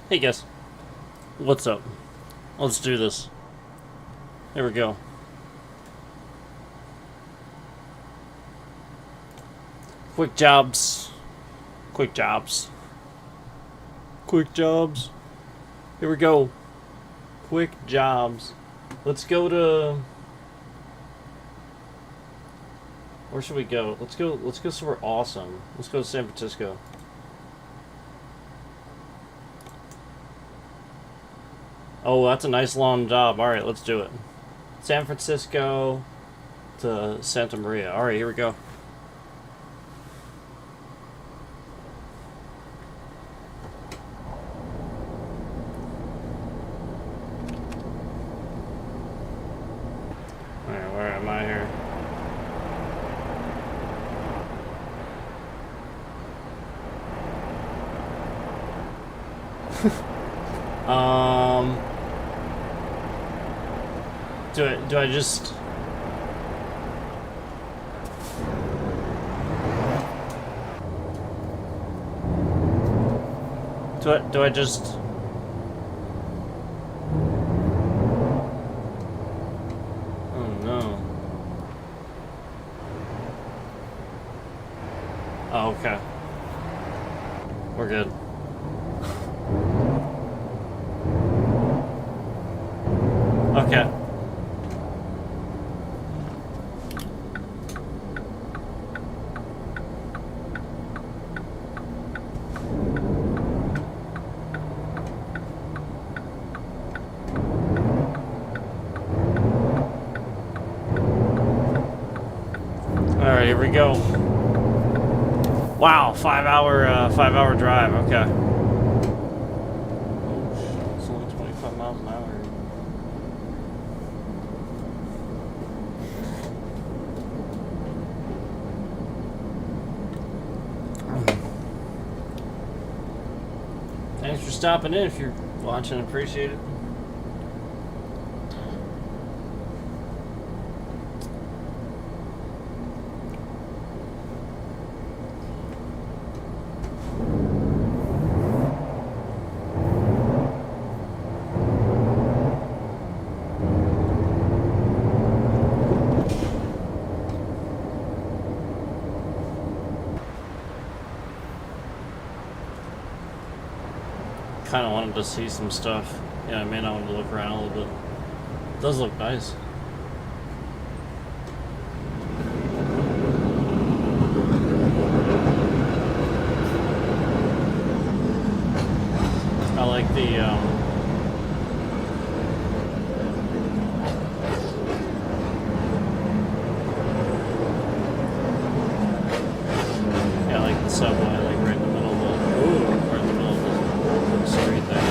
Hey guys, what's up? Let's do this. There we go. Quick jobs. Quick jobs. Quick jobs. Here we go. Quick jobs. Let's go to... Where should we go? Let's go somewhere awesome. Let's go to San Francisco. Oh, that's a nice long job. Alright, let's do it. San Francisco to Santa Maria. Alright, here we go. Alright, where am I here? Do I just... Do I just... Oh no. Oh, okay. We're good. Okay. Alright, here we go. Wow, 5 hour drive, okay. Oh shit, it's only 25 miles an hour. Thanks for stopping in if you're watching, appreciate it. Kind of wanted to see some stuff. Yeah, I mean, I wanted to look around a little bit. It does look nice. I like the yeah, I like the subway, like right in the middle of the right in the middle of the street there.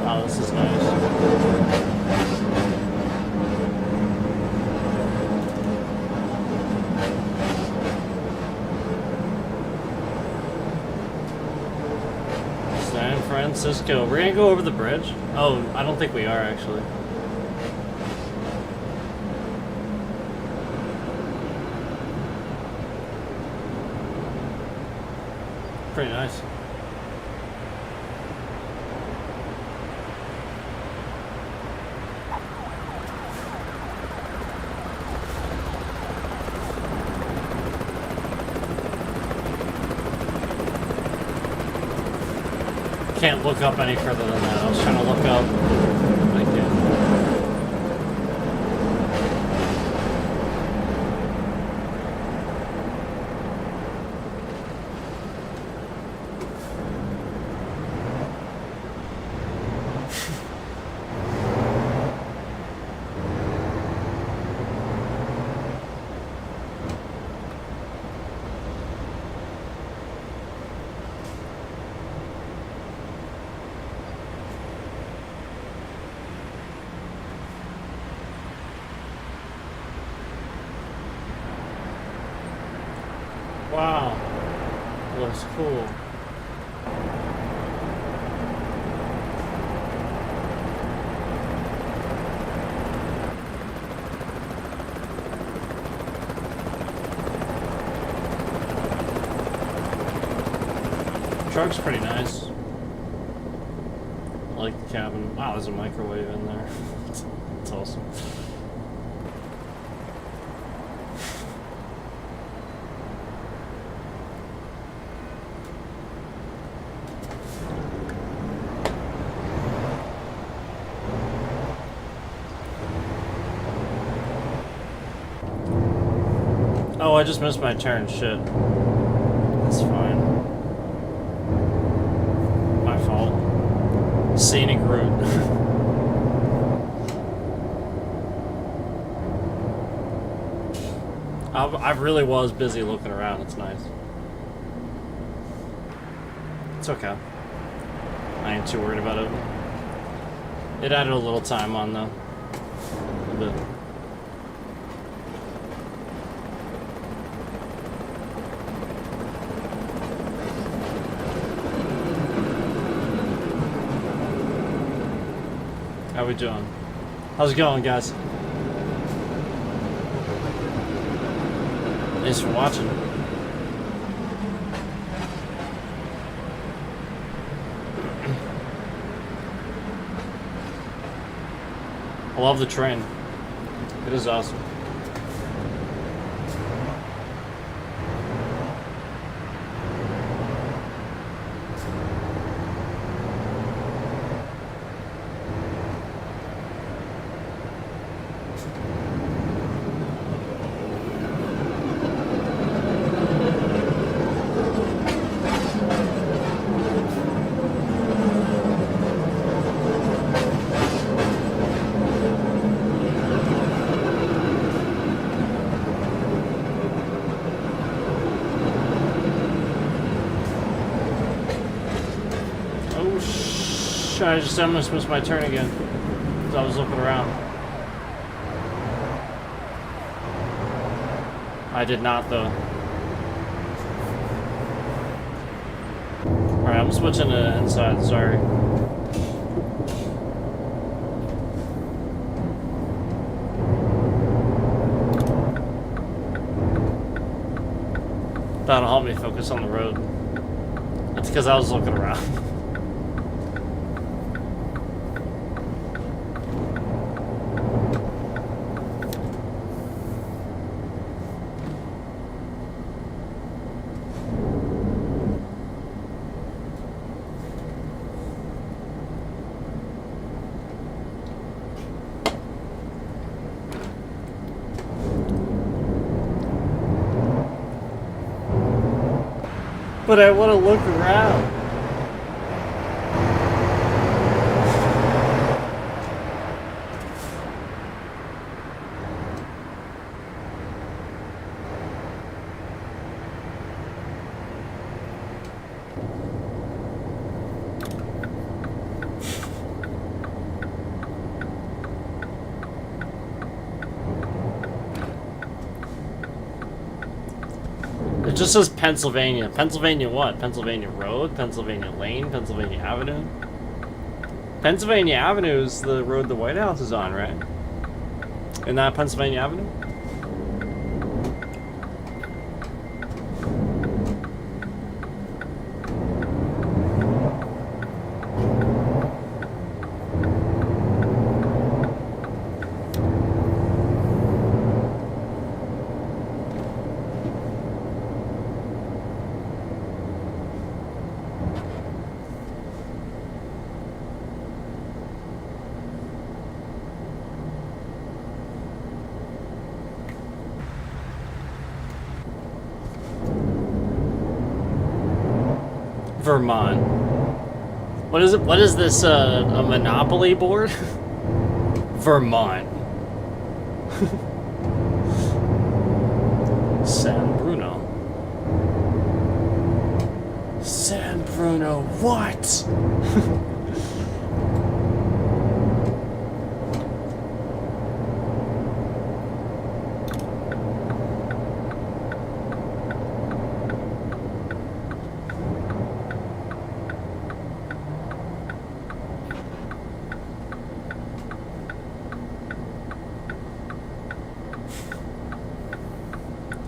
Wow, this is nice. San Francisco. We're gonna go over the bridge? Oh, I don't think we are actually. Pretty nice. Can't look up any further than that. I was trying to look up. I can't. Wow. Looks cool. Truck's pretty nice. I like the cabin. Wow, there's a microwave in there. That's awesome. Oh, I just missed my turn. Shit. That's fine. My fault. Scenic route. I really was busy looking around. It's nice. It's okay. I ain't too worried about it. It added a little time on though. A bit. How we doing? How's it going, guys? Thanks for watching. I love the train. It is awesome. I just almost missed my turn again because I was looking around. I did not though. Alright, I'm switching to inside, sorry. That'll help me focus on the road. That's because I was looking around. But I want to look around. It just says Pennsylvania. Pennsylvania what? Pennsylvania Road? Pennsylvania Lane? Pennsylvania Avenue? Pennsylvania Avenue is the road the White House is on, right? Isn't that Pennsylvania Avenue? Vermont. What is it? What is this? A Monopoly board? Vermont. San Bruno. San Bruno. What?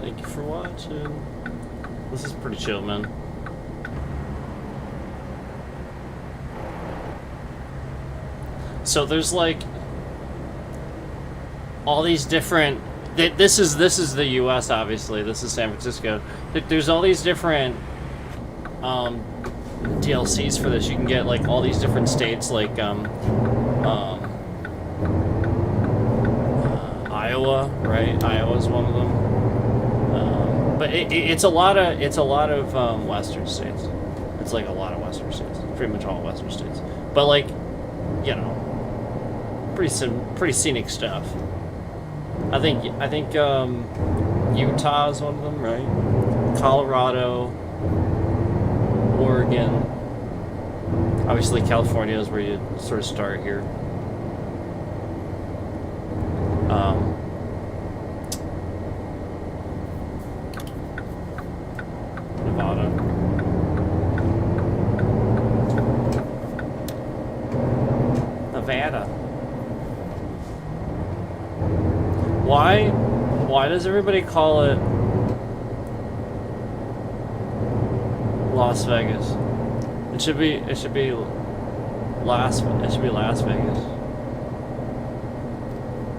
Thank you for watching. This is pretty chill, man. So there's like all these different. This is the U.S. obviously. This is San Francisco. There's all these different DLCs for this. You can get like all these different states, like Iowa, right? Iowa's one of them. But it's a lot of Western states. It's like a lot of Western states. Pretty much all Western states. But like, you know, pretty scenic stuff. I think Utah is one of them, right? Colorado, Oregon. Obviously, California is where you sort of start here. Nevada. Nevada. Why does everybody call it Las Vegas? It should be Las Vegas.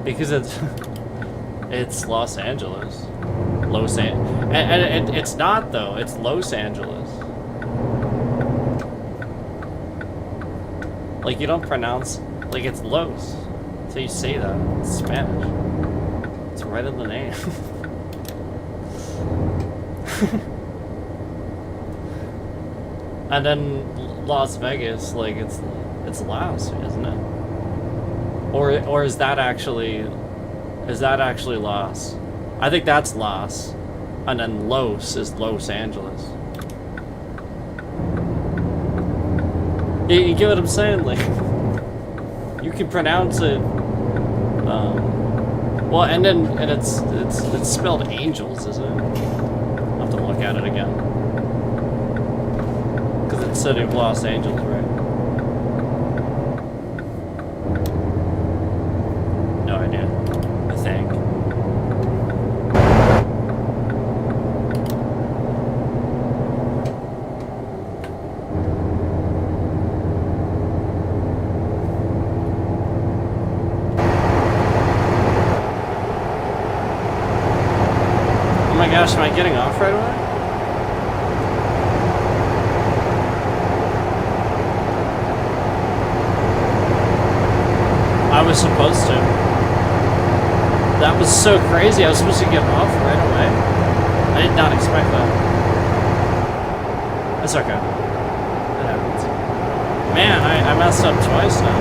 Because it's Los Angeles. And it's not though, it's Los Angeles. Like you don't pronounce like it's Los. So you say that. It's Spanish. It's right in the name. And then Las Vegas, like it's Laos, isn't it? Or is that actually Las? I think that's Las, and then Los is Los Angeles. You get what I'm saying? Like you can pronounce it. Well, and it's spelled angels, isn't it? I'll have to look at it again. Because it's City of Los Angeles, right? No idea. I think. Oh my gosh, am I getting off right away? I was supposed to. That was so crazy. I was supposed to get off right away. I did not expect that. That's okay. That happens. Man, I messed up twice now.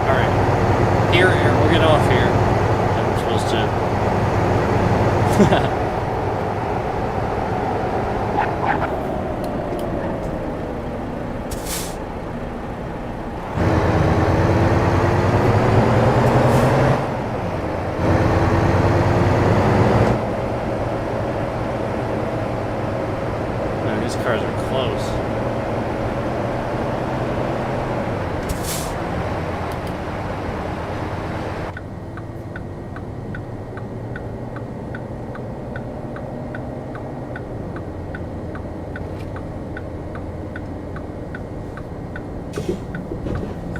Alright. Here, we'll get off here. I'm supposed to. These cars are close.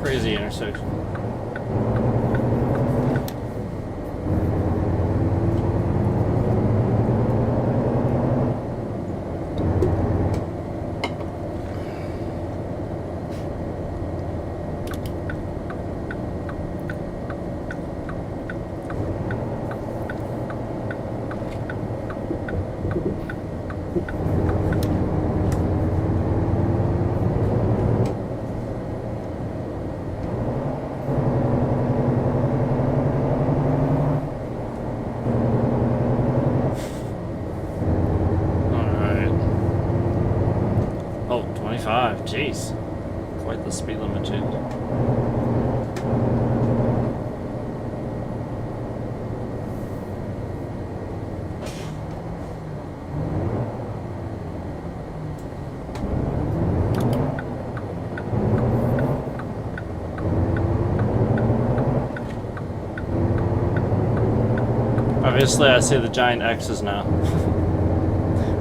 Crazy intersection. Oh, 25. Jeez. Quite the speed limit change. Obviously, I see the giant X's now.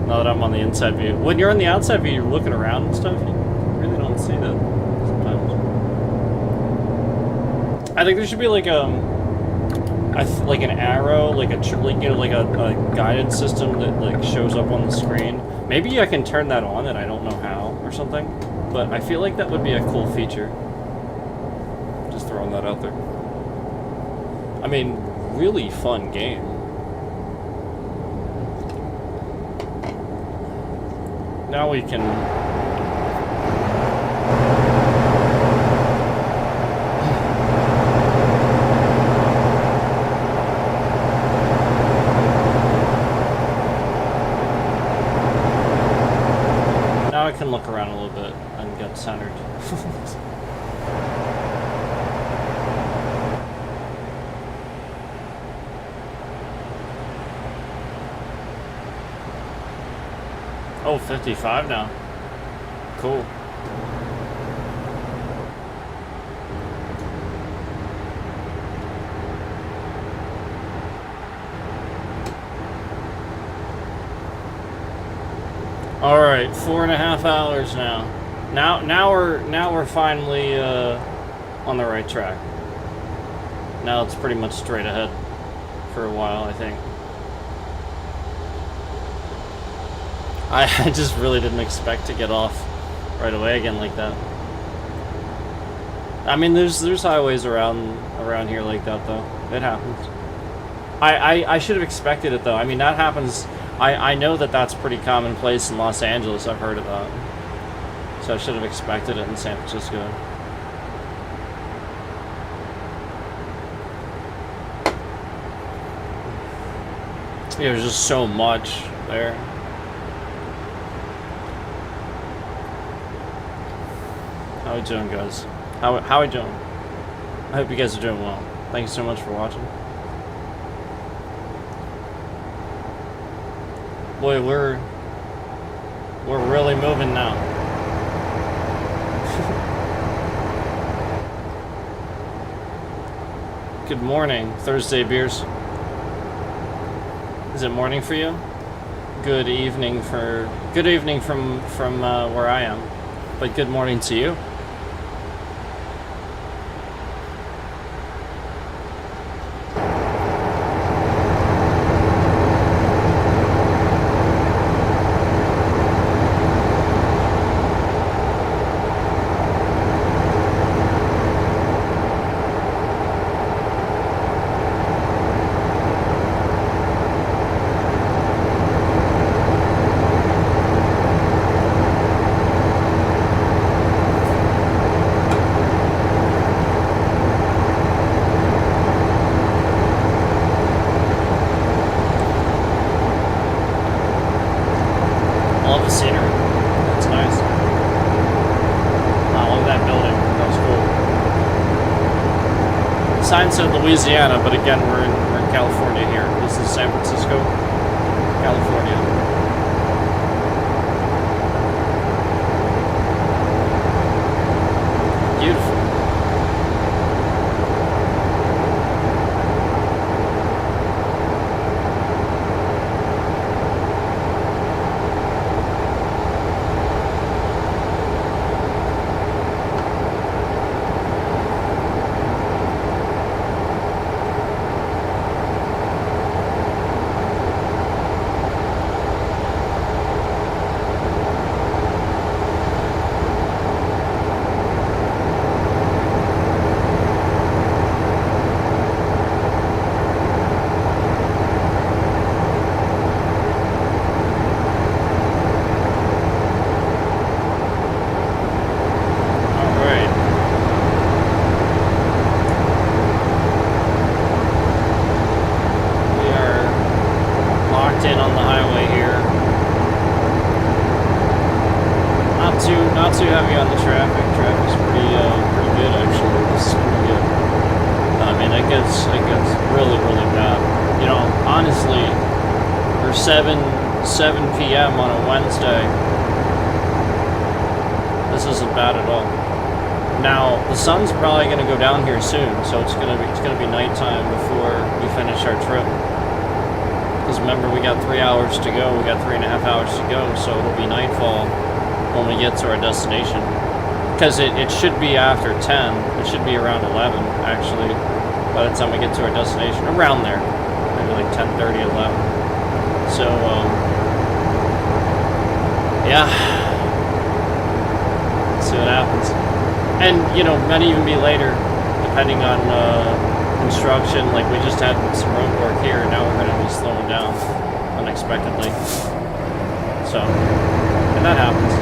Now that I'm on the inside view. When you're on the outside view, you're looking around and stuff. You really don't see that sometimes. I think there should be like like an arrow, like a guidance system that like shows up on the screen. Maybe I can turn that on, and I don't know how or something. But I feel like that would be a cool feature. Just throwing that out there. I mean, really fun game. Now we can... Now I can look around a little bit and get centered. Oh, 55 now. Cool. All right, 4.5 hours now. Now we're finally on the right track. Now it's pretty much straight ahead for a while, I think. I just really didn't expect to get off right away again like that. I mean, there's highways around here like that though. It happens. I should have expected it though. I mean, that happens. I know that that's pretty commonplace in Los Angeles. I've heard of that. So I should have expected it in San Francisco. Yeah, there's just so much there. How we doing, guys? How we doing? I hope you guys are doing well. Thank you so much for watching. Boy, we're really moving now. Good morning, Thursday beers. Is it morning for you? Good evening from where I am, but good morning to you. Louisiana, but again, we're in California here. This is San Francisco, California. Beautiful. Honestly, for 7 p.m. on a Wednesday, this isn't bad at all. Now the sun's probably going to go down here soon, so it's gonna be nighttime before we finish our trip. Because remember, we got 3 hours to go. We got 3.5 hours to go, so it'll be nightfall when we get to our destination. Because it should be after 10. It should be around 11, actually, by the time we get to our destination. Around there. Maybe like 10:30, 11. So, yeah. Let's see what happens. And, you know, might even be later, depending on construction. Like, we just had some road work here, now we're going to be slowing down unexpectedly. So, and that happens.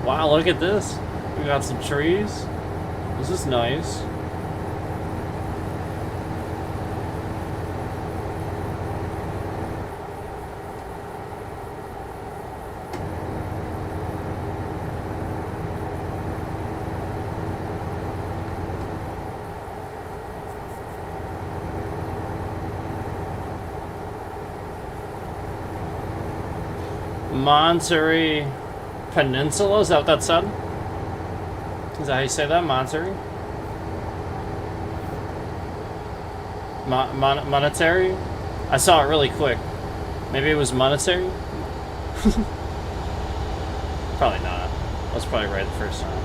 Wow, look at this. We got some trees. This is nice. Monterey Peninsula, is that what that said? Is that how you say that? Monterey? Monetary? I saw it really quick. Maybe it was monetary? Probably not. I was probably right the first time.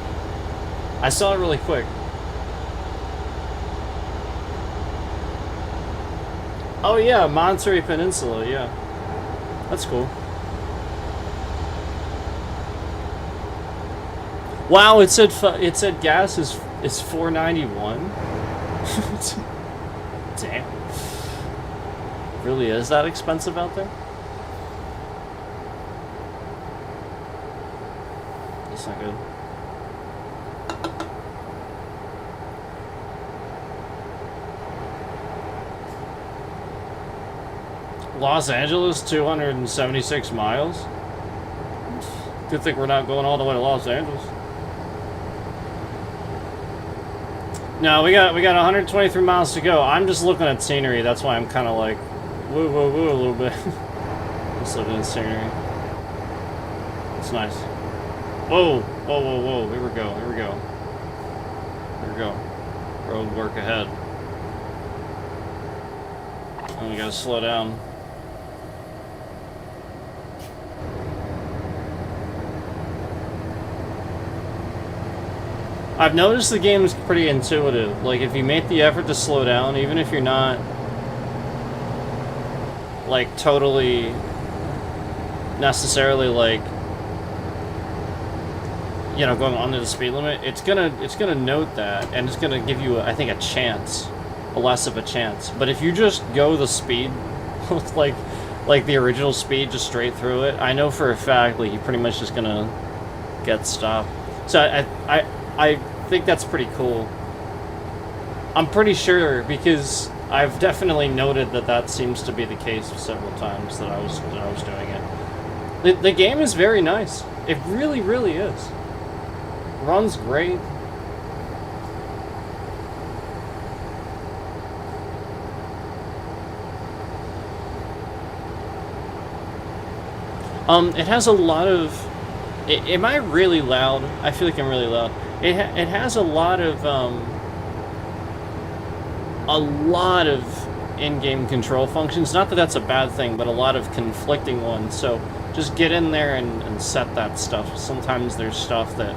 I saw it really quick. Oh yeah, Monterey Peninsula, yeah. That's cool. Wow, it said gas is $4.91. Damn. Really is that expensive out there? That's not good. Los Angeles, 276 miles. Good thing we're not going all the way to Los Angeles. No, we got 123 miles to go. I'm just looking at scenery. That's why I'm kind of like, woo, woo, woo, a little bit. Just looking at scenery. It's nice. Whoa, whoa, whoa, whoa. Here we go. Here we go. Here we go. Road work ahead. And we gotta slow down. I've noticed the game is pretty intuitive. Like, if you make the effort to slow down, even if you're not, like, totally necessarily, like, you know, going under the speed limit, it's gonna note that, and it's gonna give you, I think, a chance, a less of a chance. But if you just go the speed, like the original speed, just straight through it, I know for a fact, like, you're pretty much just gonna get stopped. So I think that's pretty cool. I'm pretty sure, because I've definitely noted that seems to be the case several times that I was doing it. The game is very nice. It really, really is. Runs great. It has a lot of... Am I really loud? I feel like I'm really loud. It has a lot of in-game control functions. Not that that's a bad thing, but a lot of conflicting ones. So just get in there and set that stuff. Sometimes there's stuff that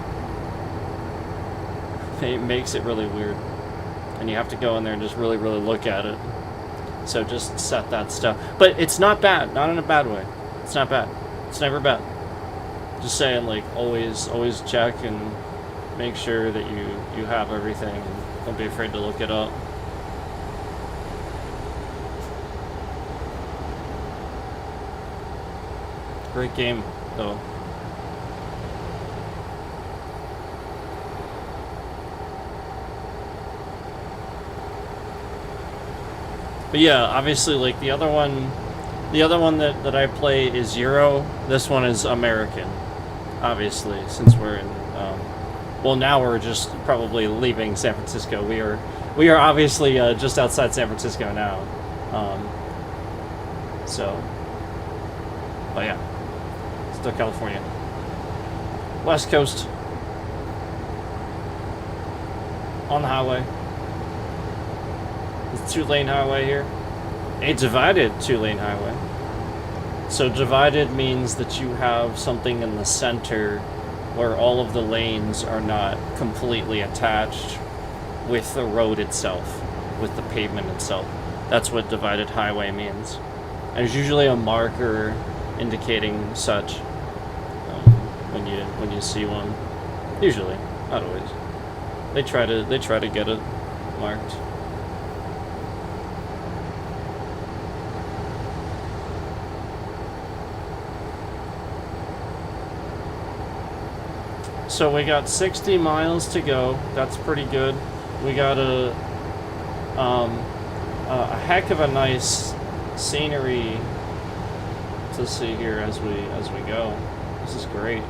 it makes it really weird, and you have to go in there and just really, really look at it. So just set that stuff. But it's not bad. Not in a bad way. It's not bad. It's never bad. Just saying, like, always check and make sure that you have everything, and don't be afraid to look it up. Great game, though. But yeah, obviously, like, the other one, The other one that I play is Euro. This one is American, obviously, since we're in. Well, now we're just probably leaving San Francisco. We are obviously just outside San Francisco now. But yeah, still California, West Coast, on the highway. It's a 2-lane highway here. A divided 2-lane highway. So divided means that you have something in the center where all of the lanes are not completely attached with the road itself, with the pavement itself. That's what divided highway means. There's usually a marker indicating such when you see one. Usually, not always. They try to get it marked. So we got 60 miles to go. That's pretty good. We got a heck of a nice scenery to see here as we go. This is great.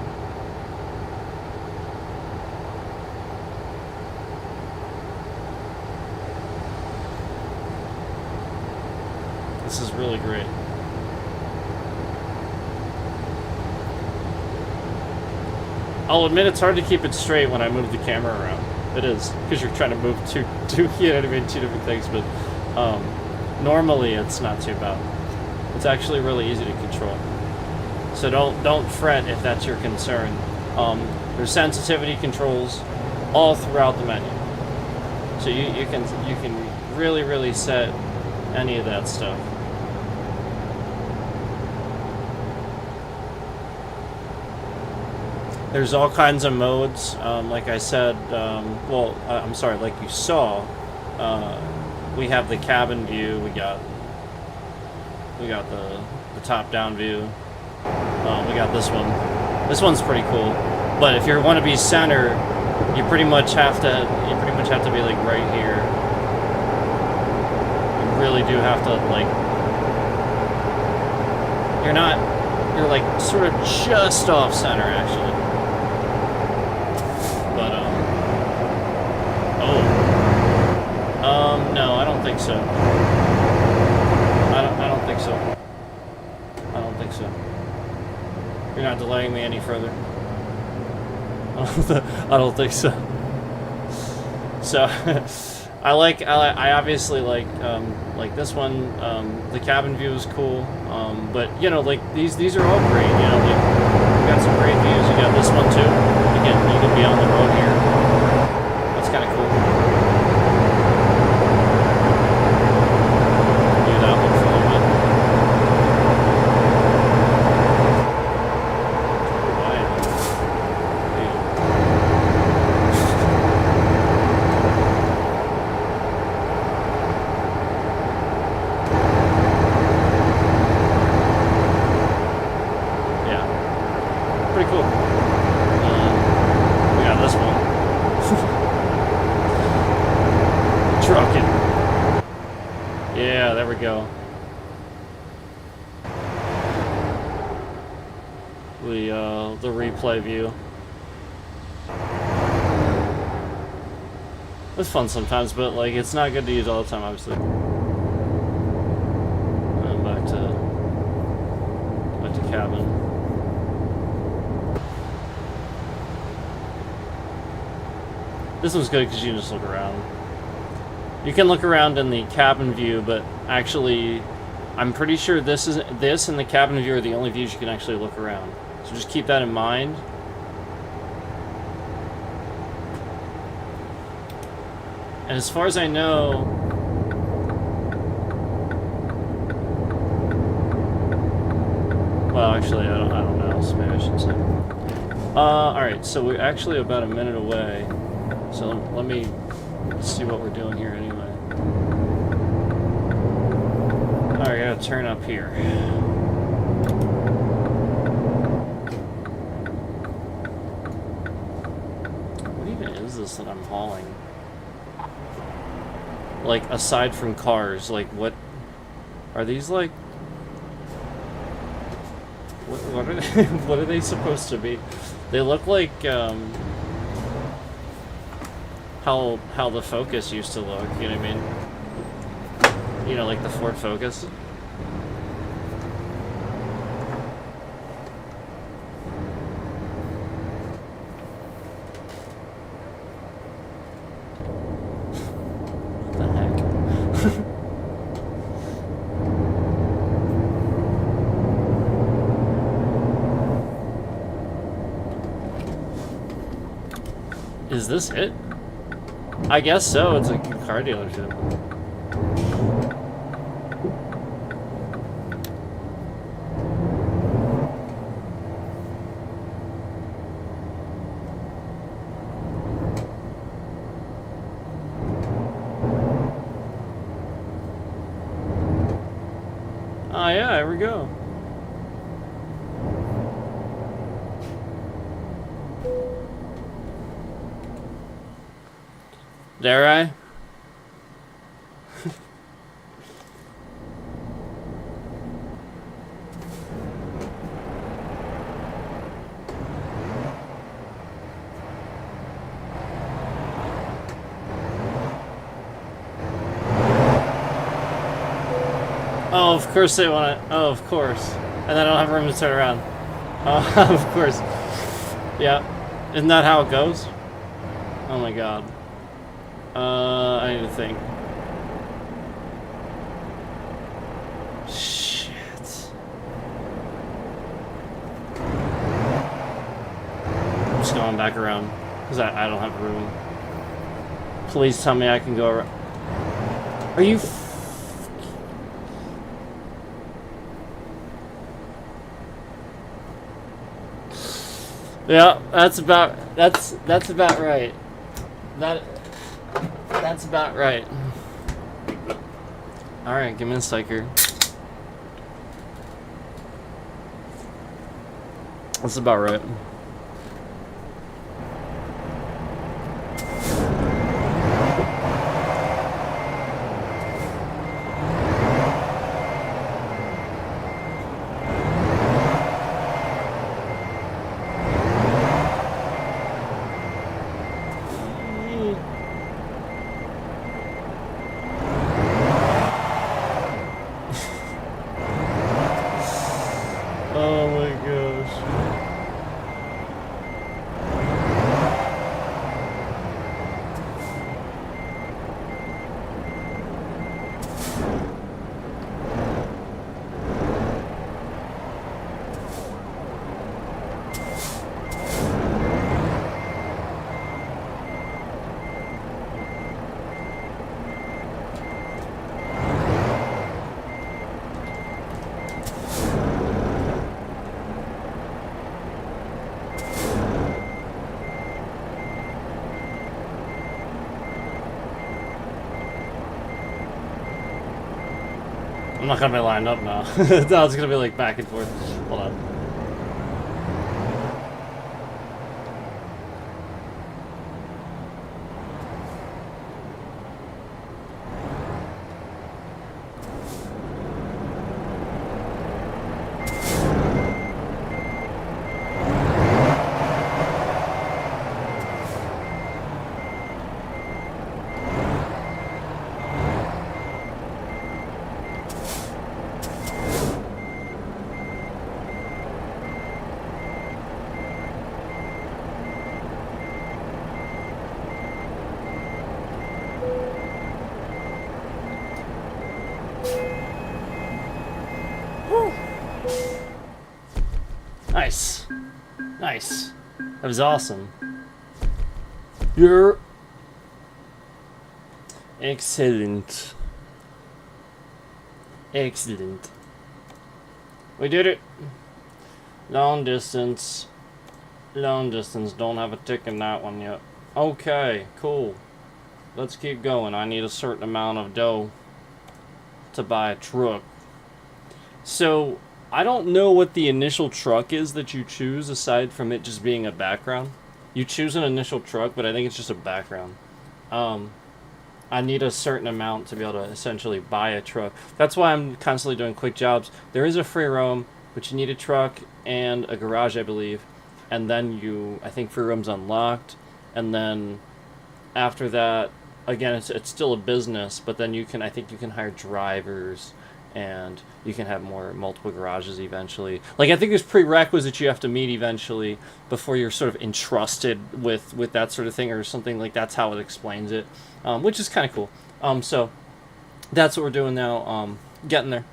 This is really great. I'll admit it's hard to keep it straight when I move the camera around. It is, because you're trying to move two you know what I mean, two different things, but normally it's not too bad. It's actually really easy to control. So don't fret if that's your concern. There's sensitivity controls all throughout the menu. So you can really set any of that stuff. There's all kinds of modes, like I said, I'm sorry, like you saw, we have the cabin view, we got the top-down view, we got this one. This one's pretty cool, but if you want to be center, you pretty much have to be like right here. You really do have to, like, you're like sort of just off center actually. No, I don't think so. I don't think so. I don't think so. You're not delaying me any further. I don't think so. So, I obviously like this one. The cabin view is cool. But you know, like these are all great. You know, like you got some great views. You got this one too. You can be on the road here. That's kind of cool. Truckin. Yeah, there we go. The replay view. It's fun sometimes, but like it's not good to use all the time, obviously. And back to cabin. This one's good because you can just look around. You can look around in the cabin view, but actually, I'm pretty sure this and the cabin view are the only views you can actually look around. So just keep that in mind. And as far as I know, well, actually, I don't know. So maybe I should say. All right, so we're actually about a minute away. So let me see what we're doing here anyway. Alright, I gotta turn up here. What even is this that I'm hauling? Like, aside from cars, like what? Are these like What are they, what are they supposed to be? They look like how the Focus used to look. You know what I mean? You know, like the Ford Focus. Is this it? I guess so. It's like a car dealership. Oh yeah, here we go. Dare I? Oh, of course they want to. Oh, of course. And then I don't have room to turn around. Oh, of course. Yeah. Isn't that how it goes? Oh my god. I need to think. Shit. I'm just going back around. Because I don't have room. Please tell me I can go around. Are you... Yeah, that's about right. That's about right. All right, give me a psycher. That's about right. Oh my gosh. I'm not gonna be lined up now. No, it's gonna be like back and forth. Hold on. Nice. Nice. That was awesome. You're excellent. Excellent. We did it. Long distance. Long distance. Don't have a tick in that one yet. Okay, cool. Let's keep going. I need a certain amount of dough to buy a truck. So, I don't know what the initial truck is that you choose aside from it just being a background. You choose an initial truck, but I think it's just a background. I need a certain amount to be able to essentially buy a truck. That's why I'm constantly doing quick jobs. There is a free roam. but you need a truck and a garage, I believe, and then I think free roam's unlocked, and then after that, again, it's still a business, but then I think you can hire drivers, and you can have multiple garages eventually. Like, I think there's prerequisites you have to meet eventually before you're sort of entrusted with that sort of thing or something. Like, that's how it explains it, which is kind of cool. So that's what we're doing now. Getting there.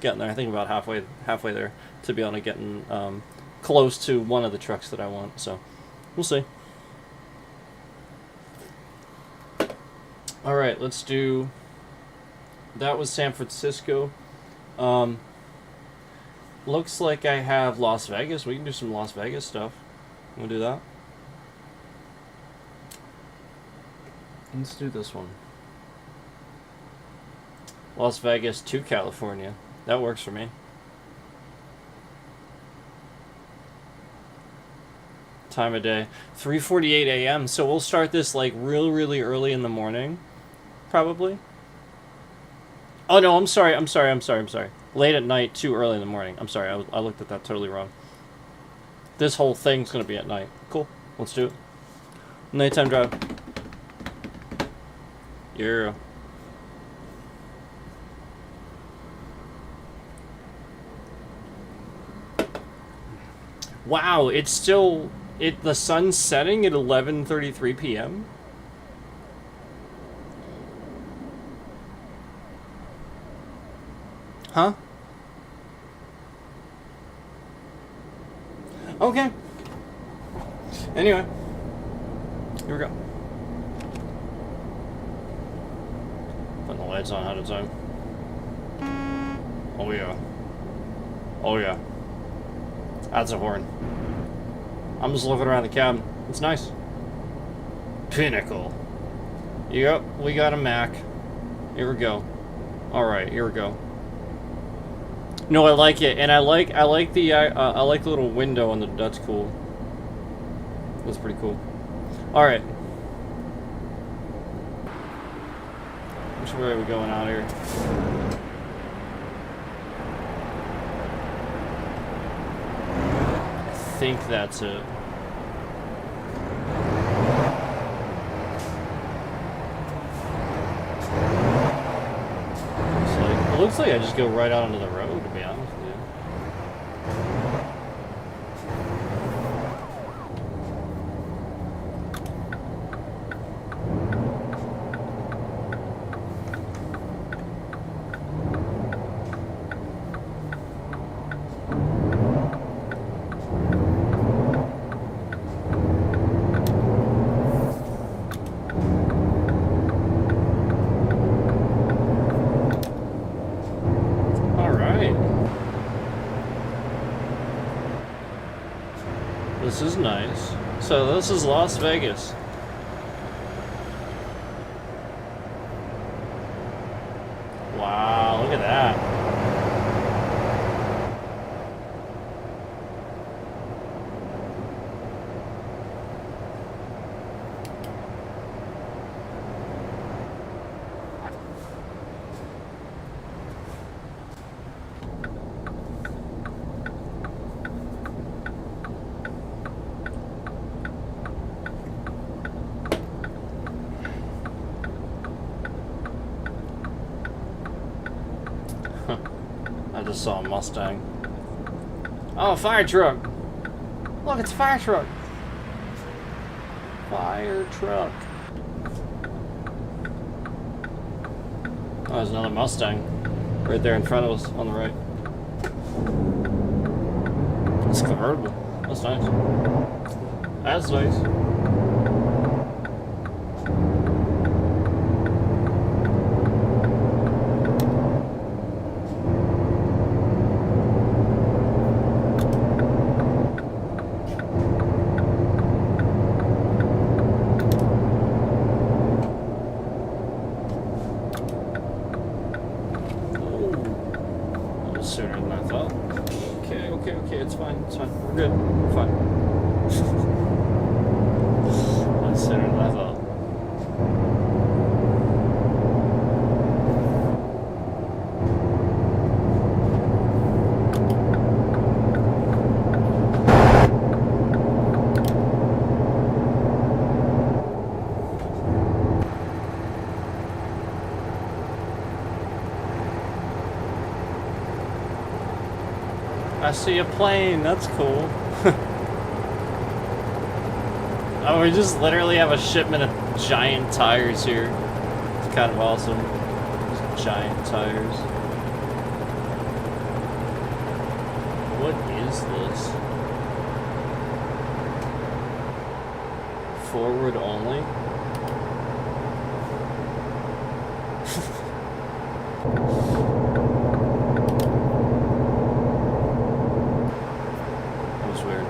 I think about halfway there to be able to get close to one of the trucks that I want. So we'll see. All right, let's do. That was San Francisco. Looks like I have Las Vegas. We can do some Las Vegas stuff. We'll do that. Let's do this one. Las Vegas to California. That works for me. Time of day. 3:48 a.m. So we'll start this like really early in the morning. Probably. Oh no, I'm sorry. Late at night, too early in the morning. I'm sorry, I looked at that totally wrong. This whole thing's gonna be at night. Cool. Let's do it. Nighttime drive. Yeah. Wow, it's still the sun's setting at 11:33 p.m. Huh? Okay. Anyway, here we go. Putting the lights on ahead of time. Oh yeah. Oh yeah. That's a horn. I'm just looking around the cabin. It's nice. Pinnacle. Yep, we got a Mac. Here we go. Alright, here we go. No, I like it, and I like the little window on the. That's cool. That's pretty cool. All right. Which way are we going out here? I think that's it. It looks like I just go right out onto the road, to be honest with you. This is nice. So this is Las Vegas. Wow, look at that. I just saw a Mustang. Oh, a fire truck. Look, it's a fire truck. Fire truck. Oh, there's another Mustang right there in front of us on the right. It's convertible. That's nice. That's nice. Sooner than I thought. Okay, it's fine. We're good. We're fine. That's sooner than I thought. I see a plane. That's cool. Oh, we just literally have a shipment of giant tires here. It's kind of awesome. Just giant tires. What is this? Forward only? That was weird.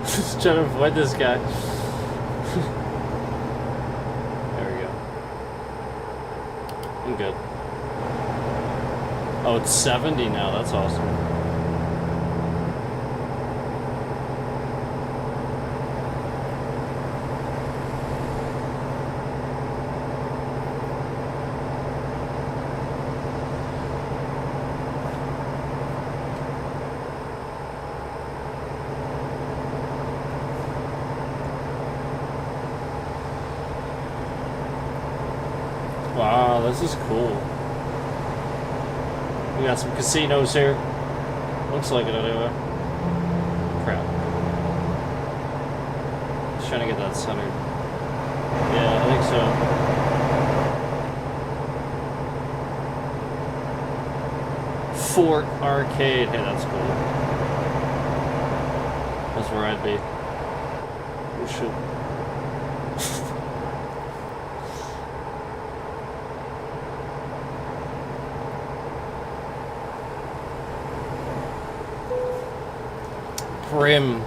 Just trying to avoid this guy. There we go. I'm good. Oh, it's 70 now. That's awesome. Wow, this is cool. We got some casinos here. Looks like it anyway. Crap. Just trying to get that centered. Yeah, I think so. Fort Arcade. Hey, that's cool. That's where I'd be. Oh, shoot. Grim.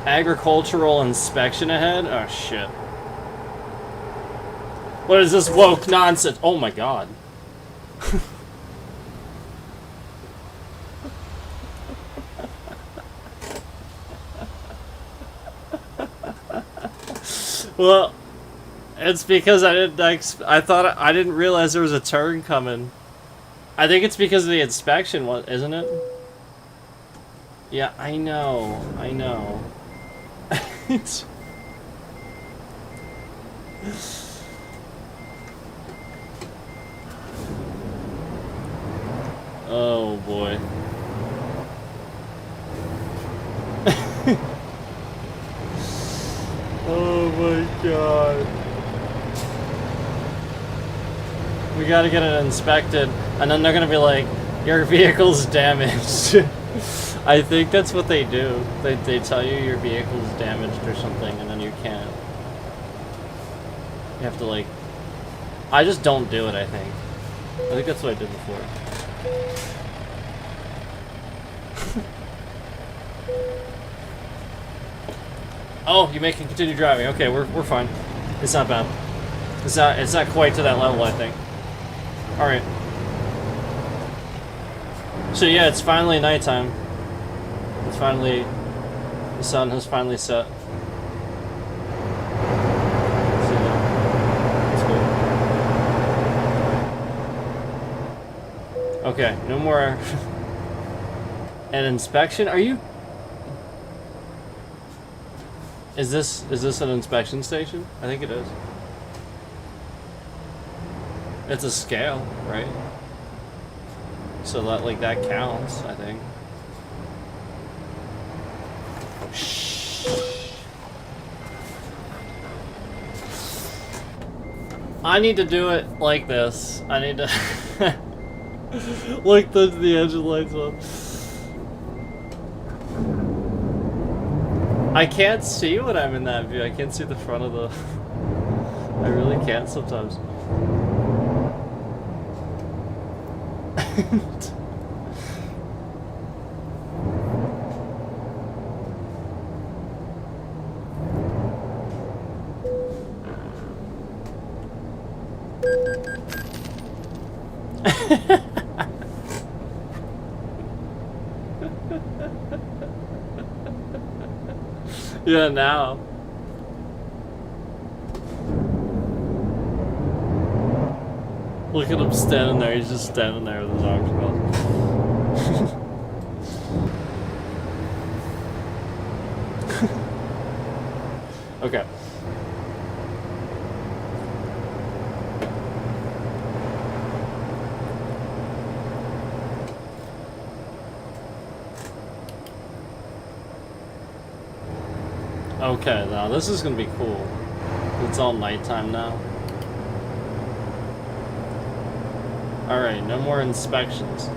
Agricultural inspection ahead? Oh, shit. What is this woke nonsense? Oh my god. Well, it's because I didn't realize there was a turn coming. I think it's because of the inspection, isn't it? Yeah, I know. Oh boy. Oh my god. We gotta get it inspected, and then they're gonna be like, your vehicle's damaged. I think that's what they do. They tell you your vehicle's damaged or something, and then you can't. You have to, like... I just don't do it, I think. I think that's what I did before. Oh, you can continue driving. Okay, we're fine. It's not bad. It's not quite to that level, I think. Alright. So yeah, it's finally nighttime. It's finally... The sun has finally set. See that? That's good. Okay, no more... An inspection? Are you... Is this an inspection station? I think it is. It's a scale, right? So that counts, I think. Shh. I need to do it like this. I need to like the engine lights on. I can't see when I'm in that view. I can't see the front of the... I really can't sometimes. Yeah, now. Look at him standing there. He's just standing there with his arms crossed. Okay. Okay, now this is gonna be cool. It's all nighttime now. Alright, no more inspections.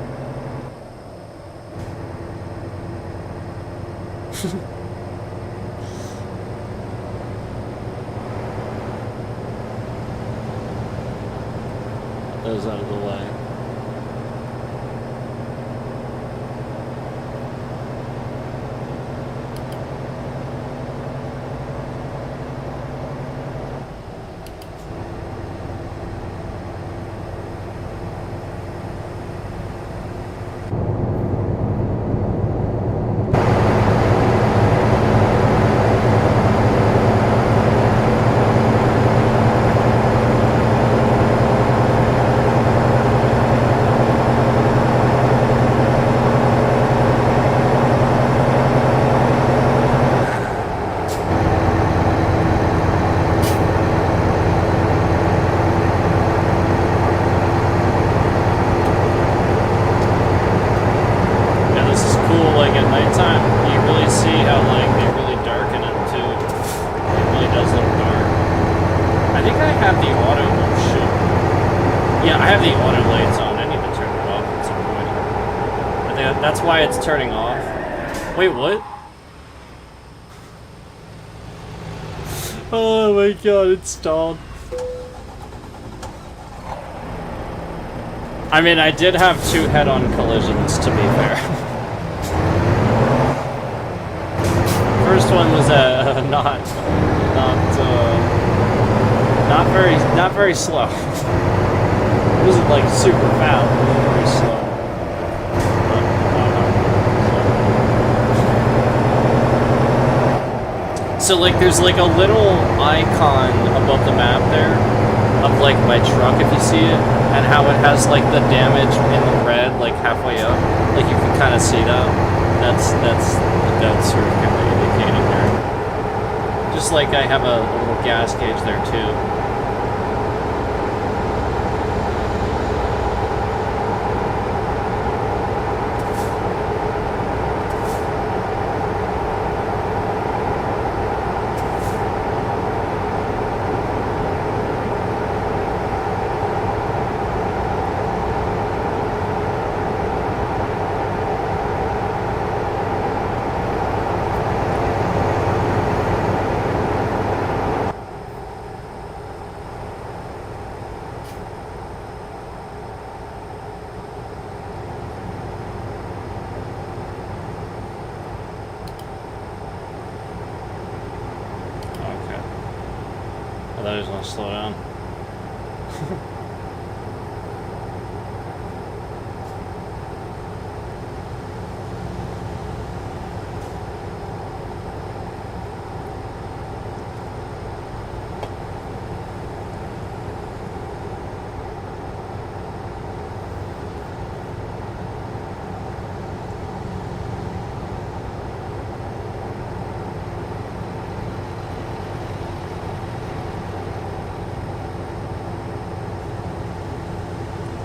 Those out of the way. It's turning off. Wait, what? Oh my god, it stalled. I mean, I did have 2 head-on collisions, to be fair. First one was not very slow. It wasn't like super fast, it was very slow. So like there's like a little icon above the map there of like my truck if you see it, and how it has like the damage in the red like halfway up. Like you can kind of see that. That's sort of kind of indicating there. Just like I have a little gas gauge there too. Slow down.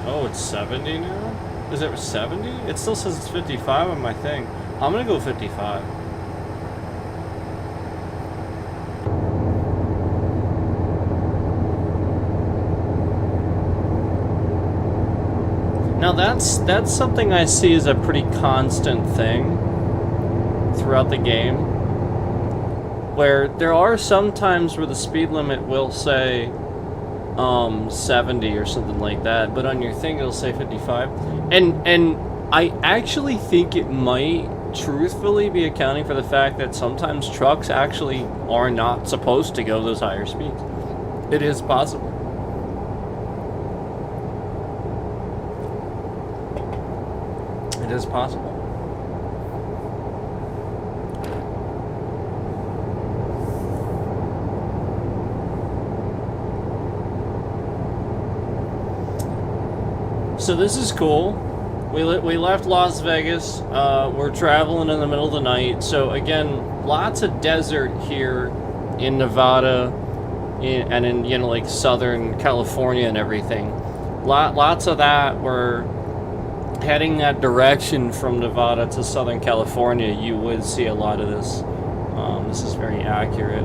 Oh, it's 70 now? Is it 70? It still says it's 55 on my thing. I'm gonna go 55. Now that's something I see as a pretty constant thing throughout the game, where there are some times where the speed limit will say 70 or something like that, but on your thing it'll say 55. And I actually think it might truthfully be accounting for the fact that sometimes trucks actually are not supposed to go those higher speeds. It is possible. It is possible. So this is cool. We left Las Vegas. We're traveling in the middle of the night. So again, lots of desert here in Nevada, and in, you know, like Southern California and everything. Lots of that. We're heading that direction from Nevada to Southern California. You would see a lot of this. This is very accurate.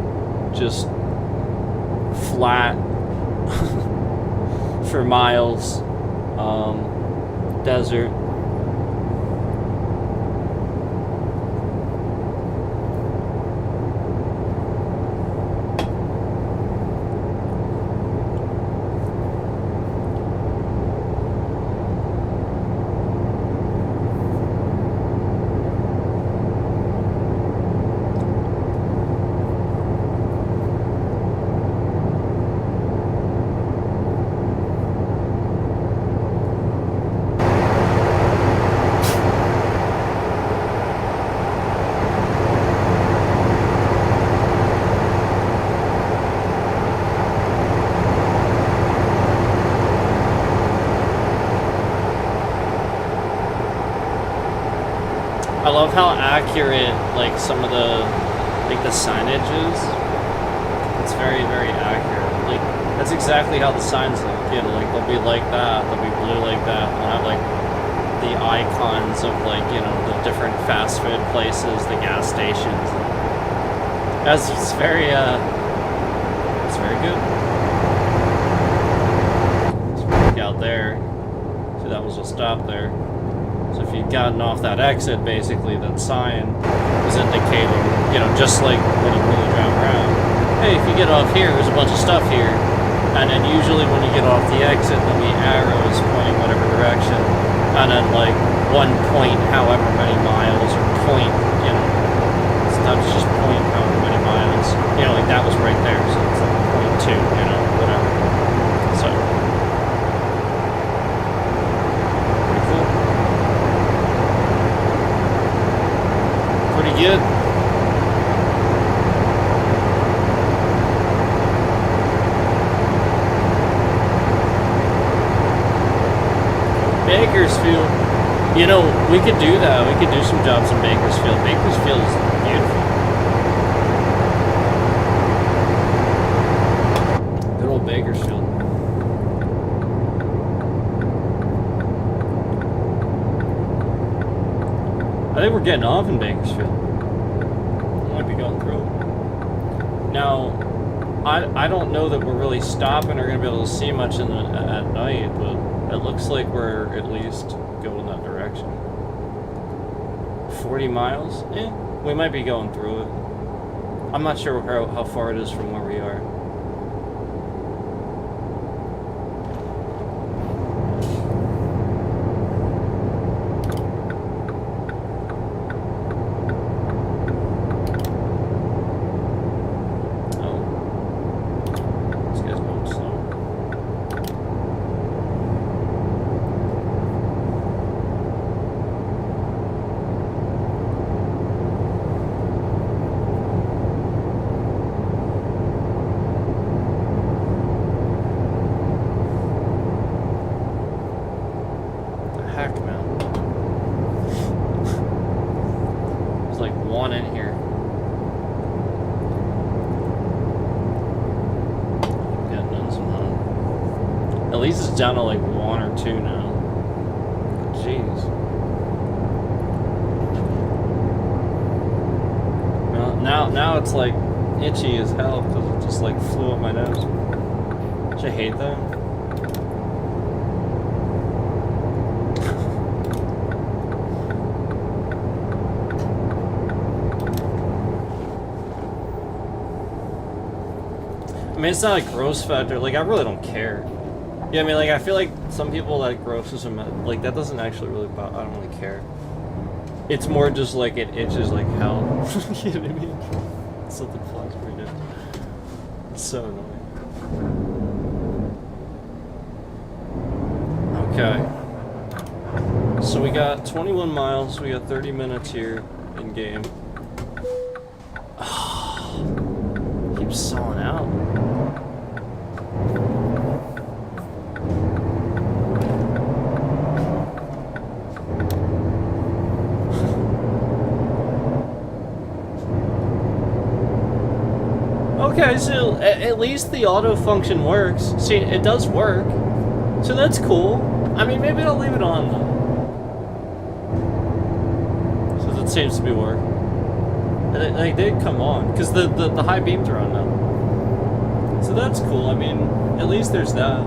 Just flat for miles. Desert. I love how accurate, like, some of the, like, the signage is. It's very, very accurate. Like, that's exactly how the signs look, you know, like, they'll be like that, they'll be blue like that, they'll have, like, the icons of, like, you know, the different fast food places, the gas stations. It's very good. It's out there. So that was a stop there. So if you'd gotten off that exit, basically, that sign was indicating, you know, just like when you really drive around, hey, if you get off here, there's a bunch of stuff here. And then usually when you get off the exit, there'll be arrows pointing whatever direction. And then, like, 1 point however many miles, or point, you know, sometimes it's just point however many miles. You know, like, that was right there, so it's like point 2, you know, whatever. So. Pretty good. Bakersfield. You know, we could do that. We could do some jobs in Bakersfield. Bakersfield is beautiful. Good old Bakersfield. I think we're getting off in Bakersfield. Might be going through. Now, I don't know that we're really stopping or going to be able to see much at night, but it looks like we're at least going that direction. 40 miles? Eh, we might be going through it. I'm not sure how far it is from where we are. At least it's down to like 1 or 2 now. Jeez. Well, now it's like itchy as hell because it just like flew up my nose. Don't you hate that? I mean, it's not a gross factor. Like, I really don't care. Yeah, I mean, like, I feel like some people that grosses them, like, that doesn't actually really bother. I don't really care. It's more just like it itches like hell. You know what I mean? Something flies right now. It's so annoying. Okay. So we got 21 miles. We got 30 minutes here in game. Oh, keeps sawing out. Okay, so at least the auto function works. See, it does work. So that's cool. I mean, maybe I'll leave it on though. Since it seems to be working. They did come on. Because the high beams are on now. So that's cool. I mean, at least there's that.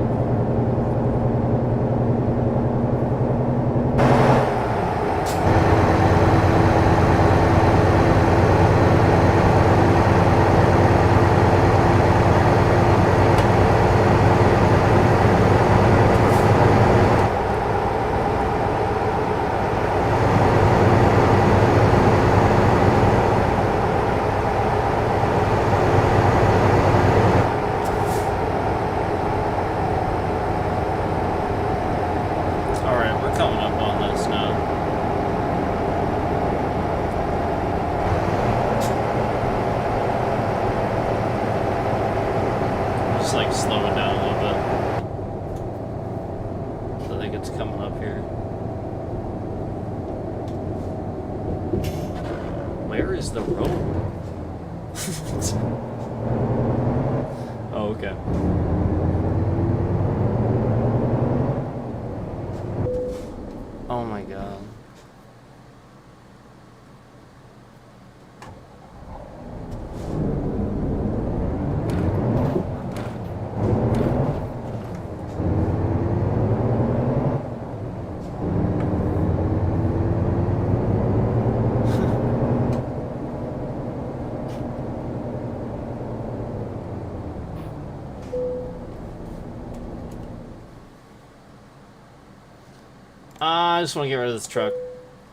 I just want to get rid of this truck.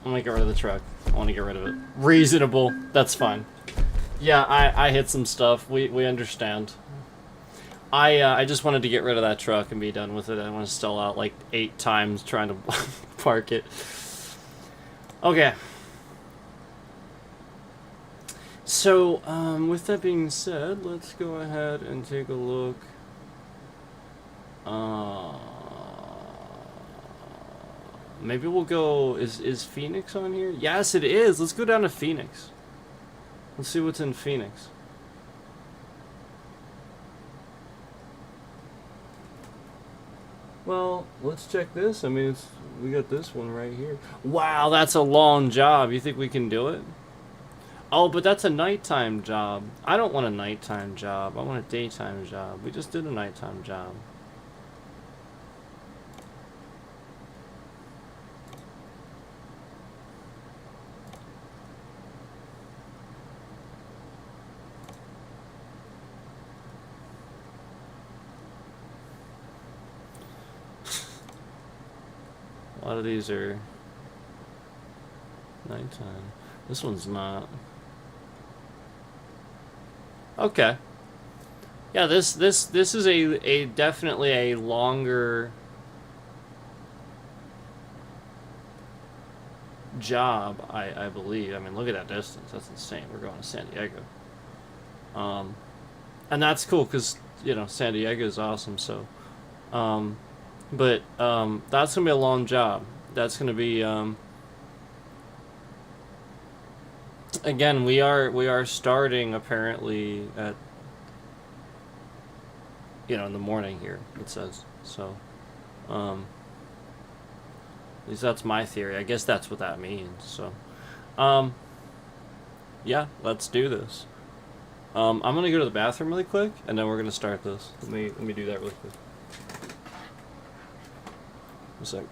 I want to get rid of the truck. I want to get rid of it. Reasonable. That's fine. Yeah, I hit some stuff. We understand. I just wanted to get rid of that truck and be done with it. I want to stall out like 8 times trying to park it. Okay. So, with that being said, let's go ahead and take a look. Maybe we'll go... Is Phoenix on here? Yes, it is. Let's go down to Phoenix. Let's see what's in Phoenix. Well, let's check this. I mean, we got this one right here. Wow, that's a long job. You think we can do it? Oh, but that's a nighttime job. I don't want a nighttime job. I want a daytime job. We just did a nighttime job. A lot of these are nighttime. This one's not. Okay. Yeah, this is a definitely a longer job, I believe. I mean, look at that distance. That's insane. We're going to San Diego. And that's cool because, you know, San Diego is awesome, so but that's gonna be a long job. That's gonna be again, we are starting apparently at, you know, in the morning here, it says. So at least that's my theory. I guess that's what that means. So yeah, let's do this. I'm gonna go to the bathroom really quick and then we're gonna start this. Let me do that really quick. A sec.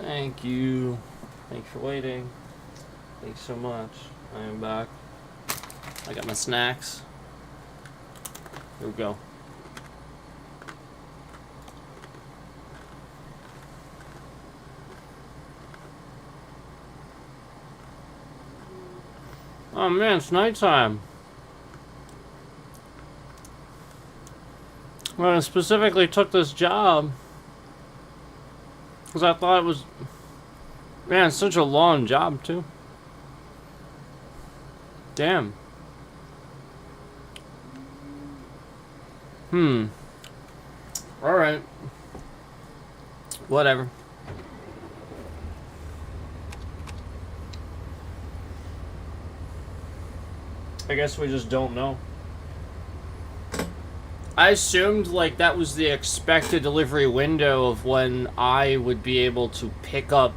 Thank you. Thanks for waiting. Thanks so much. I am back. I got my snacks. Here we go. Oh man, it's nighttime. Well, I specifically took this job because I thought it was... Man, it's such a long job, too. Damn. Alright. Whatever. I guess we just don't know. I assumed like that was the expected delivery window of when I would be able to pick up.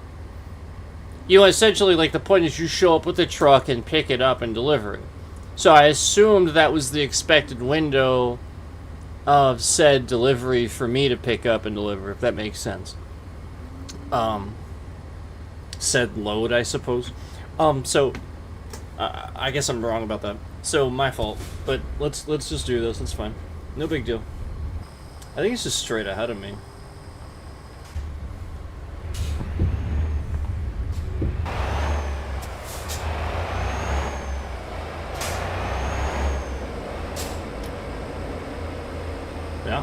You know, essentially like the point is you show up with the truck and pick it up and deliver it. So I assumed that was the expected window of said delivery for me to pick up and deliver, if that makes sense. Said load, I suppose. So I guess I'm wrong about that. So my fault. But let's just do this. It's fine. No big deal. I think it's just straight ahead of me. Yeah.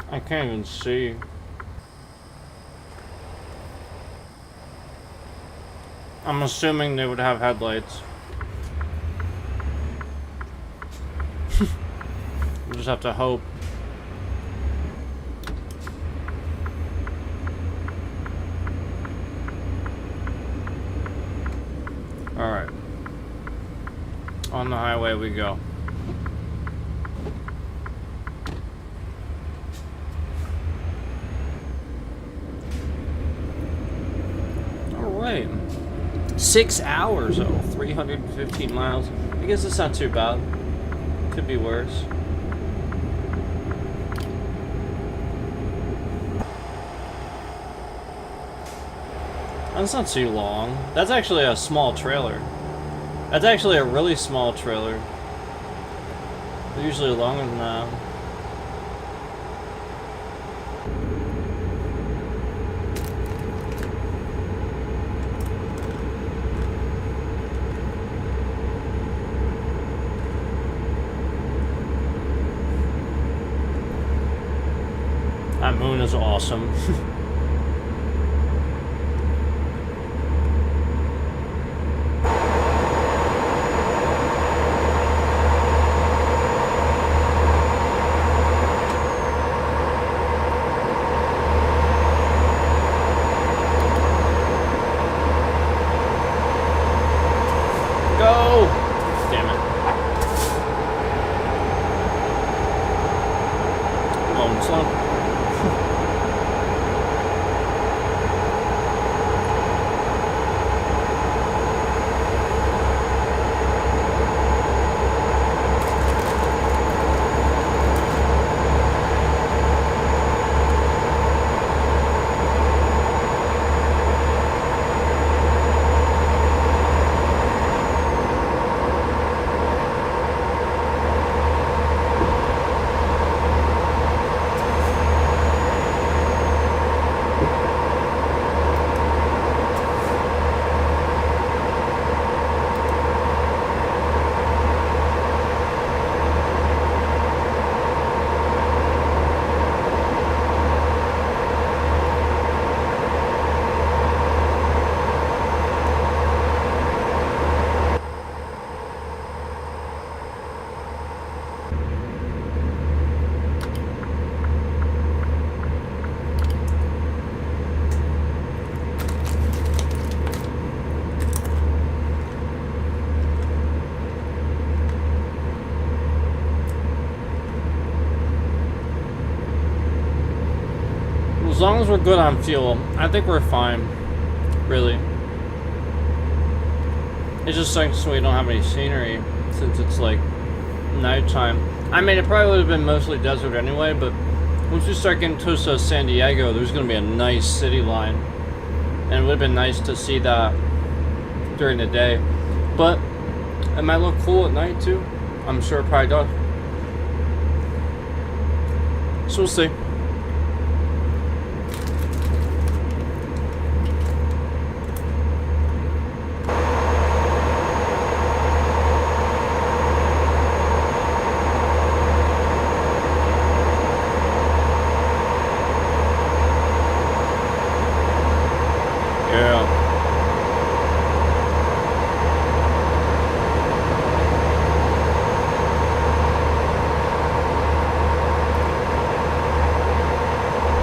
I can't even see. I'm assuming they would have headlights. We'll just have to hope. Alright. On the highway we go. Alright. 6 hours, 315 miles. I guess it's not too bad. Could be worse. That's not too long. That's actually a small trailer. That's actually a really small trailer. They're usually longer than that. That moon is awesome. As long as we're good on fuel, I think we're fine. Really. It just sucks we don't have any scenery since it's like nighttime. I mean, it probably would have been mostly desert anyway, but once we start getting to San Diego, there's going to be a nice city line. And it would have been nice to see that during the day. But it might look cool at night too. I'm sure it probably does. So we'll see.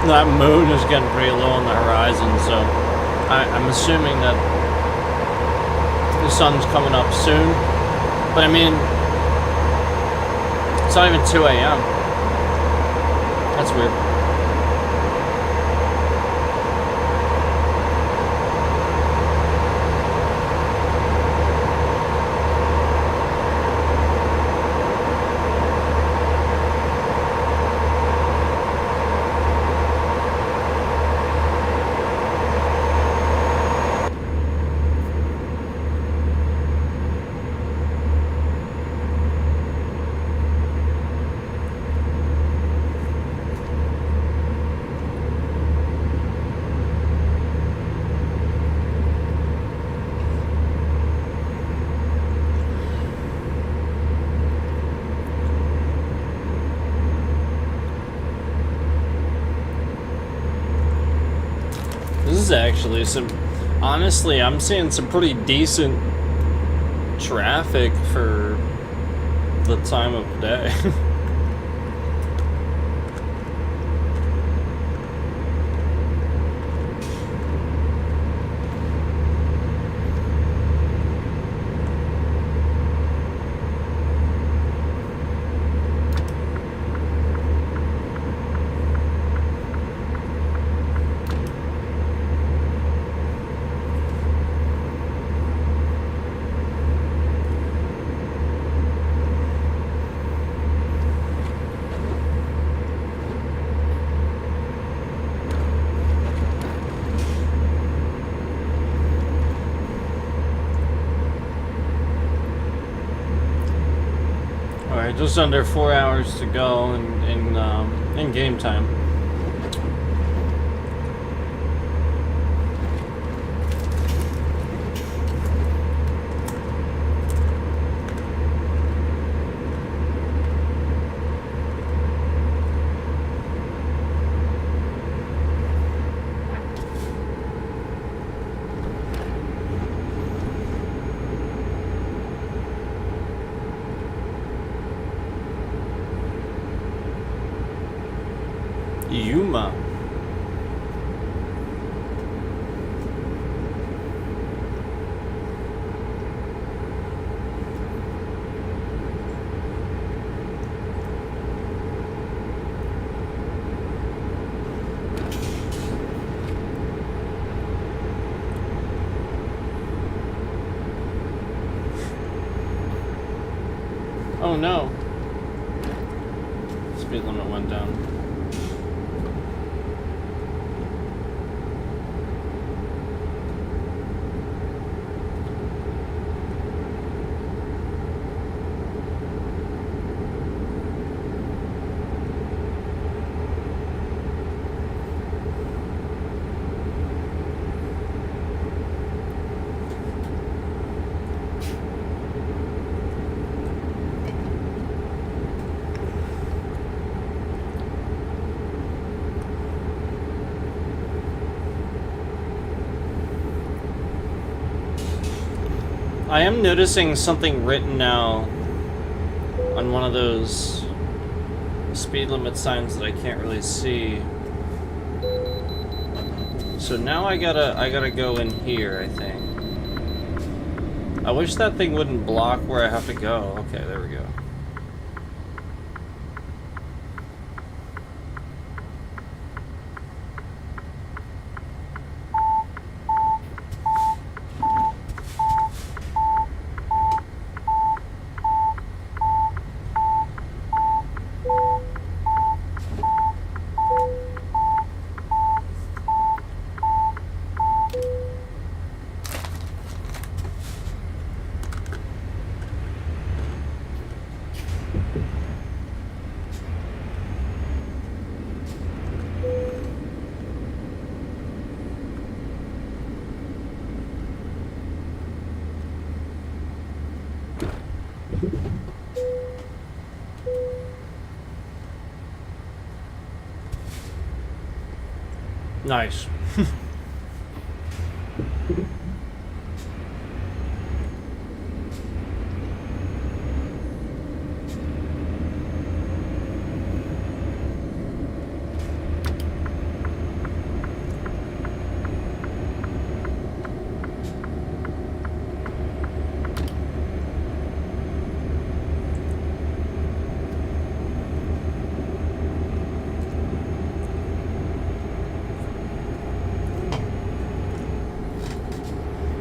That moon is getting pretty low on the horizon, so I'm assuming that the sun's coming up soon. But I mean, it's not even 2 a.m. That's weird. Actually, honestly, I'm seeing some pretty decent traffic for the time of day. Just under 4 hours to go in game time. Yuma. Oh no. Speed limit went down. I am noticing something written now on one of those speed limit signs that I can't really see. So now I gotta go in here, I think. I wish that thing wouldn't block where I have to go. Okay, there we go. Nice.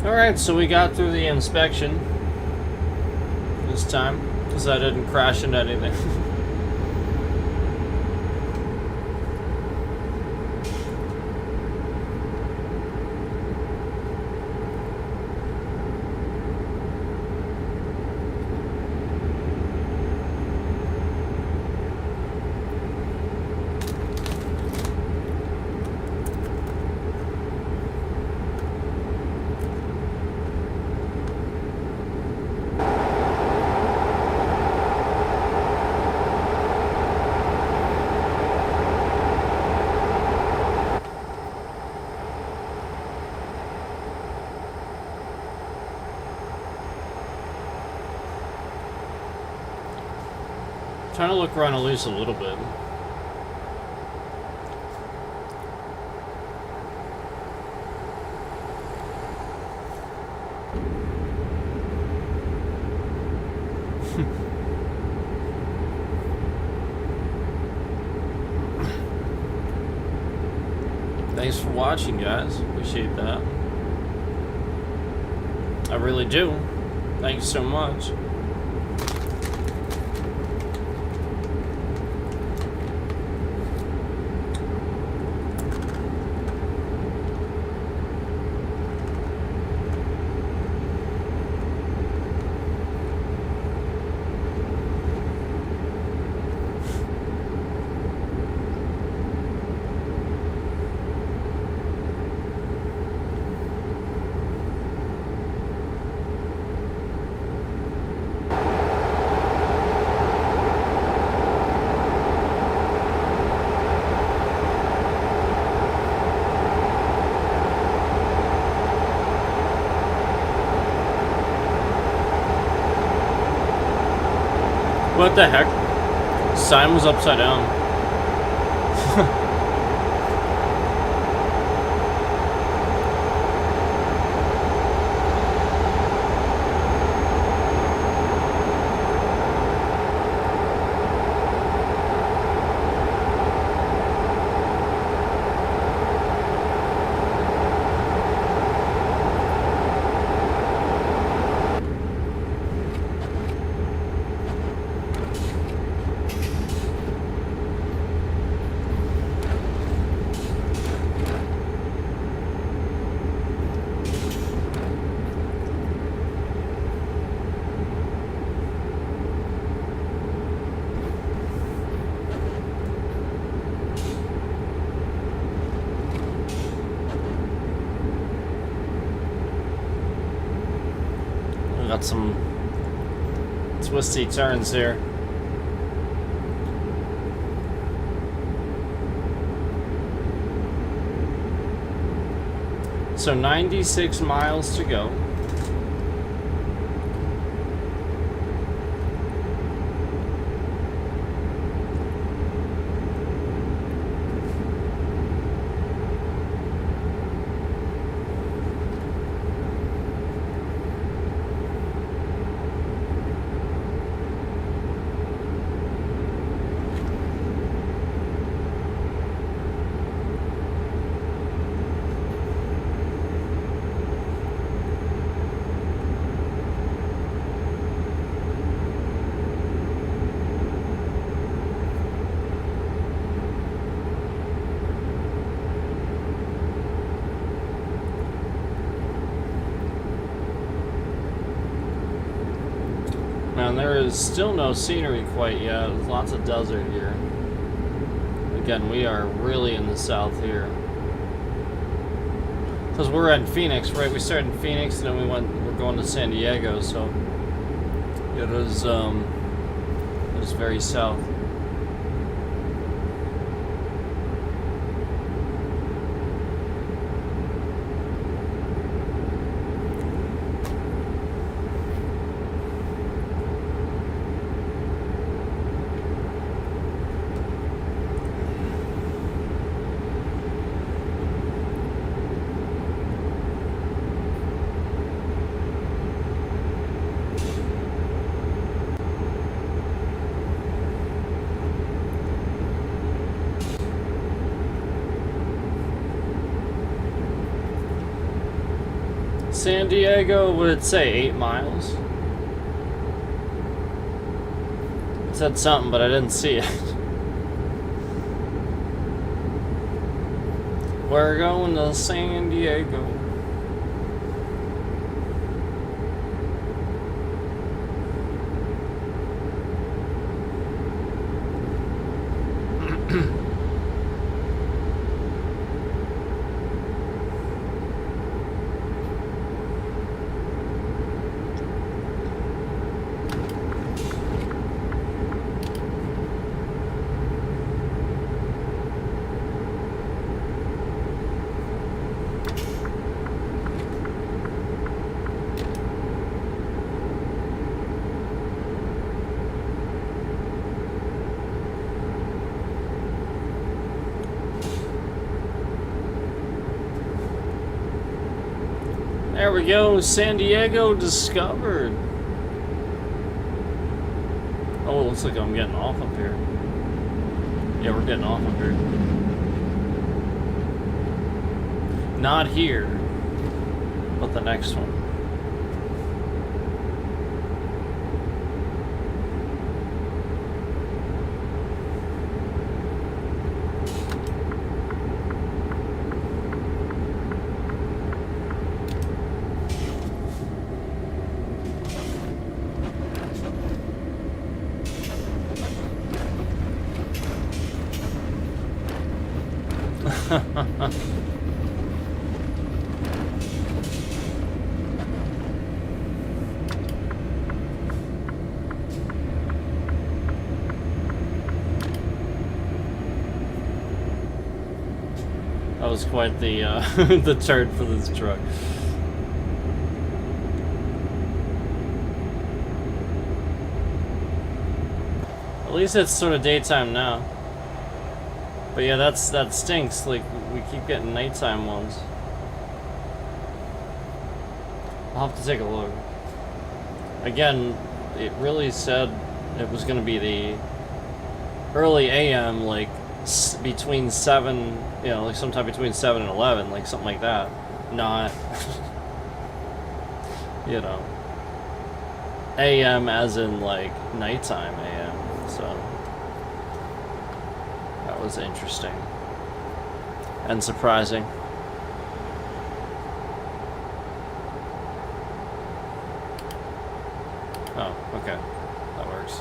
Alright, so we got through the inspection this time, because I didn't crash into anything. Trying to look around loose a little bit. Thanks for watching, guys. Appreciate that. I really do. Thanks so much. What the heck? Sign was upside down. Got some twisty turns here. So 96 miles to go. And there is still no scenery quite yet. There's lots of desert here. Again, we are really in the south here. Because we're in Phoenix, right? We started in Phoenix and then we're going to San Diego, so it is very south. San Diego, would it say 8 miles? It said something, but I didn't see it. We're going to San Diego. There we go, San Diego discovered. Oh, it looks like I'm getting off up here. Yeah, we're getting off up here. Not here, but the next one. That was quite the the turn for this truck. At least it's sort of daytime now. But yeah, that stinks. Like, we keep getting nighttime ones. I'll have to take a look. Again, it really said it was going to be the early AM, like between 7, you know, like sometime between 7 and 11, like something like that. Not, you know, AM as in like nighttime AM. So that was interesting and surprising. Oh, okay. That works.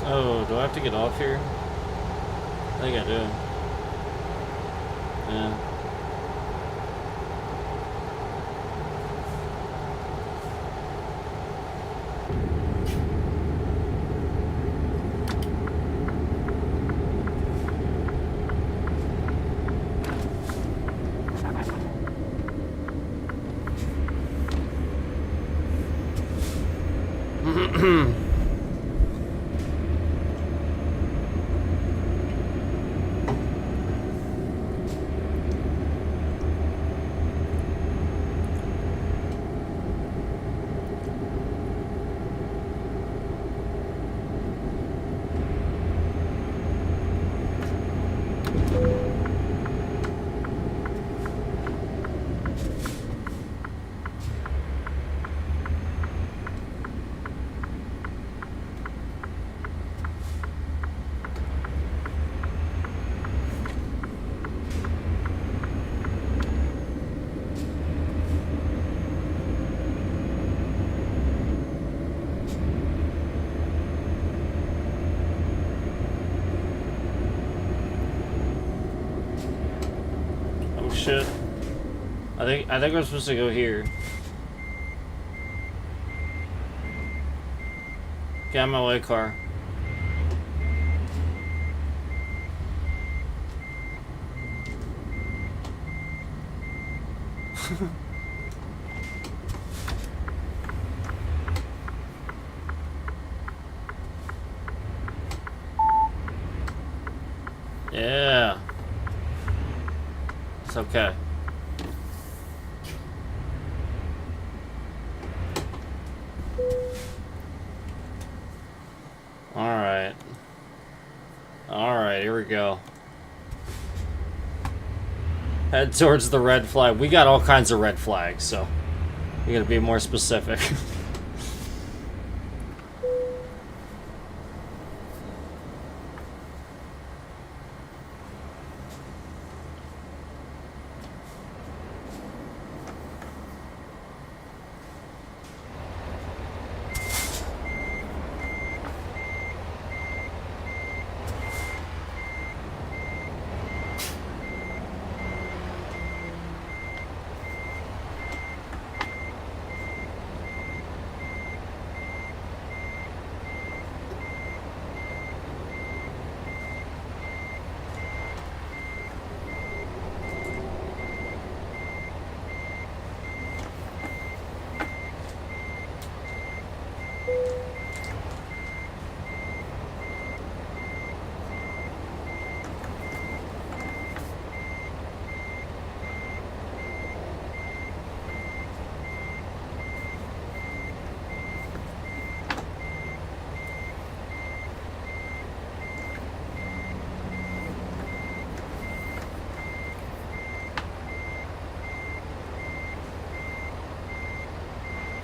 Oh, do I have to get off here? I think I do. Yeah. Shit. I think we're supposed to go here. Get out of my way, car. Yeah. It's okay. Alright. Alright, here we go. Head towards the red flag. We got all kinds of red flags, so we gotta be more specific.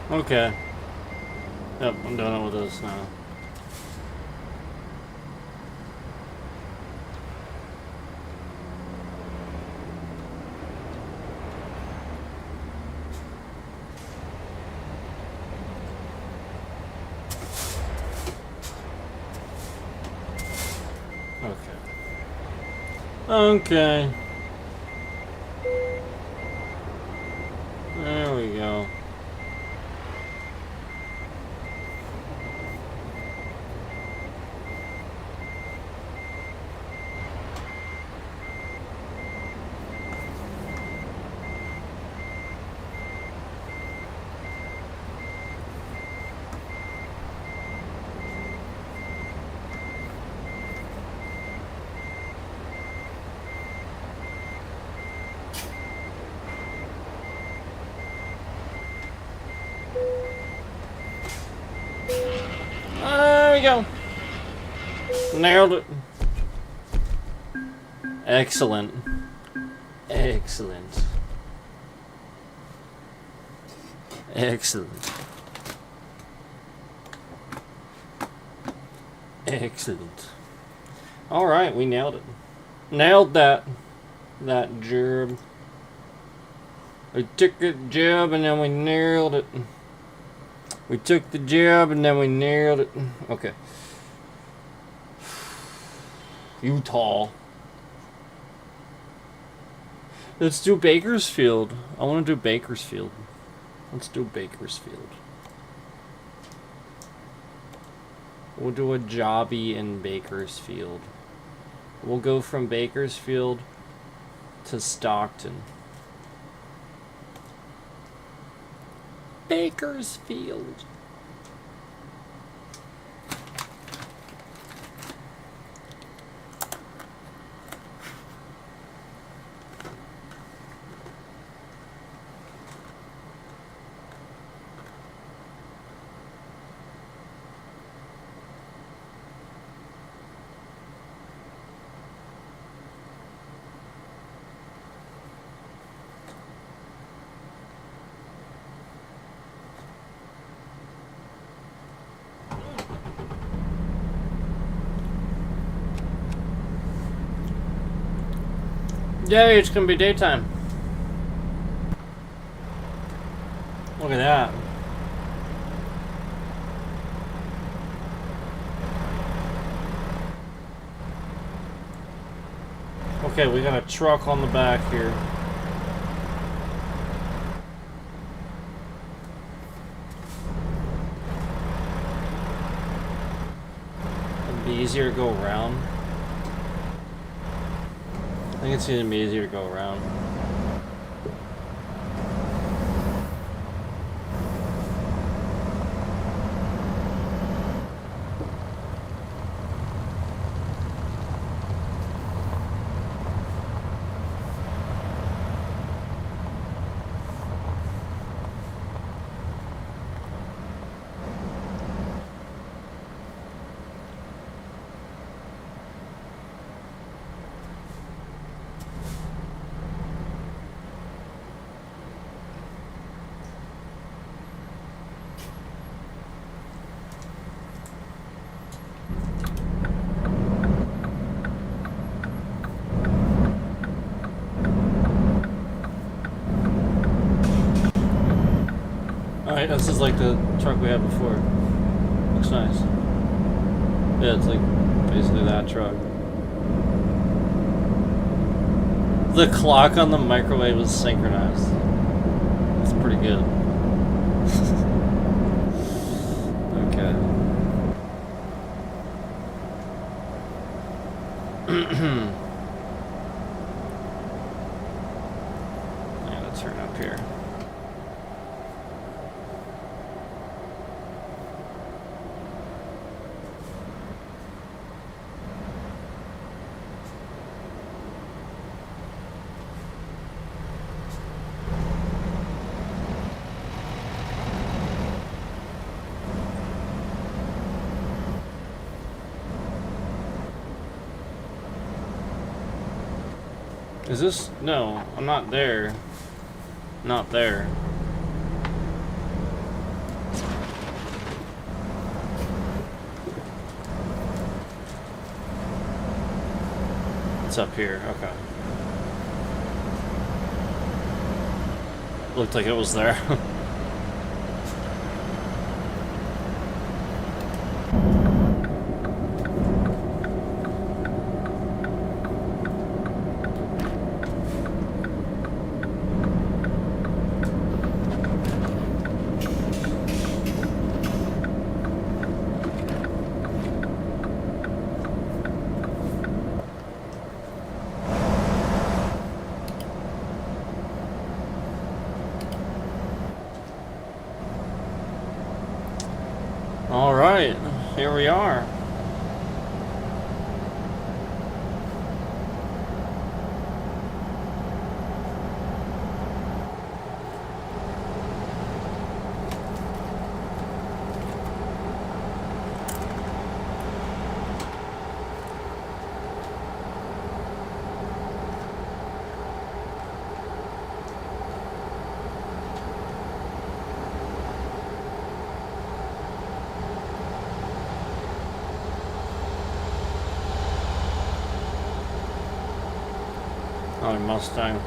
Okay. Yep, I'm doing it with this now. Okay. There we go. There we go. Nailed it. Excellent. Excellent. Excellent. Excellent. Alright, we nailed it. Nailed that job. We took the job and then we nailed it. We took the job and then we nailed it. Okay. Utah. Let's do Bakersfield. I want to do Bakersfield. Let's do Bakersfield. We'll do a jobby in Bakersfield. We'll go from Bakersfield to Stockton. Bakersfield. Yay, it's gonna be daytime. Look at that. Okay, we got a truck on the back here. Be easier to go around. I think it's gonna be easier to go around. Alright, this is like the truck we had before. Looks nice. Yeah, it's like basically that truck. The clock on the microwave was synchronized. It's pretty good. Okay. I gotta turn up here. Is this? No, I'm not there. Not there. It's up here, okay. Looked like it was there. Alright, here we are. Oh, a Mustang.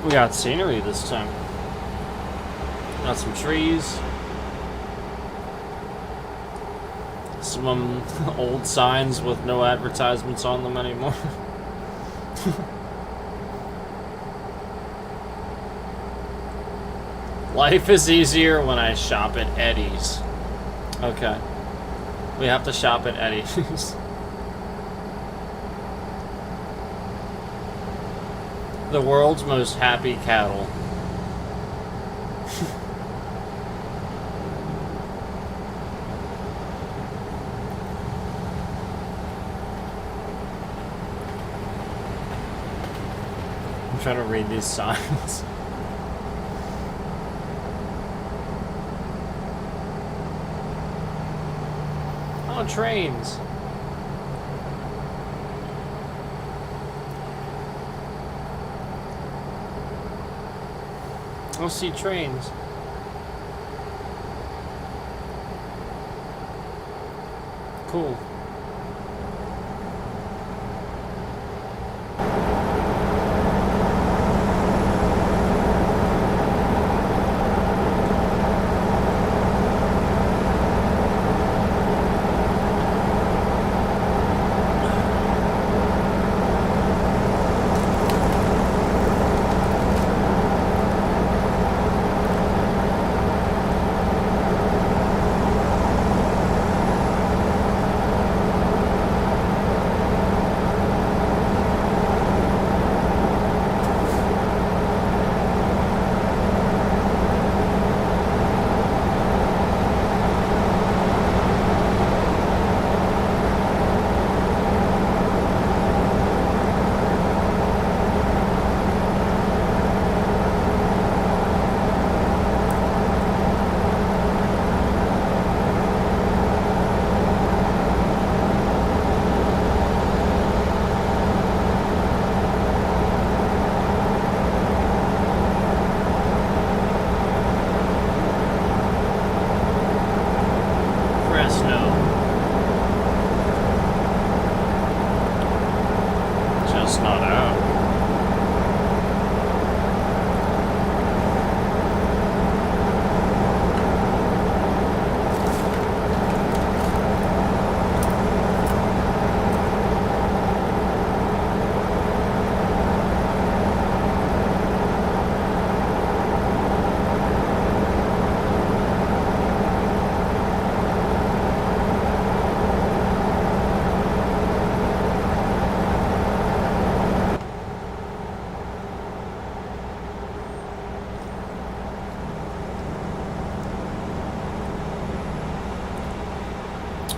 We got scenery this time. Got some trees. Some old signs with no advertisements on them anymore. Life is easier when I shop at Eddie's. Okay. We have to shop at Eddie's. The world's most happy cattle. I'm trying to read these signs. Oh, trains. I'll see trains. Cool.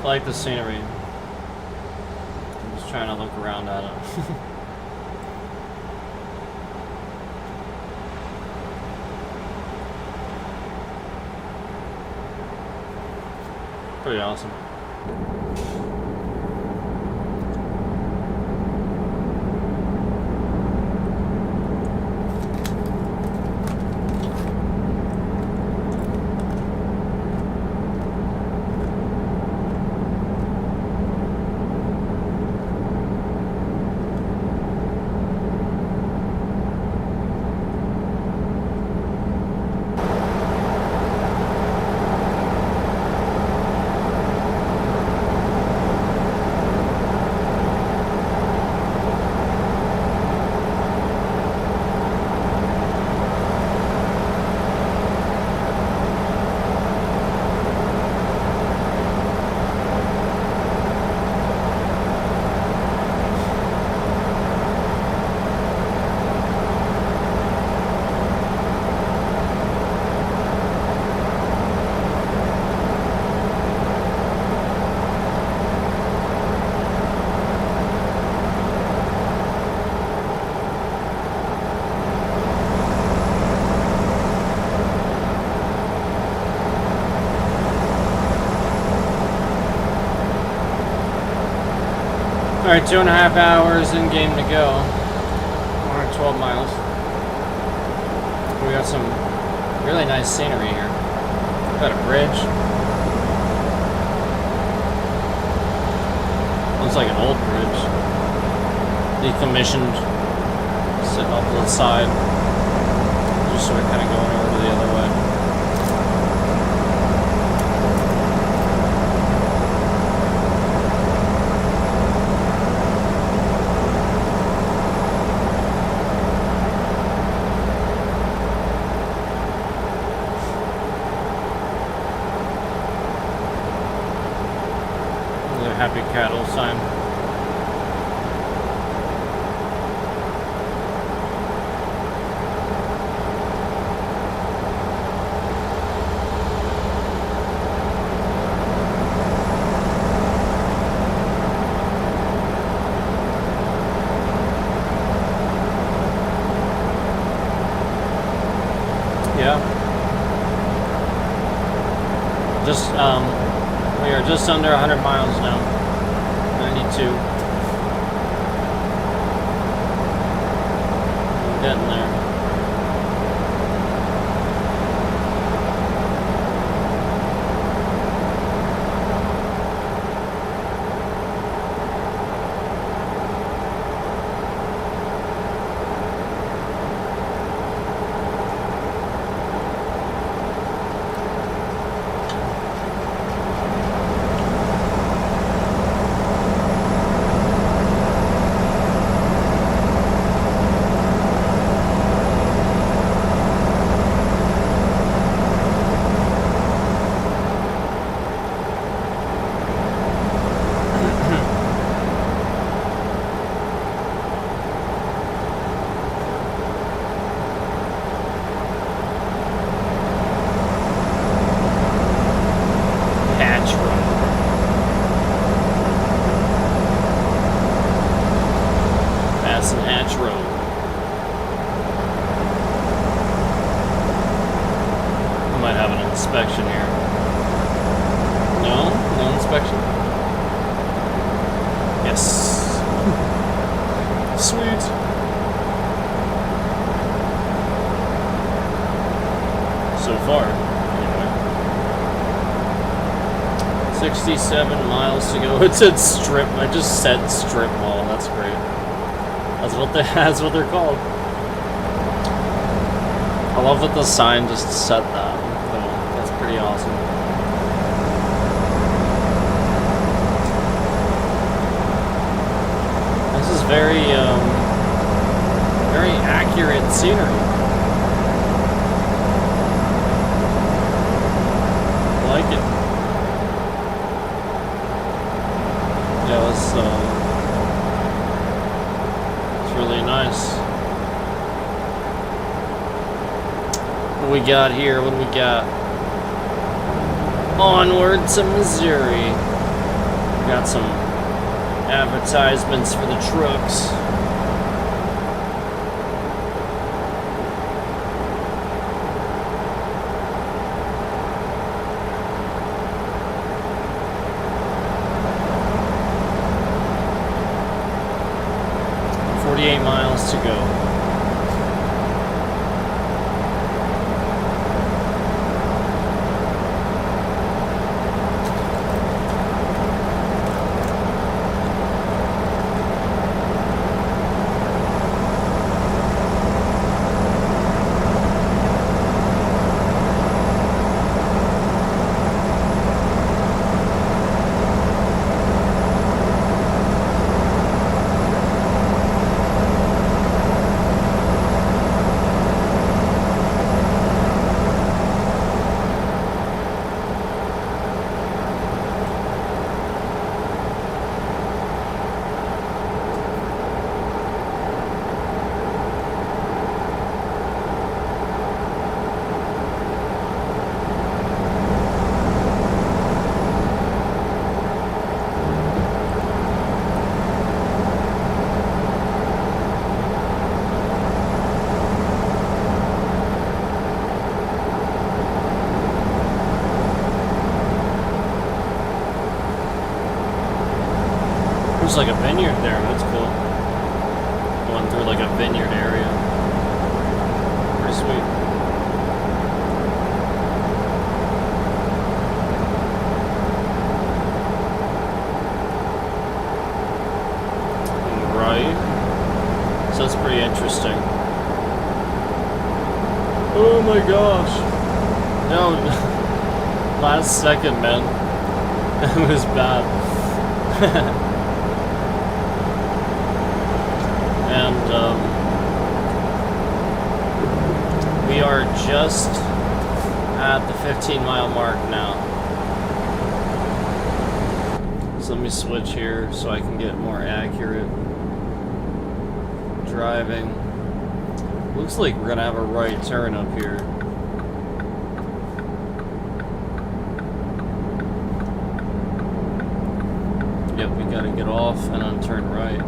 I like the scenery. I'm just trying to look around at it. Pretty awesome. Alright, 2.5 hours in game to go. 112 miles. We got some really nice scenery here. Got a bridge. Looks like an old bridge. Decommissioned. Sitting off to the side. Just sort of kind of going over the other way. Happy cattle sign. Yeah. We are just under 100 miles now. 92. I'm getting there. Inspection here. No? No inspection? Yes. Sweet. So far, anyway. 67 miles to go. It said strip. I just said strip mall. That's great. That's what they're called. I love that the sign just said that. Pretty awesome. This is very accurate scenery. I like it. Yeah, it's really nice. What we got here? What do we got? Onward to Missouri. Got some advertisements for the trucks. Miles to go. There's like a vineyard there, that's cool. Going through like a vineyard area. Pretty sweet. Right. So that's pretty interesting. Oh my gosh. No. Last second, man. That was bad. And we are just at the 15-mile mark now. So let me switch here so I can get more accurate driving. Looks like we're gonna have a right turn up here. Yep, we gotta get off and then turn right.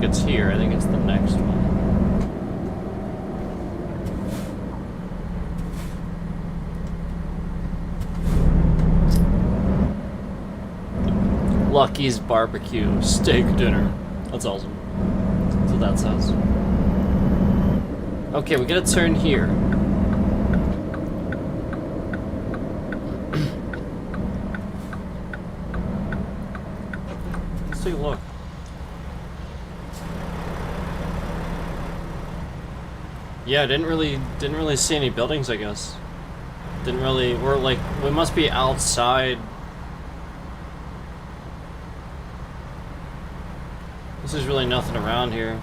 It's here. I think it's the next one. Lucky's Barbecue Steak Dinner. That's awesome. That's what that says. Okay, we gotta turn here. Let's take a look. Yeah, didn't really see any buildings, I guess. We're like, we must be outside. There's really nothing around here.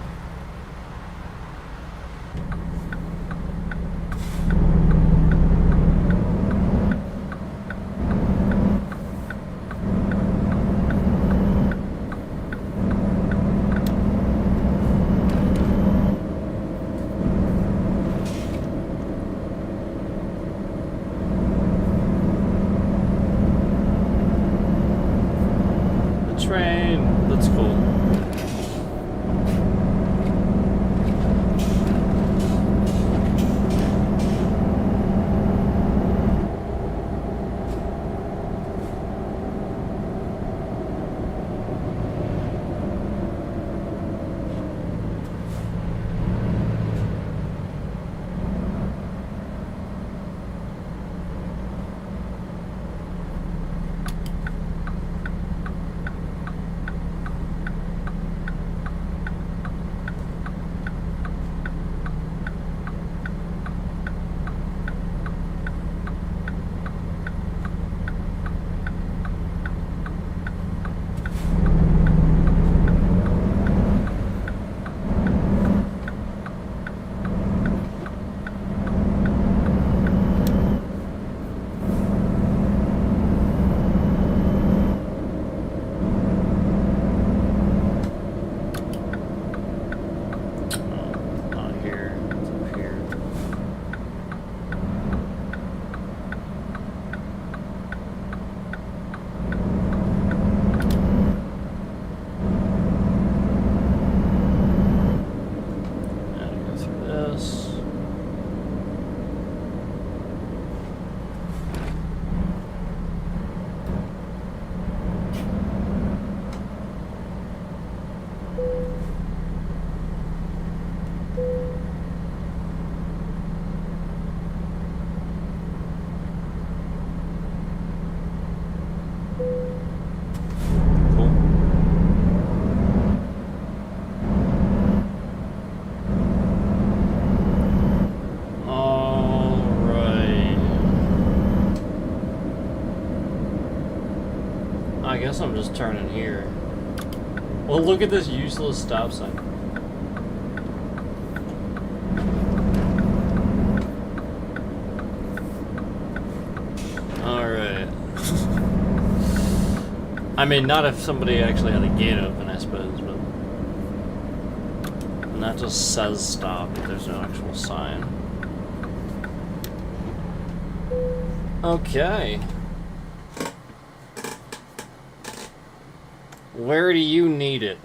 this. I guess I'm just turning here. Well, look at this useless stop sign. Alright. I mean, not if somebody actually had a gate open, I suppose, but... And that just says stop, but there's no actual sign. Okay. Where do you need it?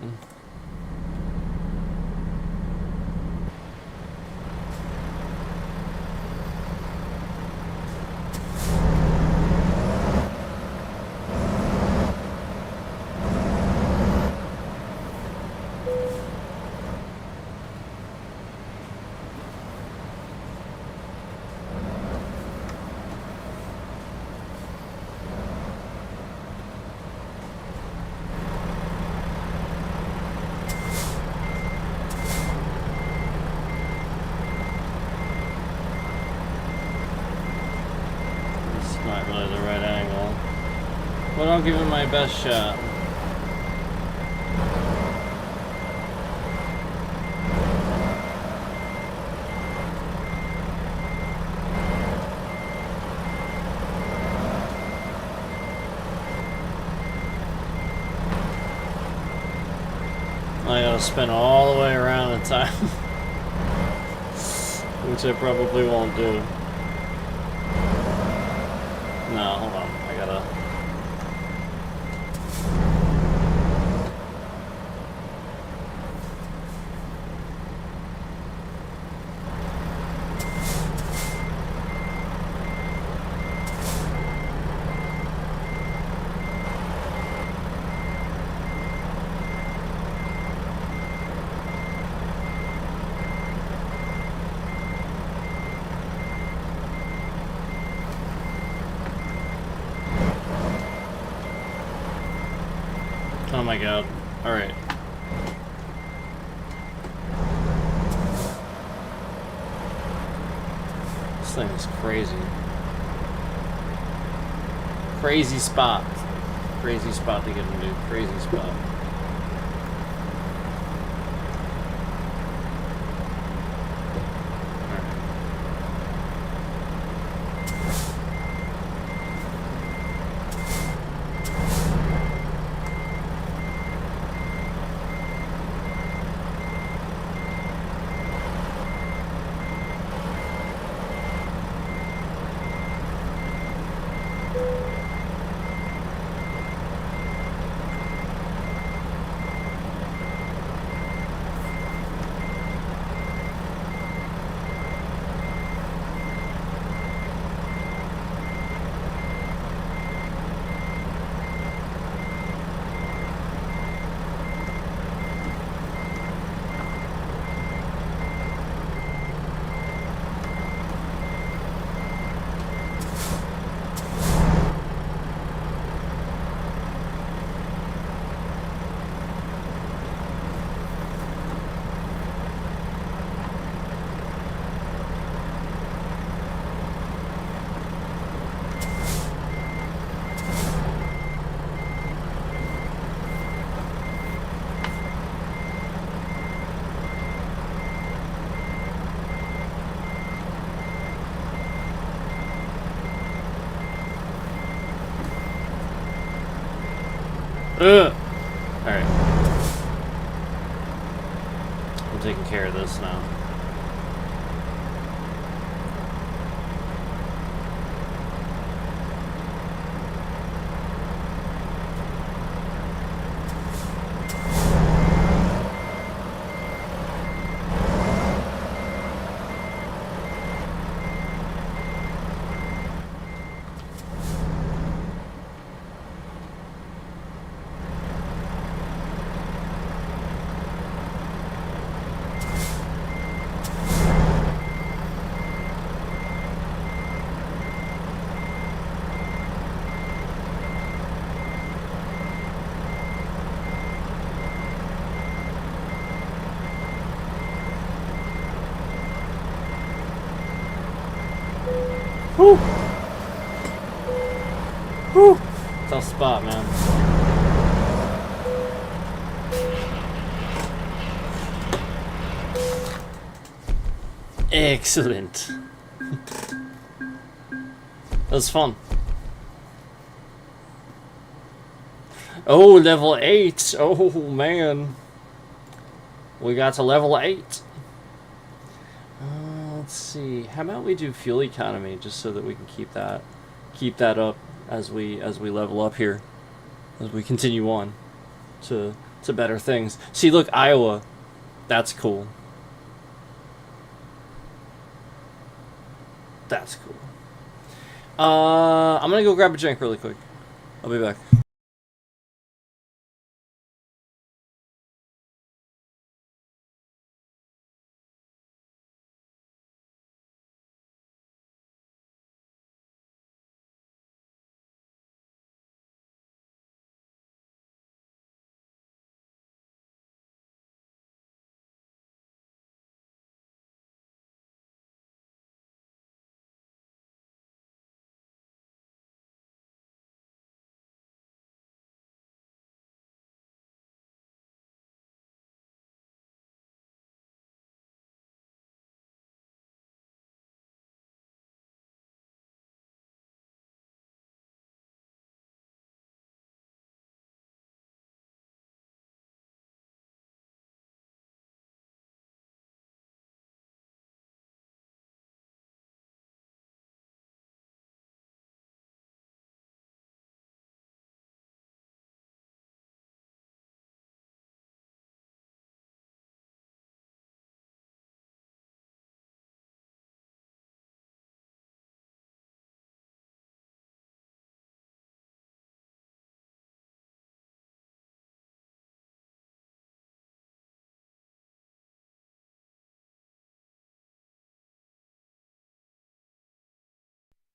Not really the right angle, but I'll give it my best shot. I gotta spin all the way around in time, which I probably won't do. No, hold on. I gotta... Oh my god. Alright. This thing is crazy. Crazy spot. Crazy spot to get into. Crazy spot. Alright. I'm taking care of this now. Whew. Whew. Tough spot, man. Excellent. That was fun. Oh, level 8. Oh, man. We got to level 8. Let's see. How about we do fuel economy just so that we can keep that up as we level up here, as we continue on to better things. See, look, Iowa. That's cool. That's cool. I'm gonna go grab a drink really quick. I'll be back.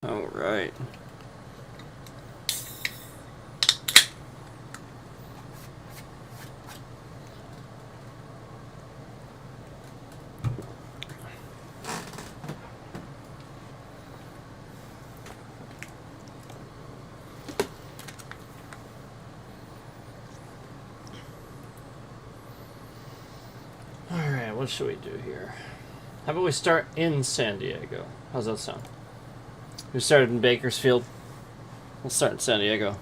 All right. What should we do here? How about we start in San Diego? How's that sound? We started in Bakersfield. We'll start in San Diego.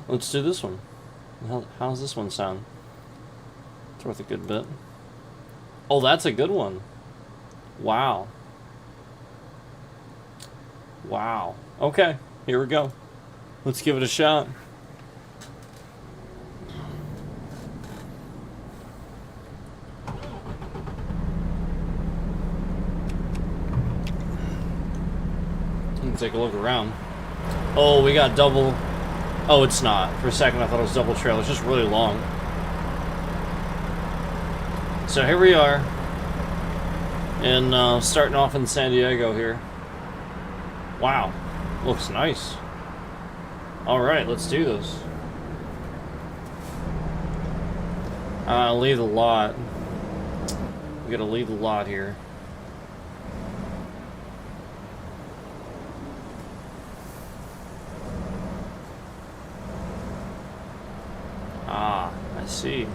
Let's do this one. How's this one sound? It's worth a good bit. Oh, that's a good one. Wow. Wow. Okay, here we go. Let's give it a shot. Let's take a look around. Oh, we got double. Oh, it's not. For a second, I thought it was double trailer. It's just really long. So here we are. And starting off in San Diego here. Wow, looks nice. Alright, let's do this. Leave the lot. We gotta leave the lot here. Ah, I see.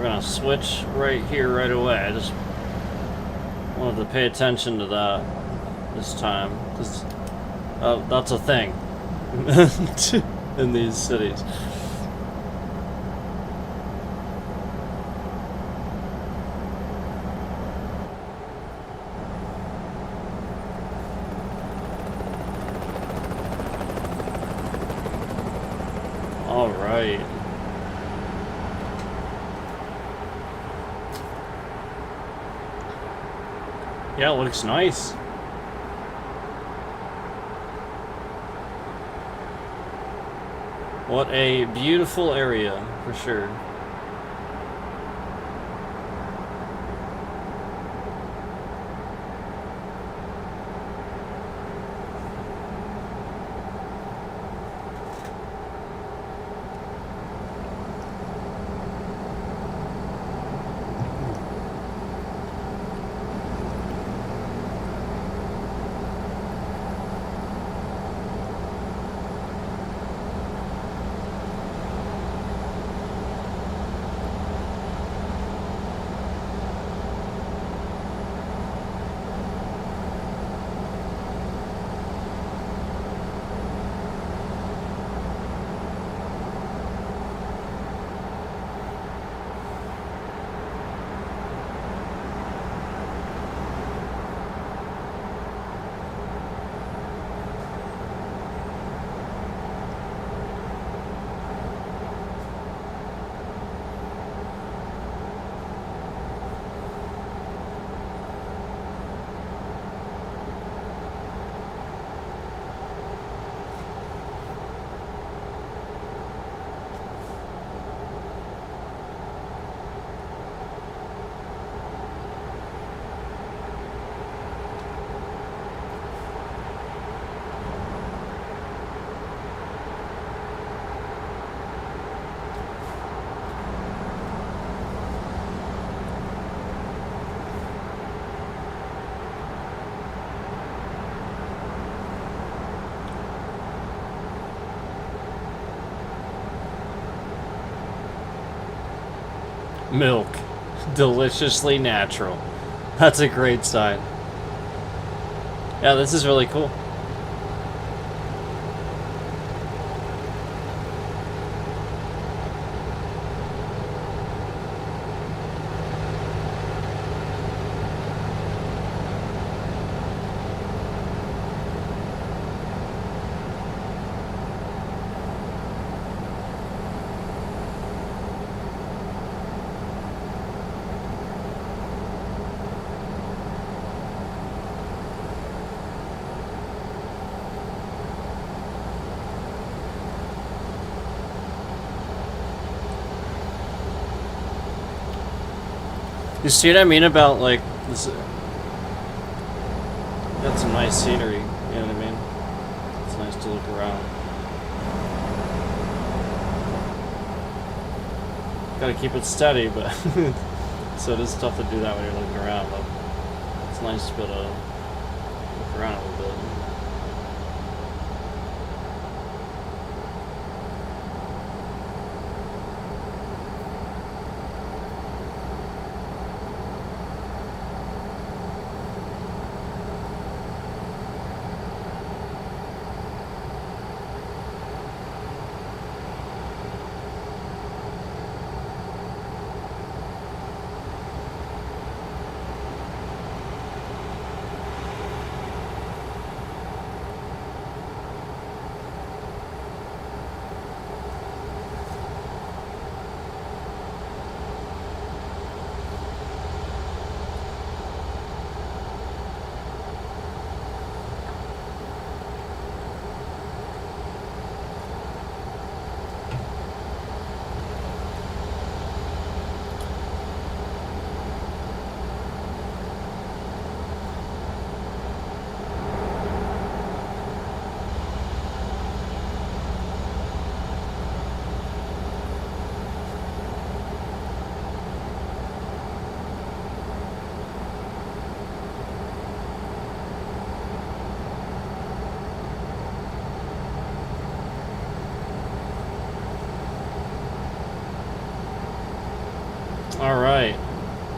we're gonna switch right here, right away. I just wanted to pay attention to that this time, because that's a thing in these cities. All right. Yeah, it looks nice. What a beautiful area, for sure. Milk. Deliciously natural. That's a great sign. Yeah, this is really cool. You see what I mean about, like, this? Got some nice scenery, you know what I mean? It's nice to look around. Gotta keep it steady, but so it is tough to do that when you're looking around, but it's nice to be able to look around a little bit.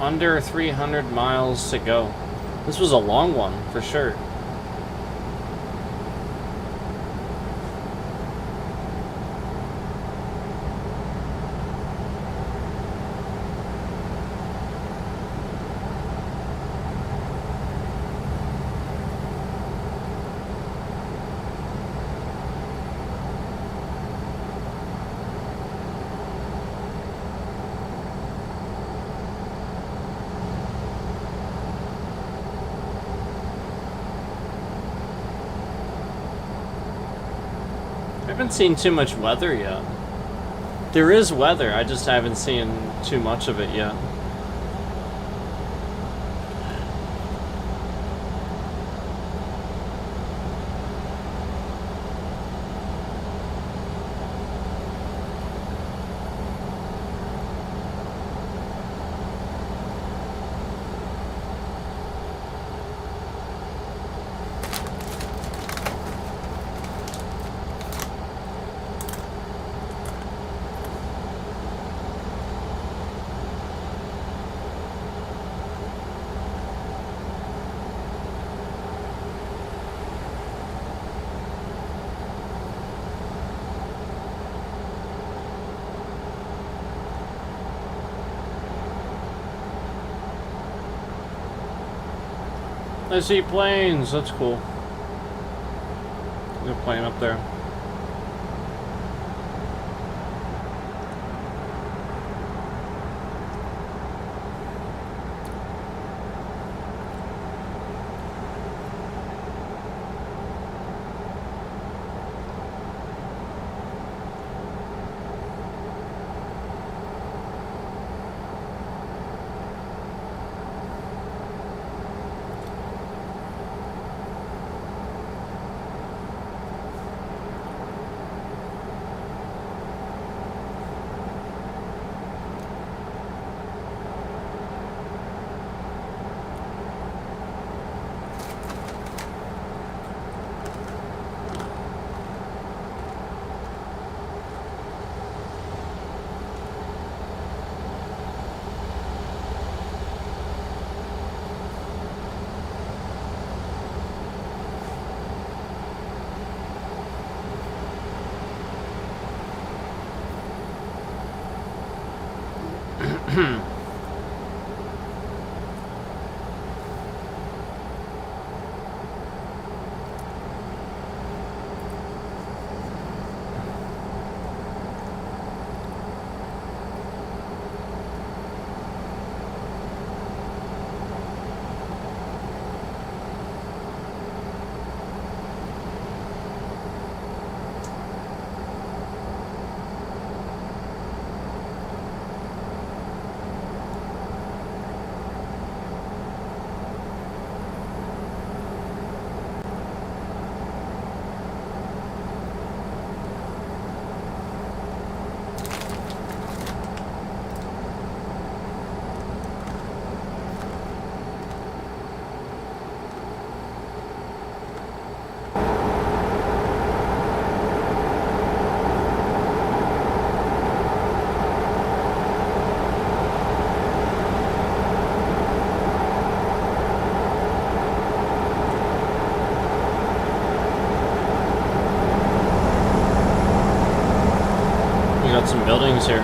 Under 300 miles to go. This was a long one, for sure. I haven't seen too much weather yet. There is weather, I just haven't seen too much of it yet. I see planes, that's cool. There's a plane up there. Some buildings here.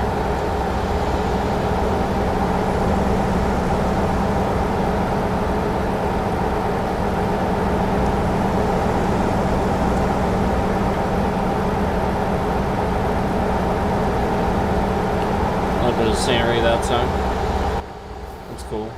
A little bit of scenery that time. That's cool.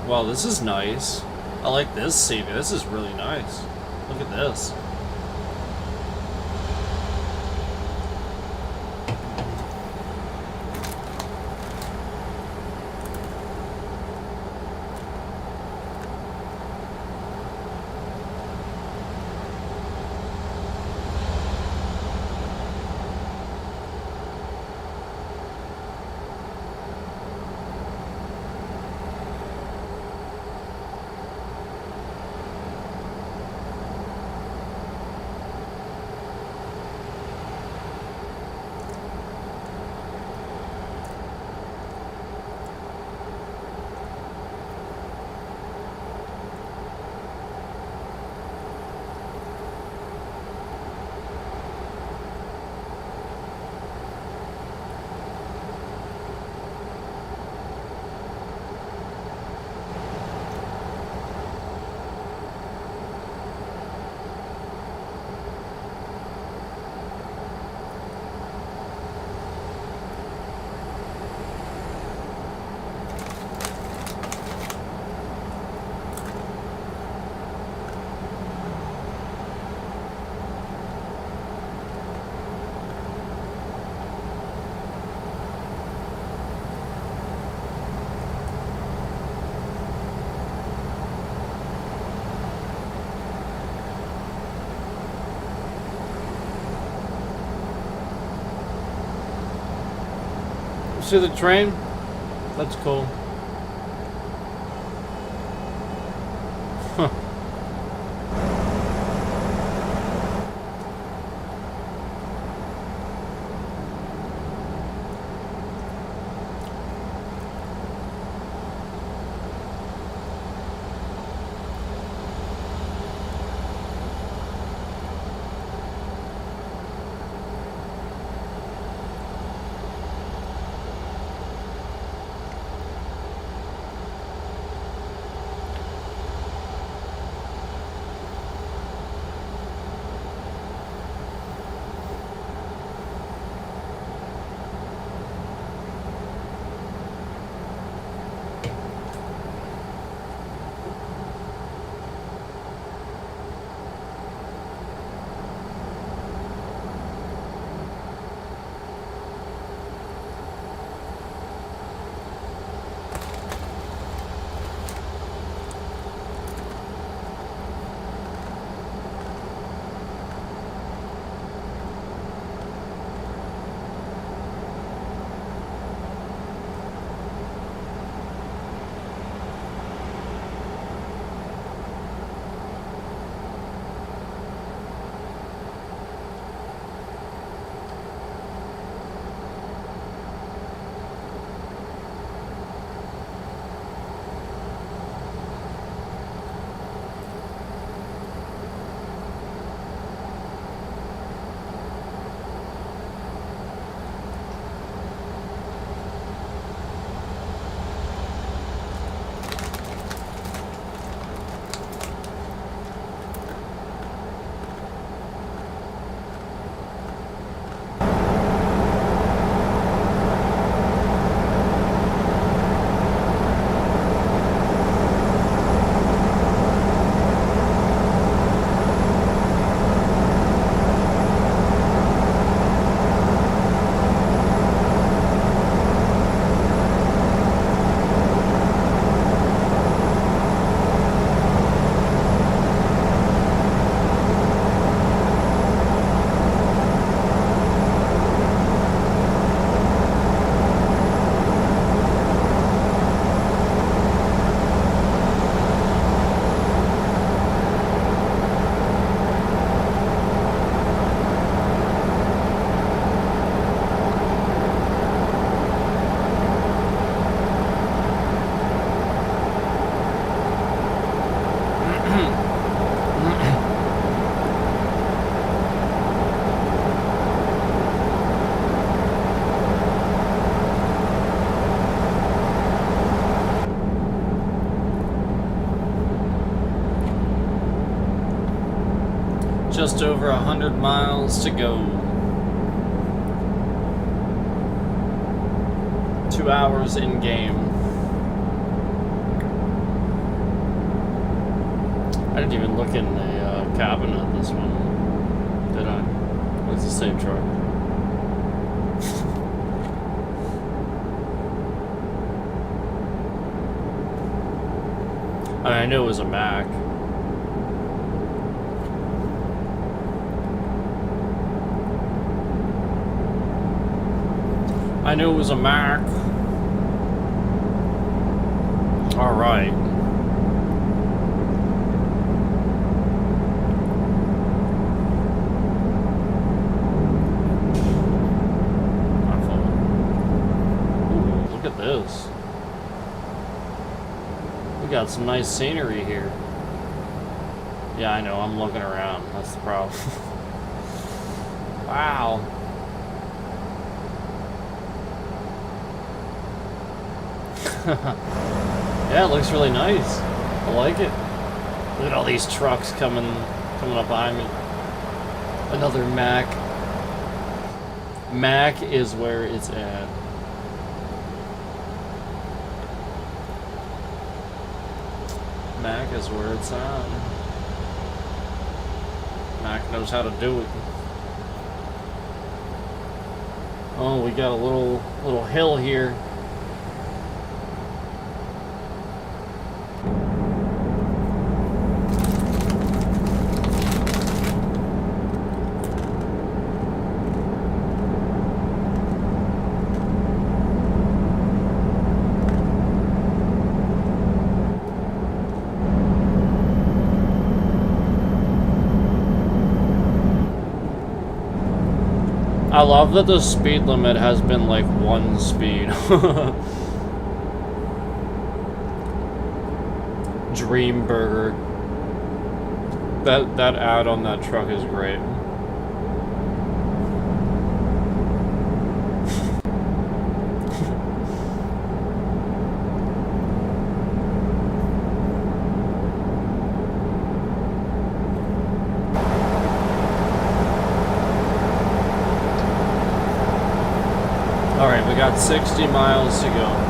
Well, this is nice. I like this CV. This is really nice. Look at this. See the train? That's cool. Huh. Just over 100 miles to go. 2 hours in game. I didn't even look in the cabin of this one, did I? It's the same truck. I knew it was a Mac. I knew it was a Mac. All right. Ooh, look at this. We got some nice scenery here. Yeah, I know, I'm looking around. That's the problem. Wow. Yeah, it looks really nice. I like it. Look at all these trucks coming up behind me. Another Mac. Mac is where it's at. Mac is where it's at. Mac knows how to do it. Oh, we got a little hill here. I love that the speed limit has been like 1 speed. Dream Burger. That ad on that truck is great. Alright, we got 60 miles to go.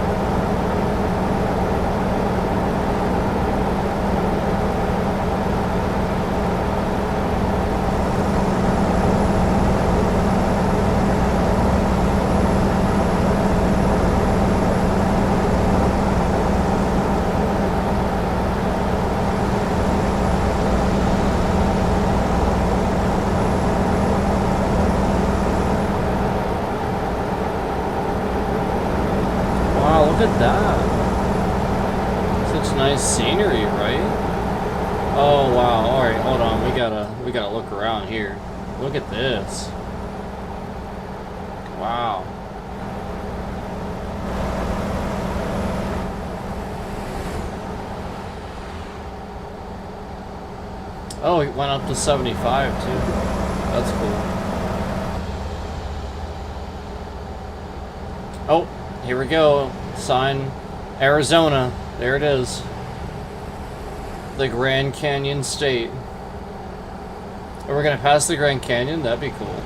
Look at that. Such nice scenery, right? Oh wow. Alright, hold on. We gotta look around here. Look at this. Wow. Oh, it went up to 75 too. That's cool. Oh, here we go. Sign Arizona. There it is. The Grand Canyon State. Are we gonna pass the Grand Canyon? That'd be cool.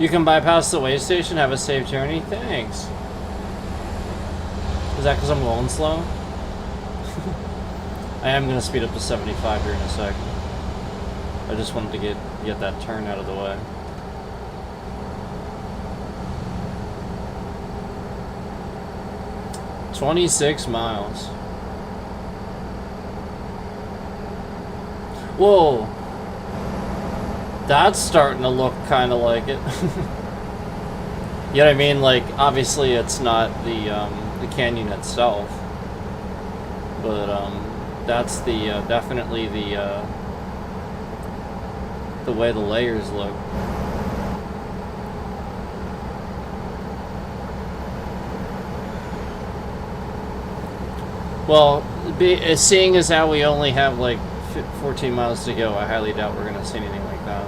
You can bypass the way station, have a safe journey. Thanks. Is that because I'm going slow? I am going to speed up to 75 here in a second. I just wanted to get that turn out of the way. $26 miles. Whoa. That's starting to look kind of like it. You know what I mean? Like, obviously it's not the canyon itself, but that's the definitely the way the layers look. Well, seeing as how we only have like 14 miles to go, I highly doubt we're gonna see anything like that.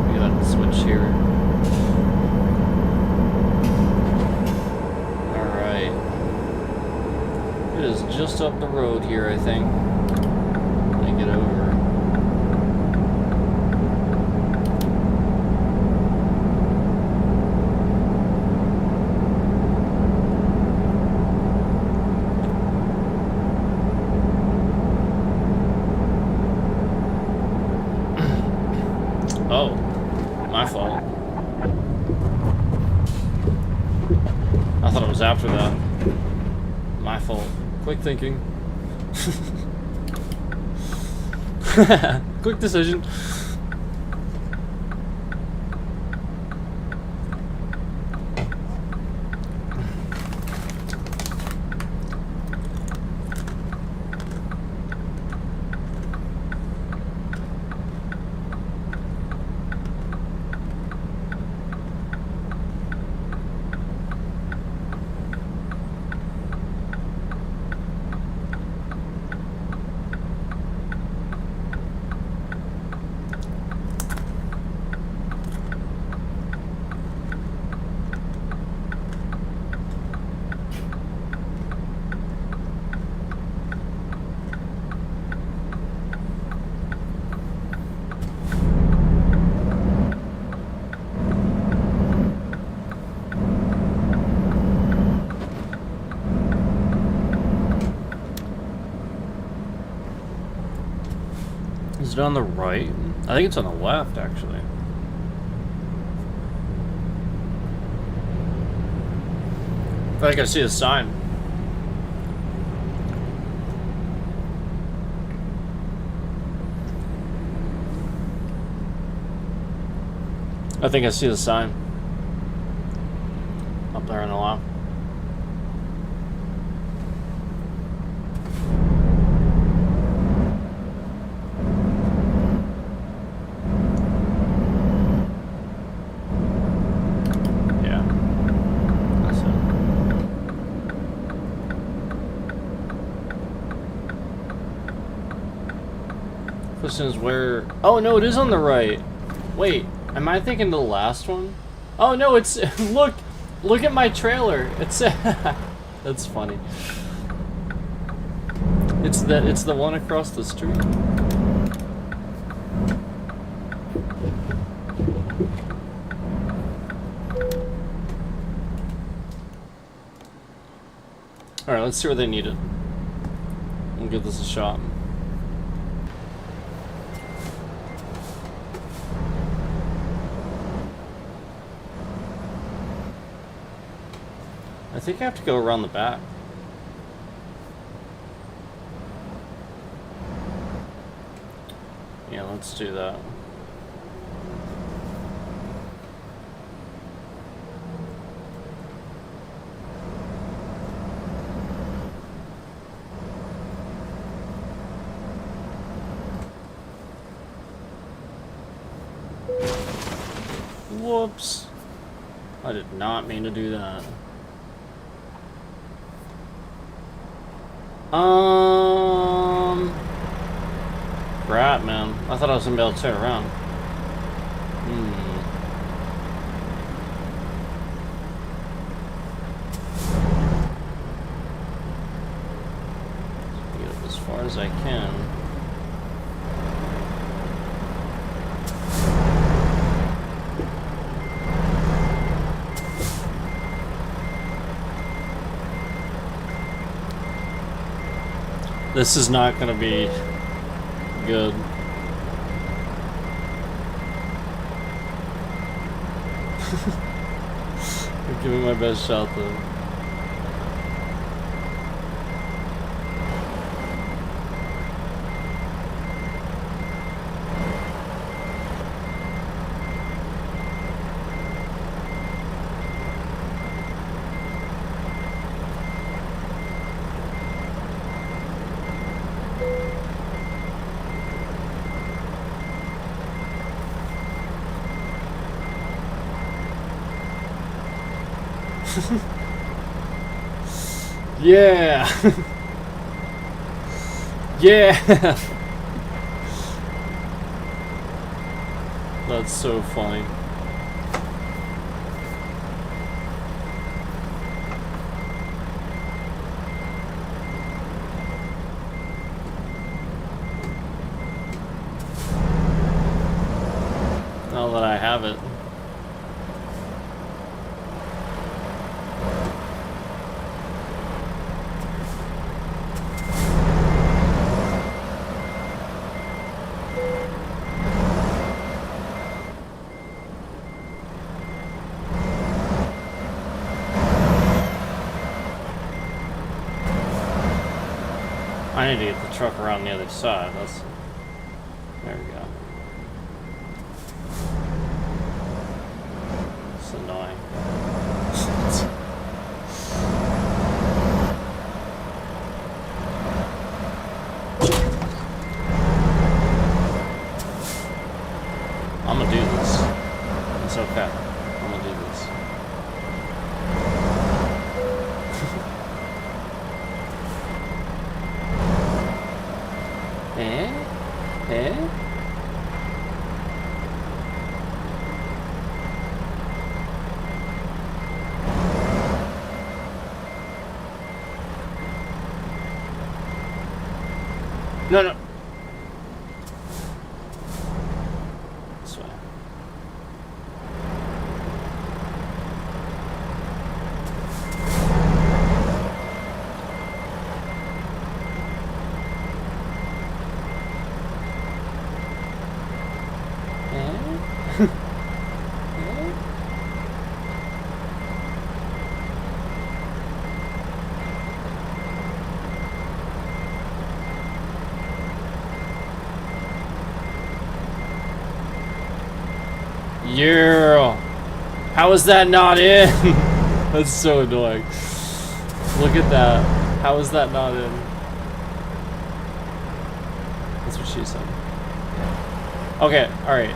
We gotta switch here. just up the road here, I think. When I get over. Oh, my fault. I thought it was after that. My fault. Quick thinking. Quick decision. Is it on the right? I think it's on the left, actually. I think I see a sign. I think I see the sign. Up there on the left. Question is where... Oh, no, it is on the right. Wait, am I thinking the last one? Oh, no, it's... Look at my trailer. It's... That's funny. It's the one across the street. Alright, let's see where they need it. We'll give this a shot. I think I have to go around the back. Yeah, let's do that. Whoops. I did not mean to do that. Crap, man. I thought I was gonna be able to turn around. Get up as far as I can. This is not going to be good. I'm giving my best shot though. Yeah. Yeah. That's so funny. Now that I have it. I need to get the truck around the other side. That's... There we go. It's annoying. I'm gonna do this. It's okay. I'm gonna do this. Eh? No, no. This way. Yeah. How is that not in? That's so annoying. Look at that. How is that not in? That's what she said. Okay, alright.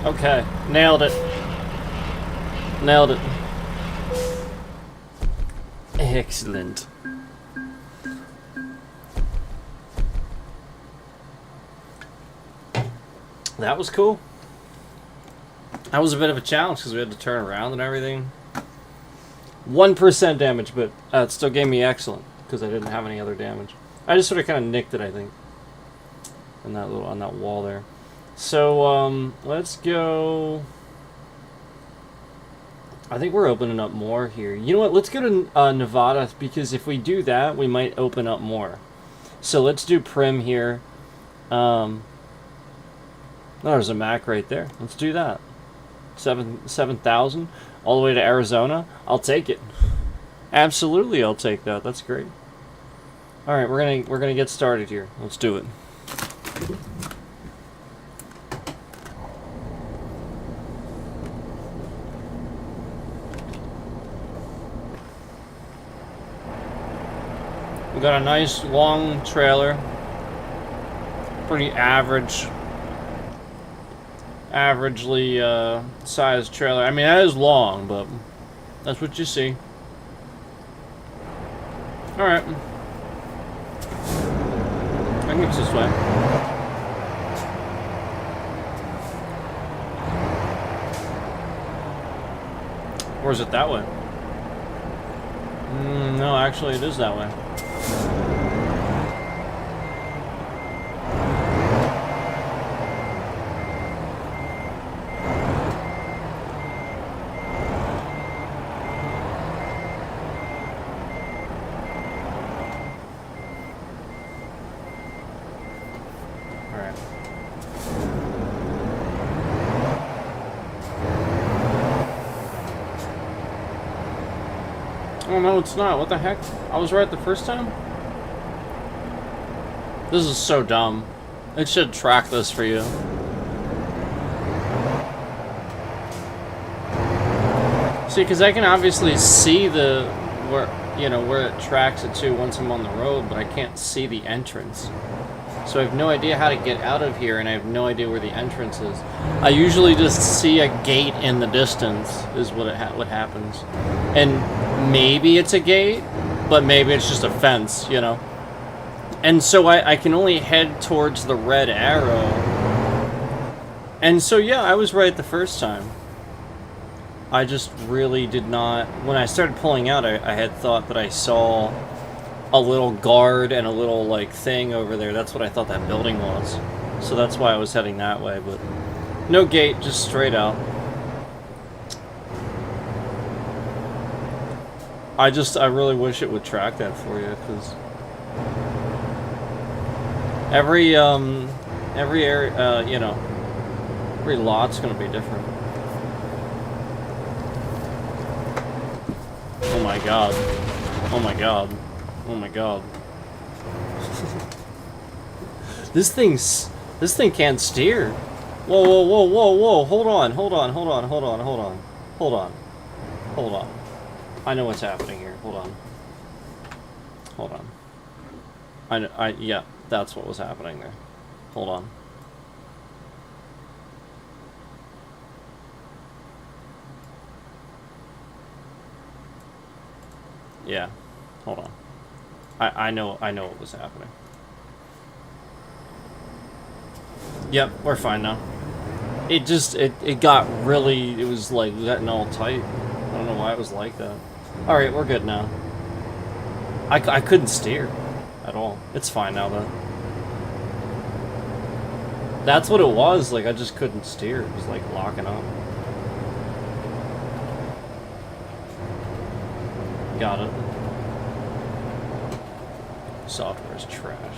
Okay, nailed it. Nailed it. Excellent. That was cool. That was a bit of a challenge because we had to turn around and everything. 1% damage, but it still gave me excellent because I didn't have any other damage. I just sort of kind of nicked it, I think, in that little on that wall there. So let's go. I think we're opening up more here. You know what? Let's go to Nevada, because if we do that, we might open up more. So let's do Prim here. Oh, there's a Mac right there. Let's do that. 7,000 all the way to Arizona. I'll take it. Absolutely, I'll take that. That's great. All right, we're gonna get started here. Let's do it. We got a nice long trailer. Pretty averagely sized trailer. I mean, that is long, but that's what you see. All right. I think it's this way. Or is it that way? No, actually it is that way. Oh no, it's not. What the heck? I was right the first time? This is so dumb. It should track this for you. See, because I can obviously see where it tracks it to once I'm on the road, but I can't see the entrance. So I have no idea how to get out of here, and I have no idea where the entrance is. I usually just see a gate in the distance, is what happens. And maybe it's a gate, but maybe it's just a fence, you know? And so I can only head towards the red arrow. And so, yeah, I was right the first time. I just really did not... When I started pulling out, I had thought that I saw a little guard and a little, like, thing over there. That's what I thought that building was. So that's why I was heading that way, but... No gate, just straight out. I really wish it would track that for you, because... Every area, you know, every lot's gonna be different. Oh my god. Oh my god. Oh my god. This thing can't steer. Whoa, whoa, whoa, whoa, whoa. Hold on, hold on, hold on, hold on, hold on. Hold on. Hold on. I know what's happening here. Hold on. Hold on. Yeah, that's what was happening there. Hold on. Yeah. Hold on. I know what was happening. Yep, we're fine now. It just, it got really, it was like getting all tight. I don't know why it was like that. Alright, we're good now. I couldn't steer at all. It's fine now though. That's what it was, like I just couldn't steer. It was like locking up. Got it. Software's trash.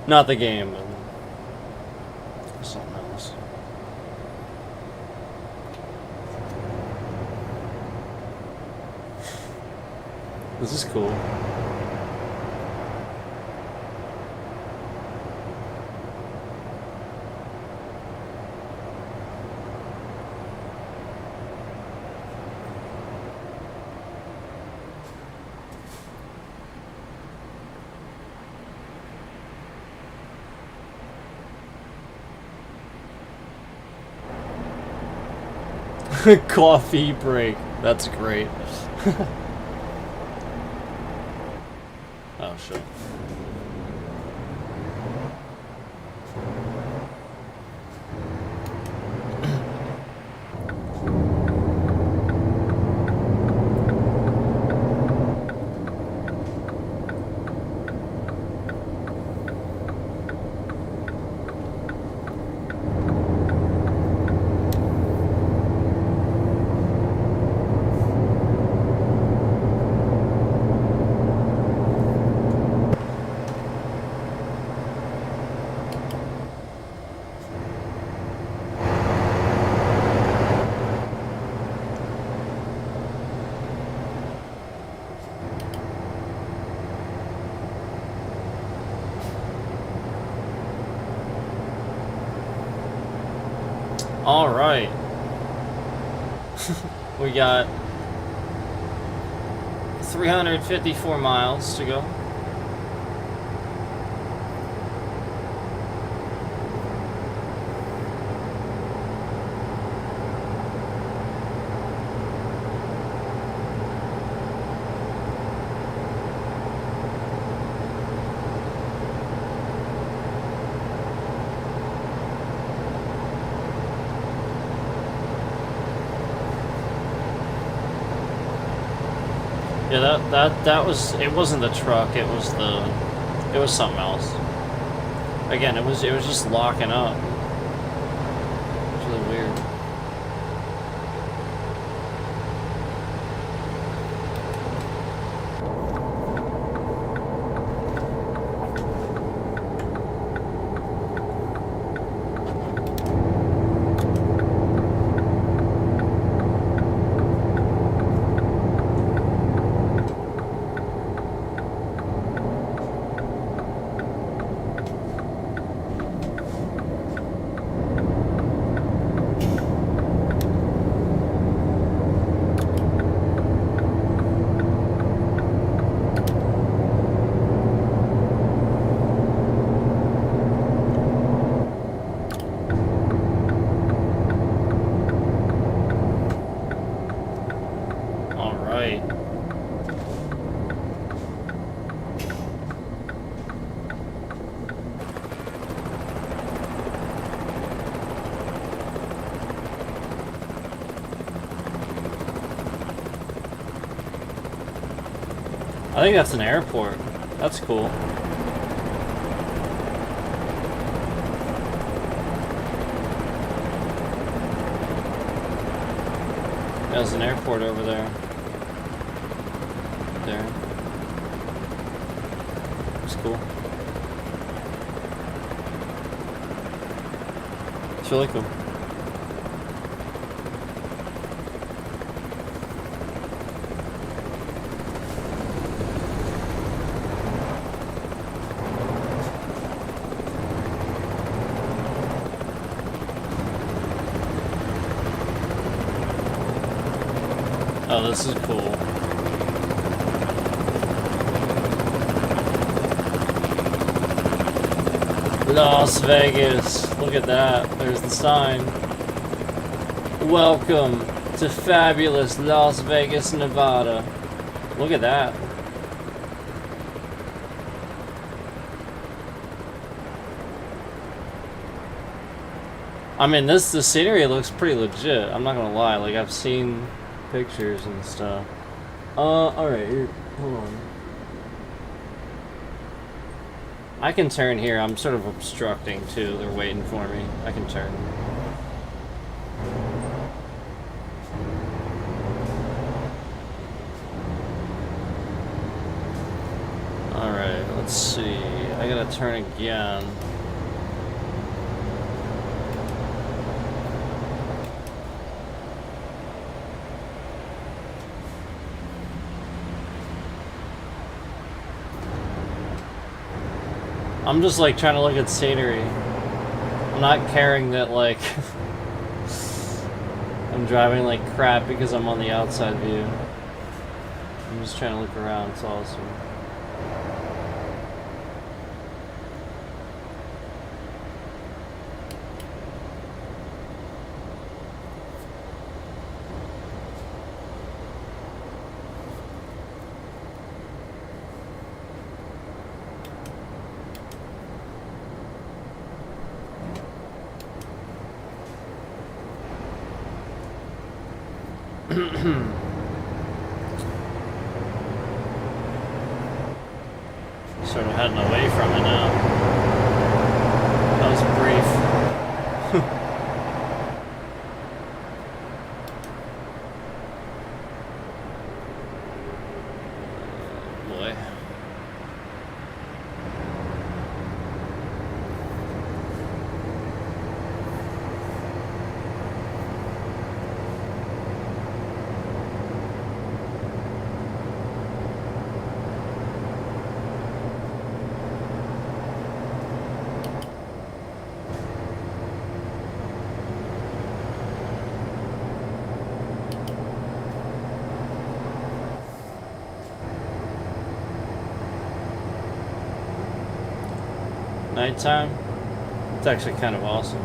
Not the game, but something else. This is cool. Coffee break. That's great. Oh shit. All right. We got 354 miles to go. Yeah, that was, it wasn't the truck, it was something else. Again, it was just locking up. It's really weird. think that's an airport. That's cool. There's an airport over there. There. It's cool. It's really cool. Oh, this is cool. Las Vegas. Look at that. There's the sign. Welcome to fabulous Las Vegas, Nevada. Look at that. I mean, the scenery looks pretty legit. I'm not gonna lie. Like, I've seen pictures and stuff. Alright, here, hold on. I can turn here. I'm sort of obstructing too. They're waiting for me. I can turn. Alright, let's see. I gotta turn again. I'm just like trying to look at scenery. I'm not caring that like I'm driving like crap because I'm on the outside view. I'm just trying to look around. It's awesome. Sort of heading away from it now. That was brief. Boy. Nighttime? It's actually kind of awesome.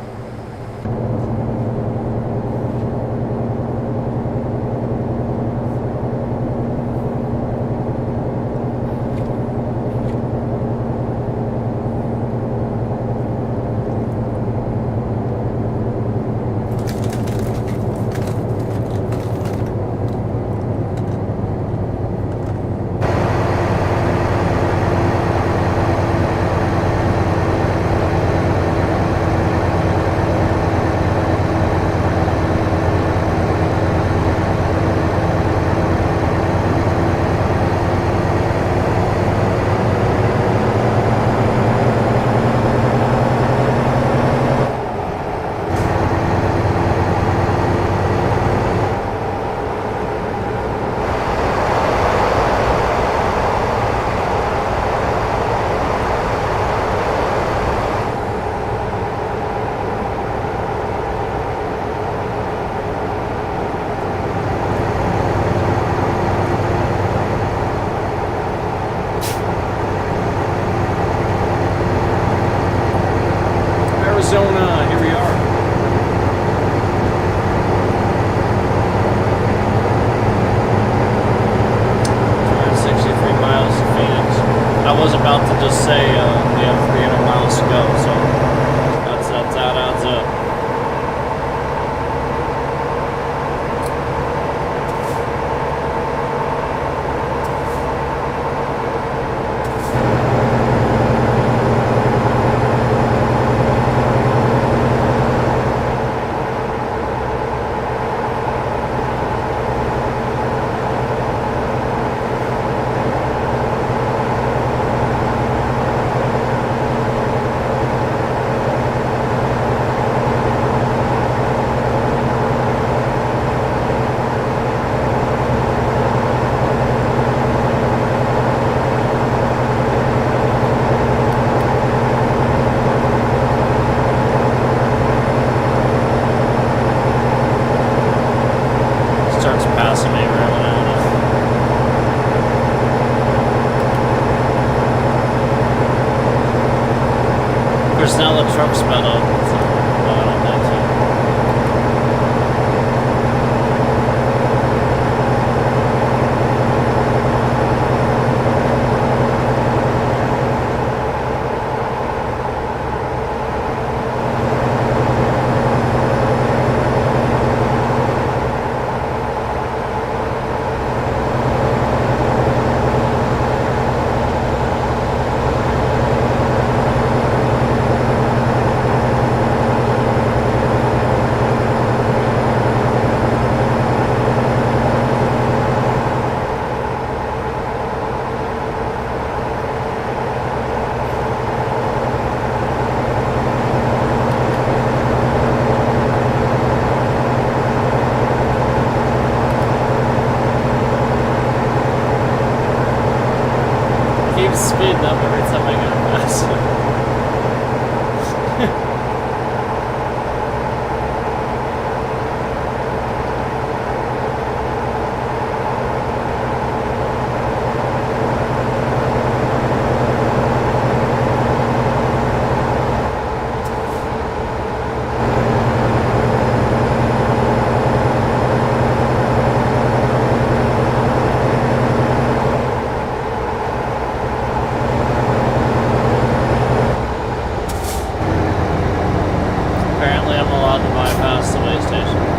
allowed to bypass the way station.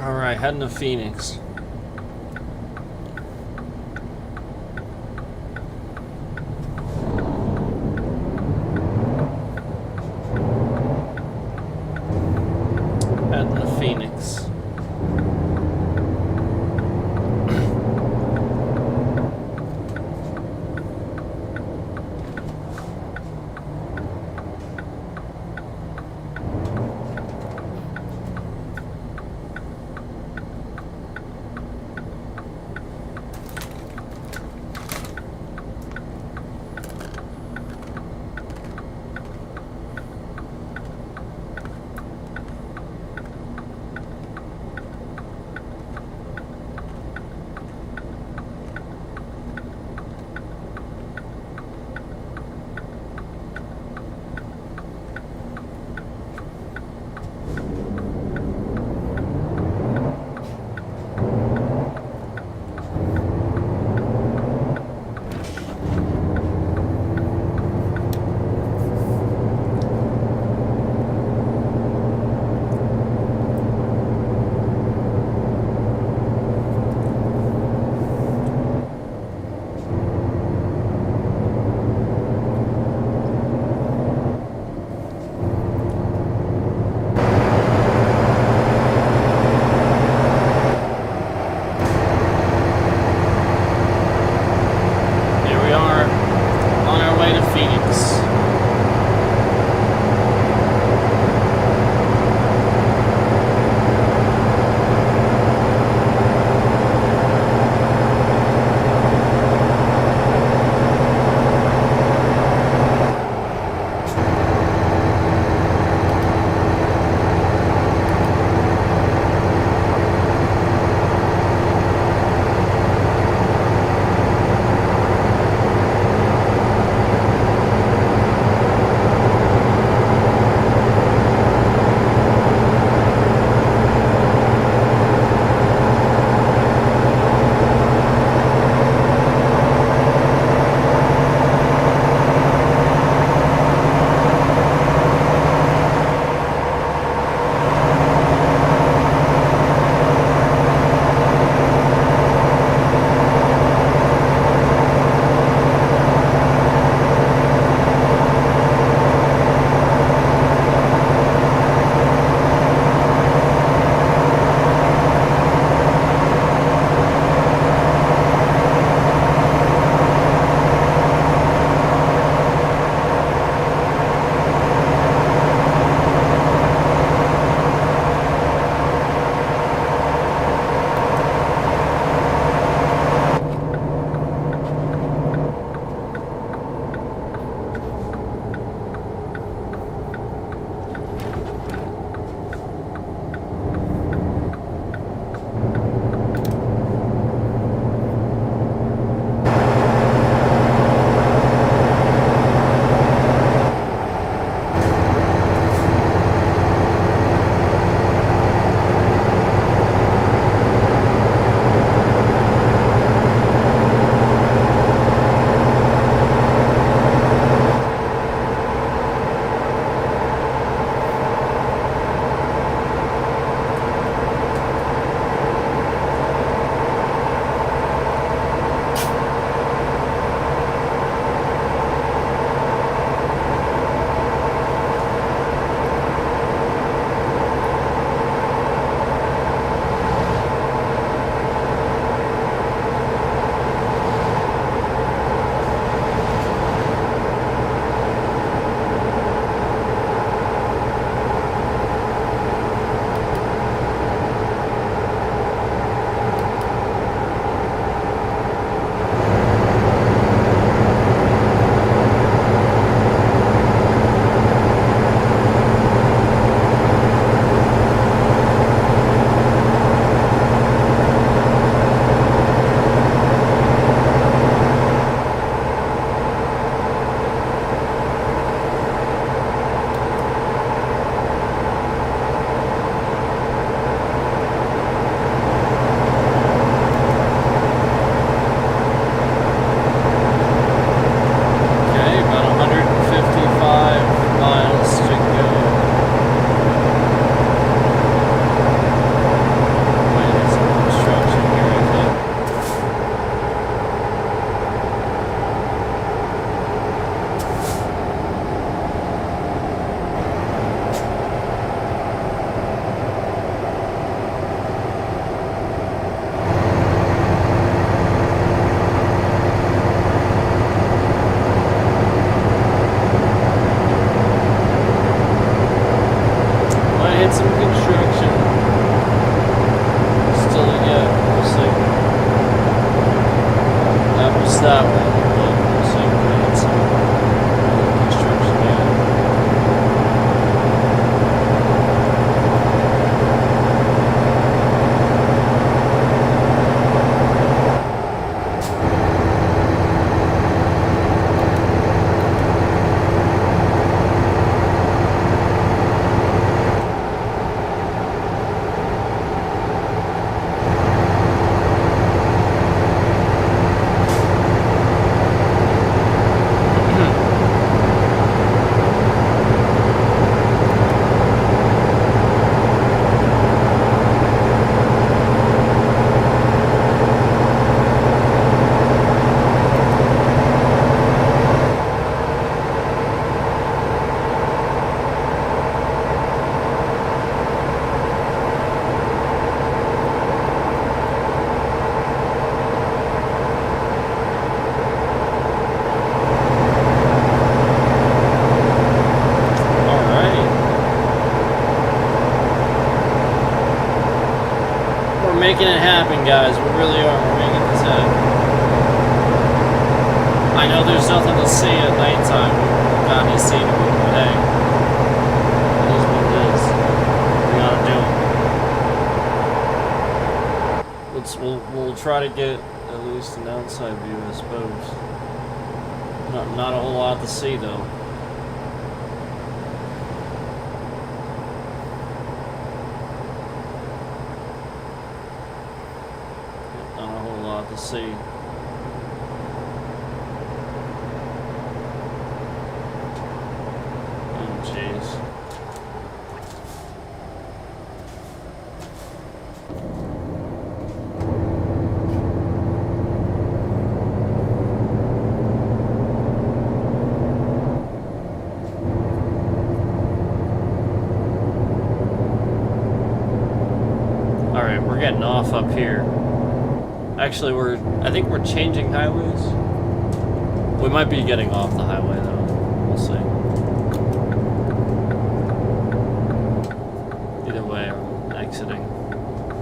Alright, heading to Phoenix. Heading to Phoenix. that one. We'll see if we get some construction going. Making it happen, guys. We really are. We're making this happen. I know there's nothing to see at nighttime. We haven't got any scenery, but hey, it is what it is. We gotta do it. We'll try to get at least an outside view, I suppose. Not a whole lot to see though. See. Oh, jeez. All right, we're getting off up here. Actually, I think we're changing highways. We might be getting off the highway though. We'll see. Either way, I'm exiting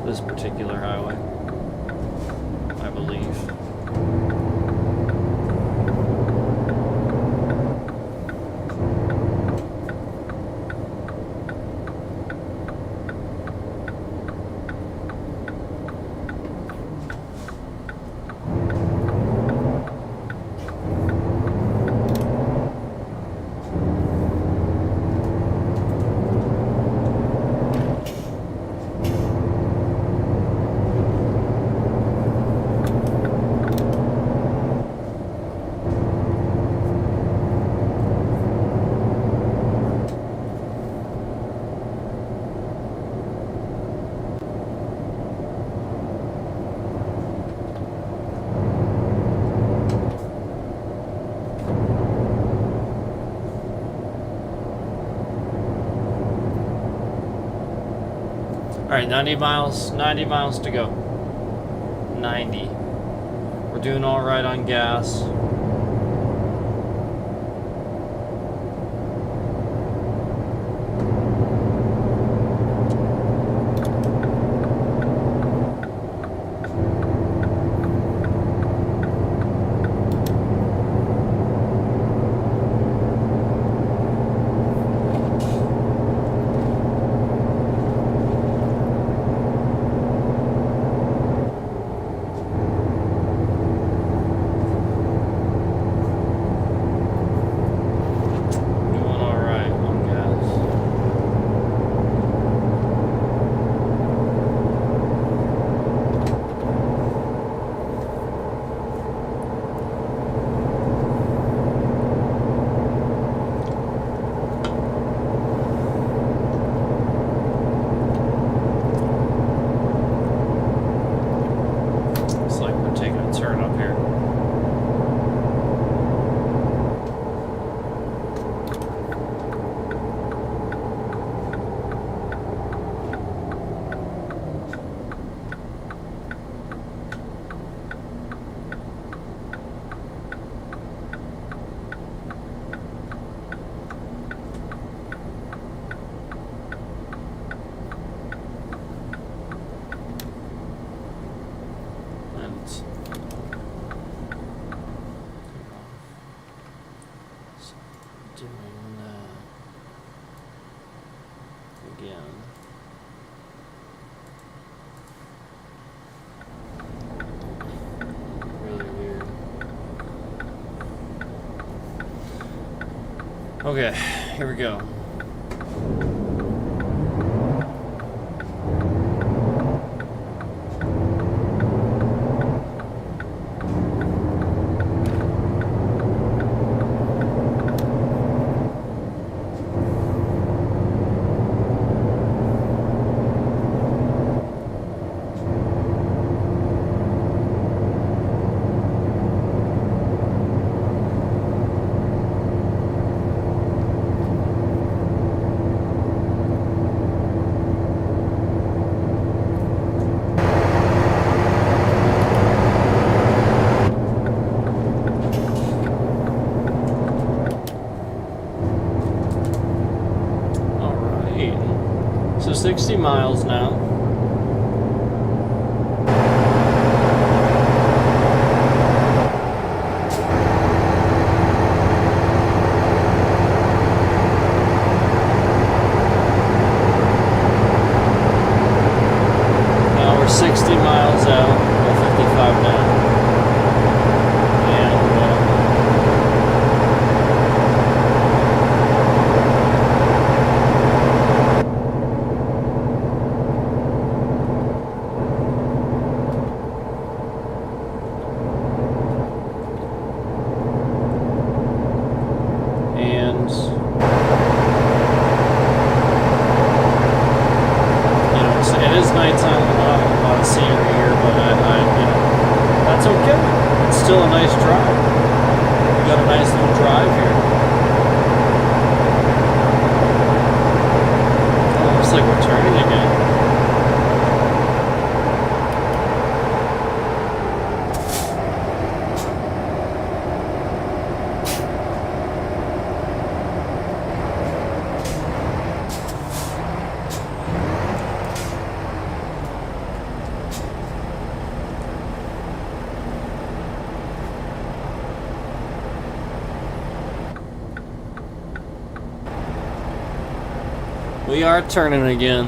this particular highway, I believe. Alright, 90 miles to go. 90. We're doing alright on gas. Okay, here we go. So 60 miles now. Now we're 60 miles out, we're 55 now. It is nighttime, a lot of scenery here, but that's okay. It's still a nice drive. We got a nice little drive here. Oh, looks like we're turning again. We are turning again.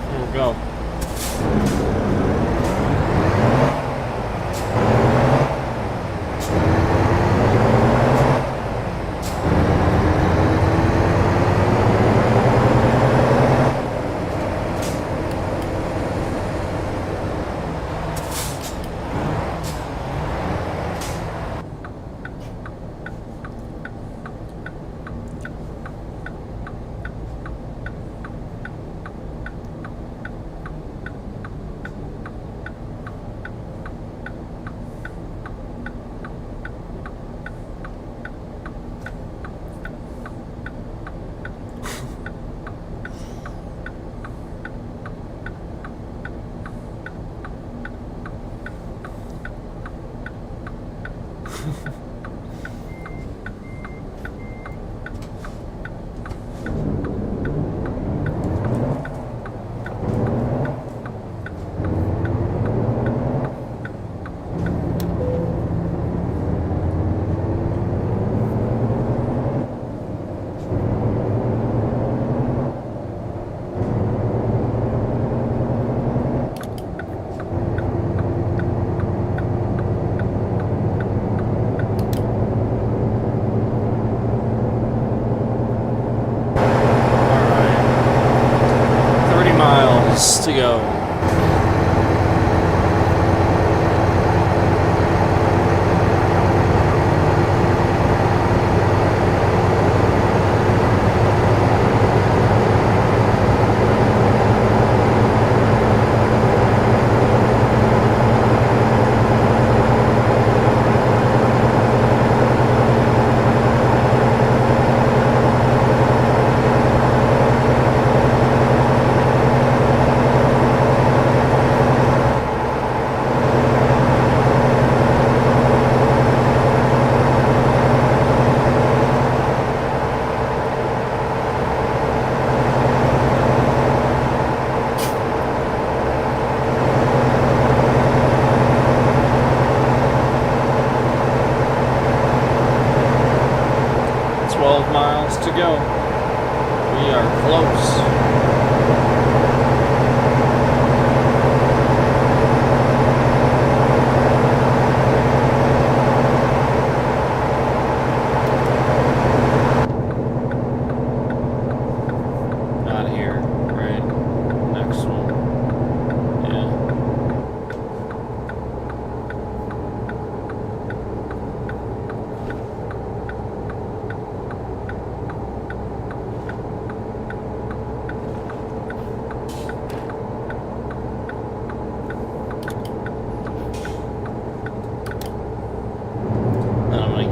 There we go. To go. To go. We are close.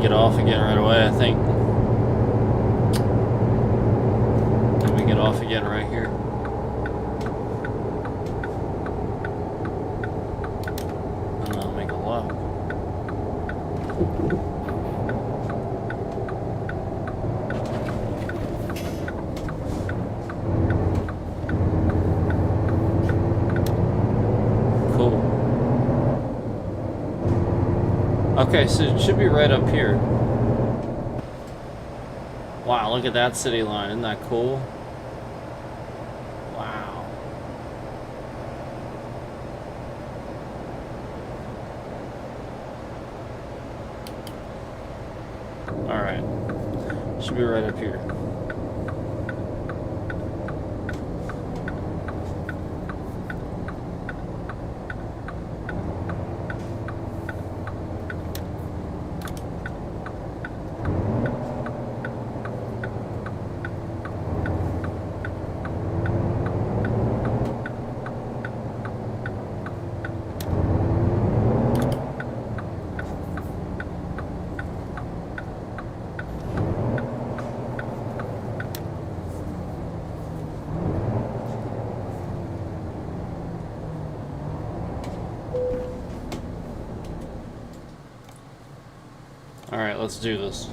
Get off again right away, I think. Then we get off again right here. And I'll make a left. Cool. Okay, so it should be right up here. Wow, look at that city line. Isn't that cool? Wow. Alright. Should be right up here. Alright, let's do this.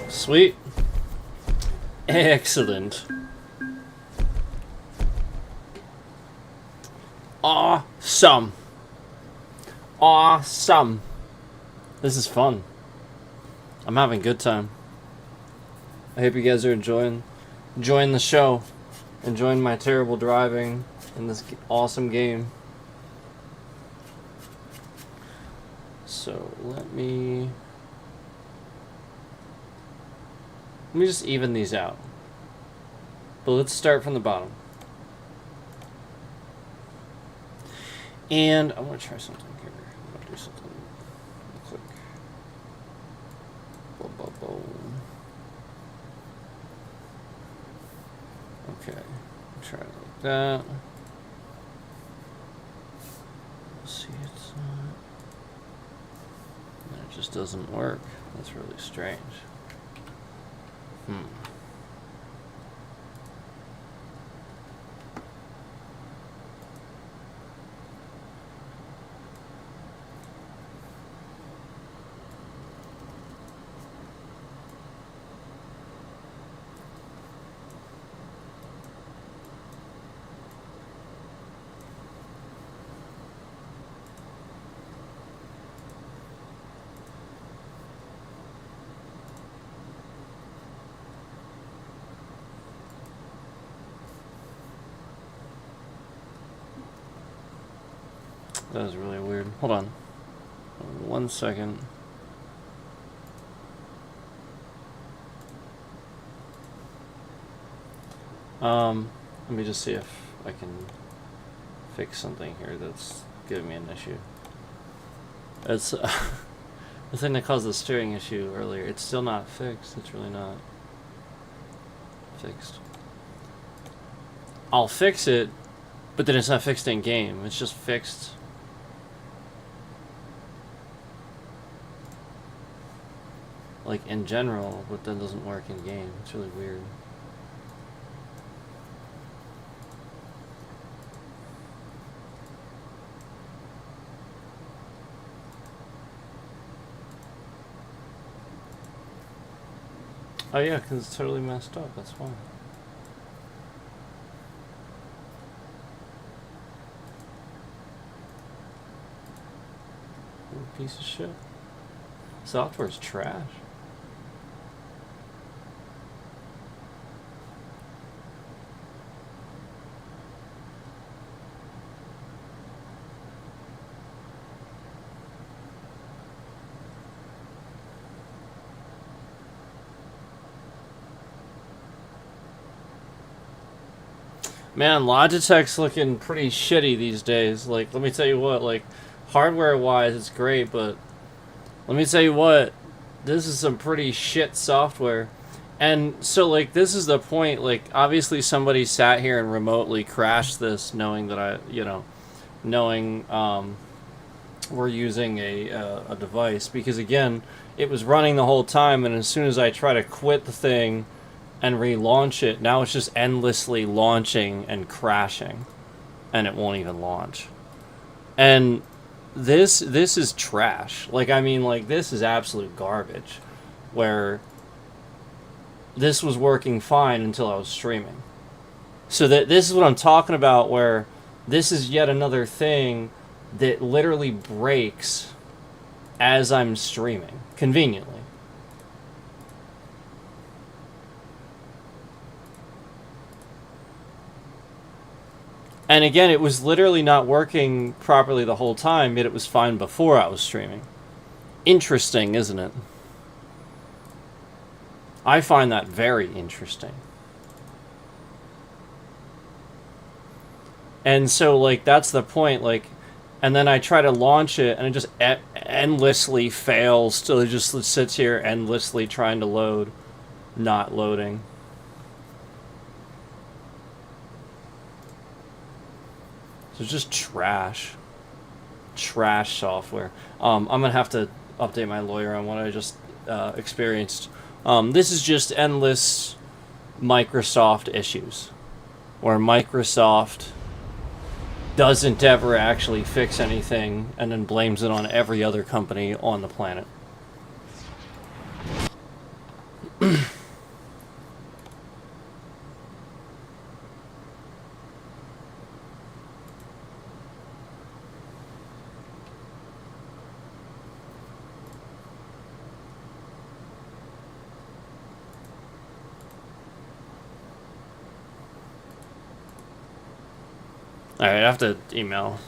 Sweet. Excellent. Awesome. Awesome. This is fun. I'm having a good time. I hope you guys are enjoying the show, enjoying my terrible driving in this awesome game. So let me just even these out. But let's start from the bottom. And I want to try something here. I'm going to do something real quick. Boom, boom, boom. Okay. Try it like that. See, it's not. It just doesn't work. That's really strange. That was really weird. Hold on. 1 second. Let me just see if I can fix something here that's giving me an issue. It's the thing that caused the steering issue earlier. It's still not fixed. It's really not fixed. I'll fix it, but then it's not fixed in game. It's just fixed. Like in general, but then doesn't work in game. It's really weird. Oh yeah, because it's totally messed up. That's why. Piece of shit. Software's trash. Man, Logitech's looking pretty shitty these days. Like, let me tell you what, like, hardware-wise, it's great, but let me tell you what, this is some pretty shit software. And so, like, this is the point, like, obviously somebody sat here and remotely crashed this knowing that knowing we're using a device. Because, again, it was running the whole time, and as soon as I try to quit the thing and relaunch it, now it's just endlessly launching and crashing, and it won't even launch. And this is trash. Like, I mean, like, this is absolute garbage, where this was working fine until I was streaming. So this is what I'm talking about, where this is yet another thing that literally breaks as I'm streaming, conveniently. And again, it was literally not working properly the whole time, yet it was fine before I was streaming. Interesting, isn't it? I find that very interesting. And so, like, that's the point, like, and then I try to launch it, and it just endlessly fails, so it just sits here endlessly trying to load, not loading. So it's just trash software. I'm gonna have to update my lawyer on what I just experienced. This is just endless Microsoft issues, where Microsoft doesn't ever actually fix anything and then blames it on every other company on the planet. Alright, I have to email.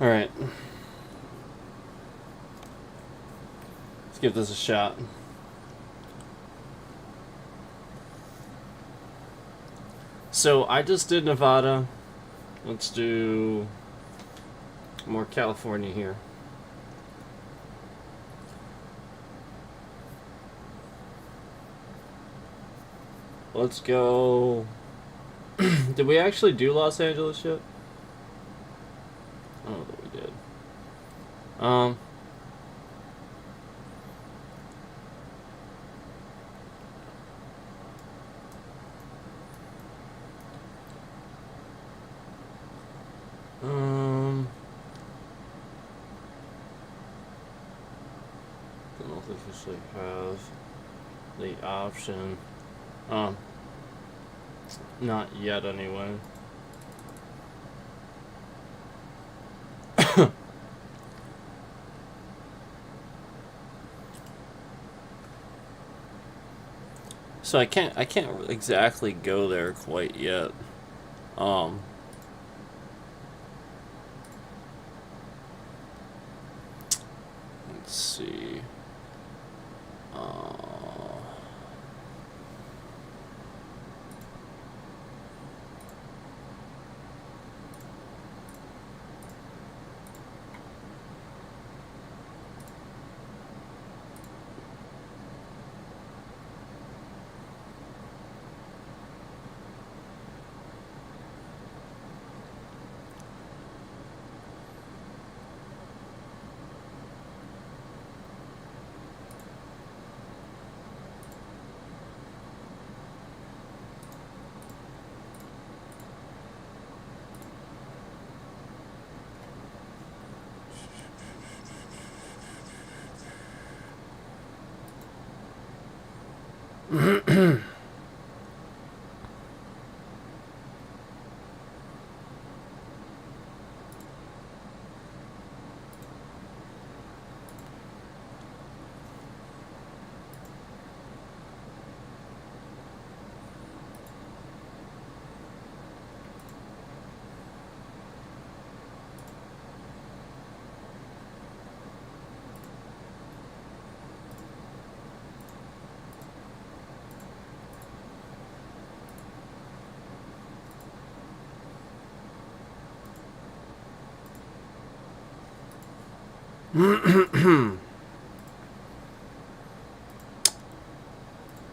Alright. Let's give this a shot. So I just did Nevada. Let's do more California here. Let's go. Did we actually do Los Angeles yet? I don't know that we did. I don't officially have the option. Not yet, anyway. So I can't exactly go there quite yet. Let's see.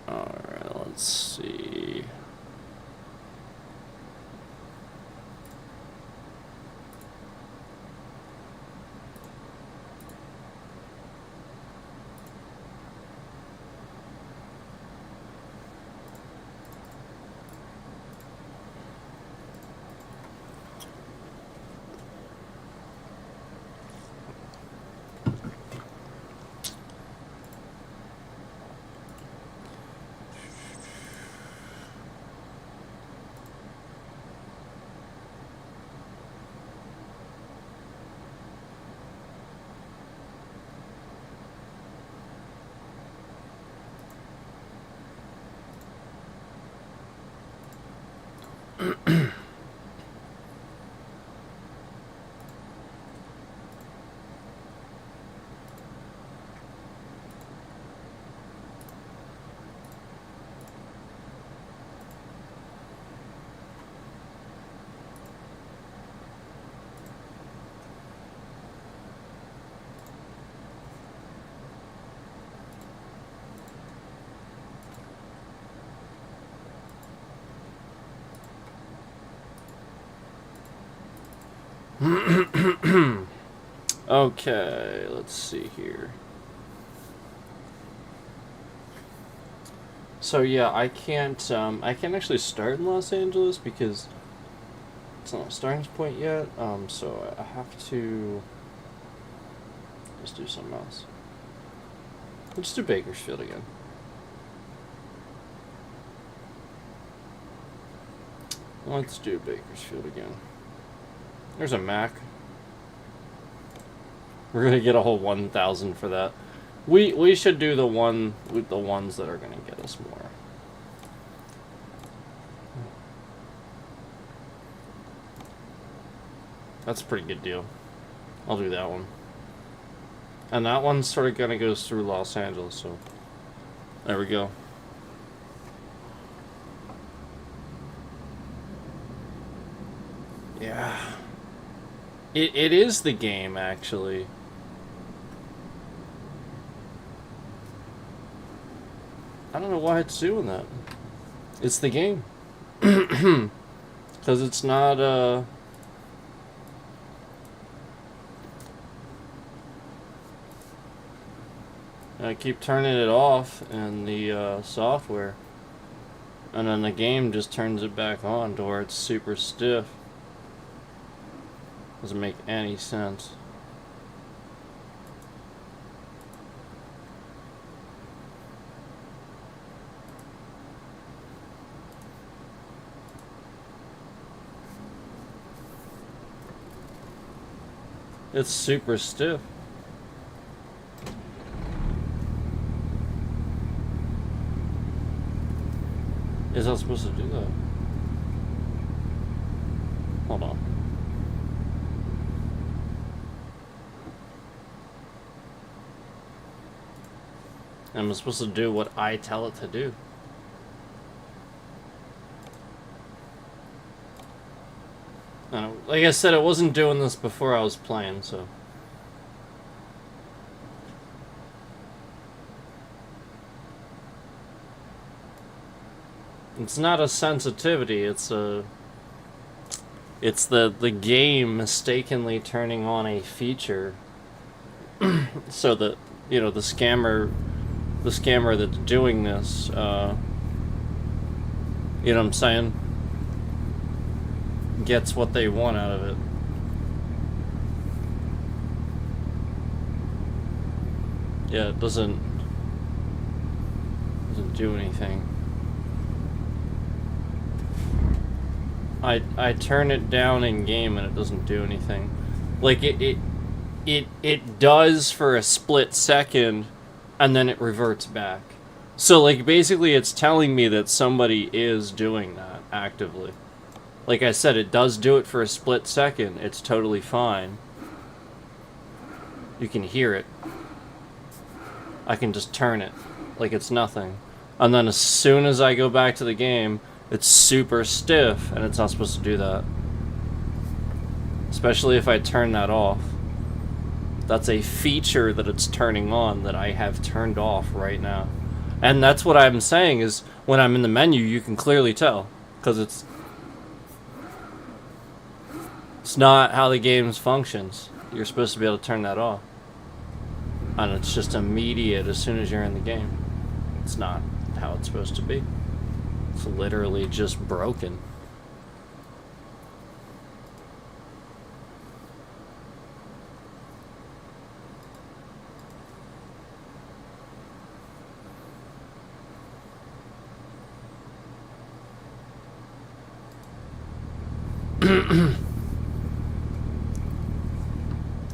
Alright, let's see. Okay, let's see here. So yeah, I can't actually start in Los Angeles because it's not a starting point yet. So I have to just do something else. Let's do Bakersfield again. Let's do Bakersfield again. There's a Mac. We're gonna get a whole 1,000 for that. We should do the ones that are gonna get us more. That's a pretty good deal. I'll do that one. And that one sort of gonna goes through Los Angeles, so there we go. Yeah. It is the game, actually. I don't know why it's doing that. It's the game. Because it's not, I keep turning it off in the software. And then the game just turns it back on to where it's super stiff. Doesn't make any sense. It's super stiff. Is that supposed to do that? Hold on. I'm supposed to do what I tell it to do. Like I said, it wasn't doing this before I was playing, so. It's not a sensitivity, it's the game mistakenly turning on a feature so that, you know, the scammer that's doing this, you know what I'm saying, gets what they want out of it. Yeah, it doesn't do anything. I turn it down in game and it doesn't do anything. Like it does for a split second and then it reverts back. So like basically it's telling me that somebody is doing that actively. Like I said, it does do it for a split second. It's totally fine. You can hear it. I can just turn it like it's nothing. And then as soon as I go back to the game, it's super stiff, and it's not supposed to do that. Especially if I turn that off. That's a feature that it's turning on that I have turned off right now. And that's what I'm saying is, when I'm in the menu, you can clearly tell. Because it's not how the game functions. You're supposed to be able to turn that off. And it's just immediate as soon as you're in the game. It's not how it's supposed to be. It's literally just broken.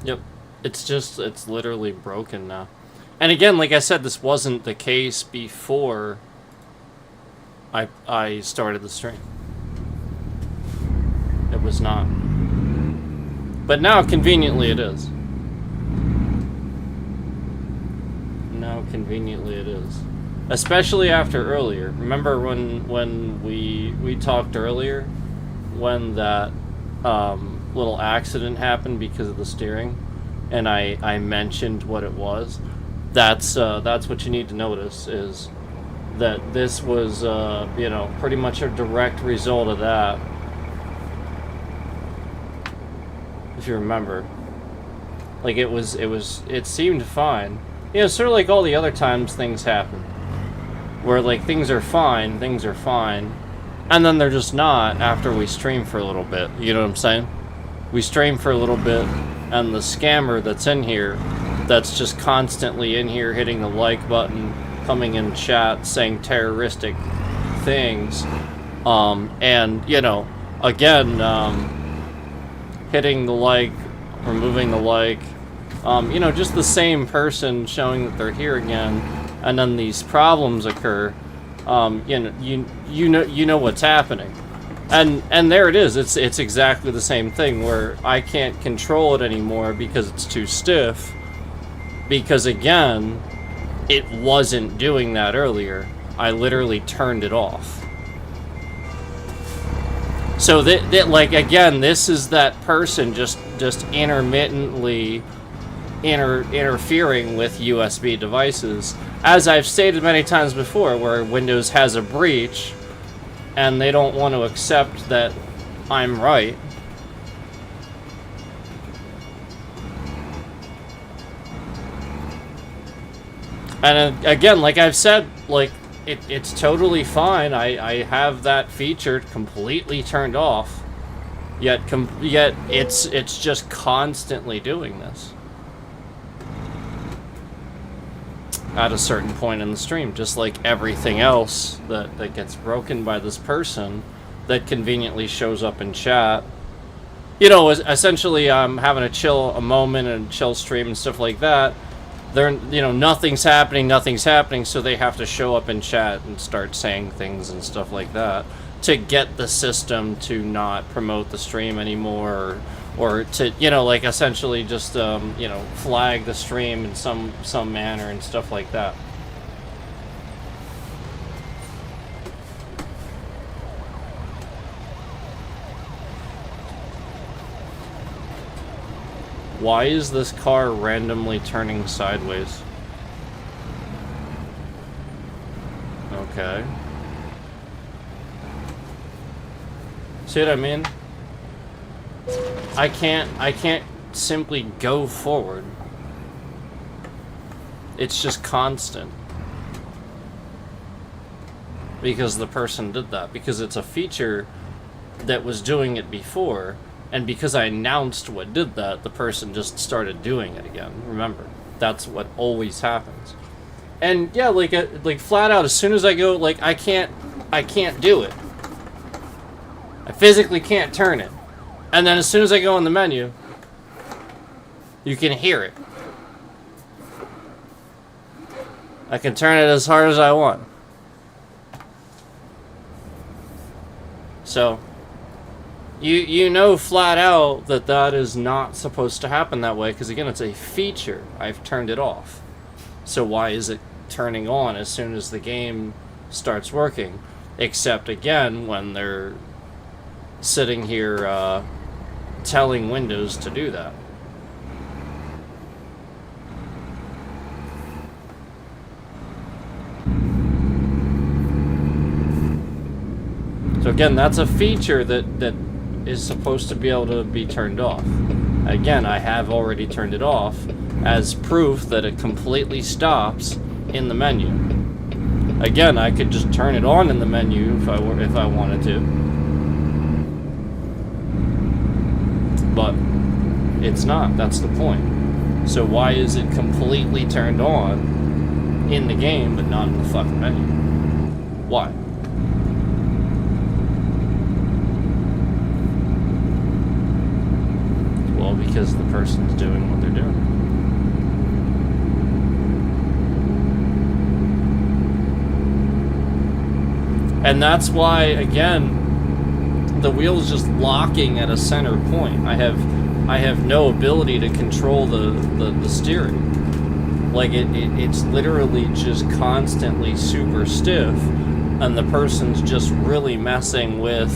Yep. It's literally broken now. And again, like I said, this wasn't the case before I started the stream. It was not. But now, conveniently, it is. Now, conveniently, it is. Especially after earlier. Remember when we talked earlier? When that little accident happened because of the steering? And I mentioned what it was? That's what you need to notice, is that this was, you know, pretty much a direct result of that. If you remember. Like, it seemed fine. You know, sort of like all the other times things happen. Where, like, things are fine, and then they're just not after we stream for a little bit. You know what I'm saying? We stream for a little bit, and the scammer that's in here, that's just constantly in here hitting the like button, coming in chat, saying terroristic things, and, you know, again, hitting the like, removing the like, you know, just the same person showing that they're here again, and then these problems occur. You know what's happening, And there it is. It's exactly the same thing where I can't control it anymore because it's too stiff. Because again, it wasn't doing that earlier. I literally turned it off. So that like again, this is that person just intermittently interfering with USB devices. As I've stated many times before, where Windows has a breach and they don't want to accept that I'm right. And again, like I've said, like it's totally fine. I have that feature completely turned off. Yet it's just constantly doing this. At a certain point in the stream, just like everything else that gets broken by this person that conveniently shows up in chat. You know, essentially I'm having a moment and chill stream and stuff like that. They're, you know, nothing's happening, so they have to show up in chat and start saying things and stuff like that to get the system to not promote the stream anymore, or to, you know, like essentially just, you know, flag the stream in some manner and stuff like that. Why is this car randomly turning sideways? Okay. See what I mean? I can't simply go forward. It's just constant. Because the person did that. Because it's a feature that was doing it before, and because I announced what did that, the person just started doing it again. Remember, that's what always happens. And yeah, like flat out, as soon as I go, like I can't do it. I physically can't turn it. And then as soon as I go in the menu, you can hear it. I can turn it as hard as I want. So, you know flat out that is not supposed to happen that way, because again, it's a feature. I've turned it off. So why is it turning on as soon as the game starts working? Except again, when they're sitting here telling Windows to do that. So again, that's a feature that is supposed to be able to be turned off. Again, I have already turned it off as proof that it completely stops in the menu. Again, I could just turn it on in the menu if I wanted to. But it's not. That's the point. So why is it completely turned on in the game but not in the fucking menu? Why? Well, because the person's doing what they're doing. And that's why, again, the wheel's just locking at a center point. I have no ability to control the steering. Like it's literally just constantly super stiff, and the person's just really messing with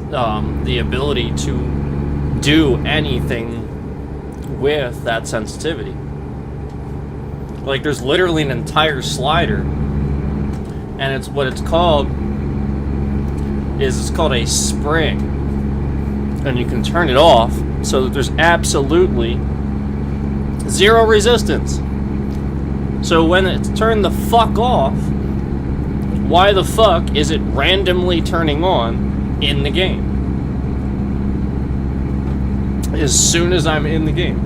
the ability to do anything with that sensitivity. Like there's literally an entire slider, and it's called a spring, and you can turn it off so that there's absolutely zero resistance. So when it's turned the fuck off, why the fuck is it randomly turning on in the game? As soon as I'm in the game.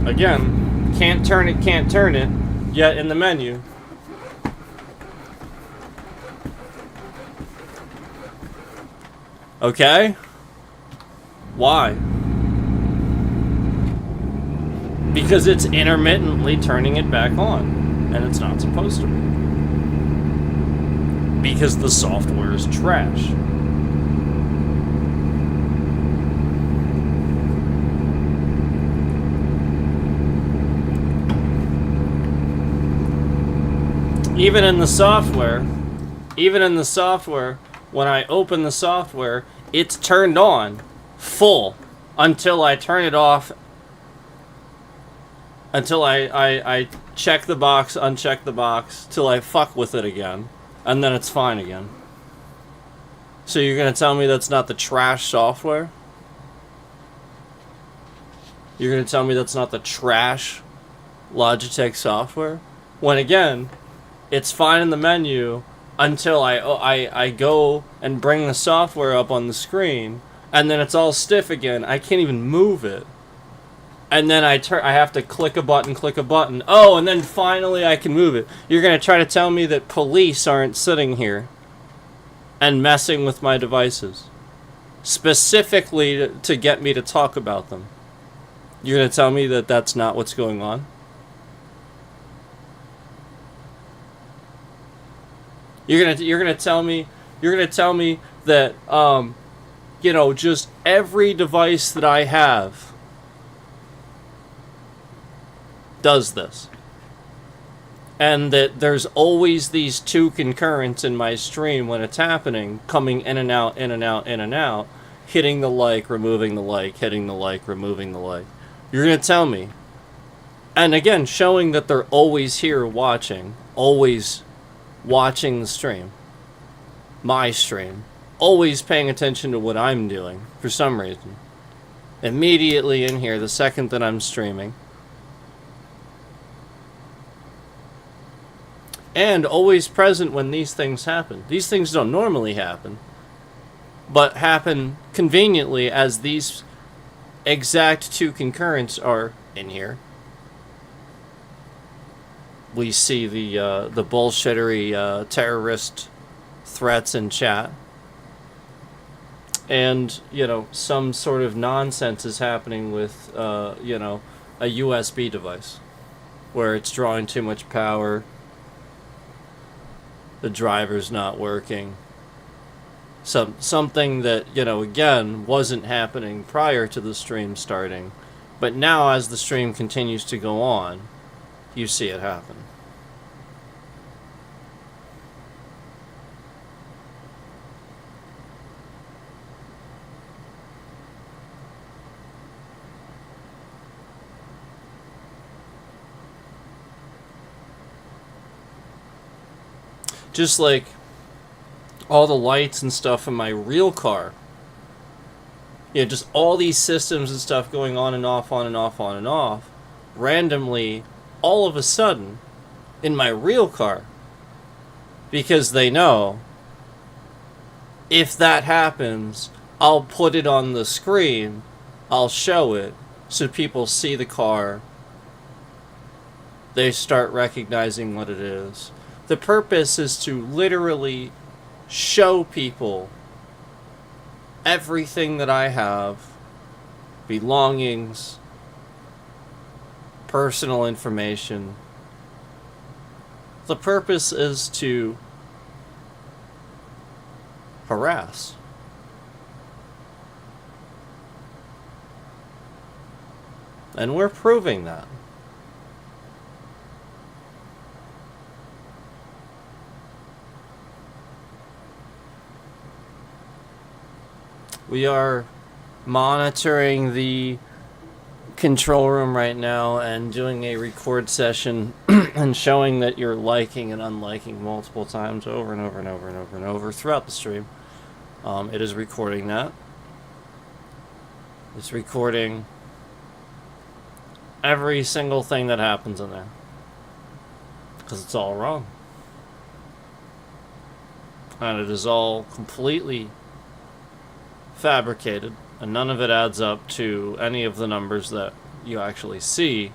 Again, can't turn it, yet in the menu. Okay? Why? Because it's intermittently turning it back on, and it's not supposed to be. because the software is trash. Even in the software, when I open the software, it's turned on full until I turn it off, until I check the box, uncheck the box, till I fuck with it again, and then it's fine again. So you're gonna tell me that's not the trash software? You're gonna tell me that's not the trash Logitech software? When again, it's fine in the menu until I go and bring the software up on the screen, and then it's all stiff again. I can't even move it. And then I have to click a button. Oh, and then finally I can move it. You're going to try to tell me that police aren't sitting here and messing with my devices, specifically to get me to talk about them. You're going to tell me that that's not what's going on? You're gonna tell me that just every device that I have does this, and that there's always these two concurrents in my stream when it's happening, coming in and out, in and out, in and out, hitting the like, removing the like, hitting the like, removing the like. You're gonna tell me, and again, showing that they're always here watching, always watching the stream, my stream, always paying attention to what I'm doing for some reason. Immediately in here, the second that I'm streaming. And always present when these things happen. These things don't normally happen, but happen conveniently as these exact two concurrents are in here. We see the bullshittery terrorist threats in chat. And, some sort of nonsense is happening with, a USB device. Where it's drawing too much power. The driver's not working. Something that, again, wasn't happening prior to the stream starting. But now as the stream continues to go on, you see it happen. Just like all the lights and stuff in my real car. Just all these systems and stuff going on and off, on and off, on and off. Randomly, all of a sudden, in my real car. Because they know, if that happens, I'll put it on the screen, I'll show it, so people see the car. They start recognizing what it is. The purpose is to literally show people everything that I have, belongings, personal information. The purpose is to harass. And we're proving that. We are monitoring the control room right now and doing a record session and showing that you're liking and unliking multiple times over and over and over and over and over throughout the stream. It is recording that. It's recording every single thing that happens in there. Because it's all wrong. And it is all completely fabricated, and none of it adds up to any of the numbers that you actually see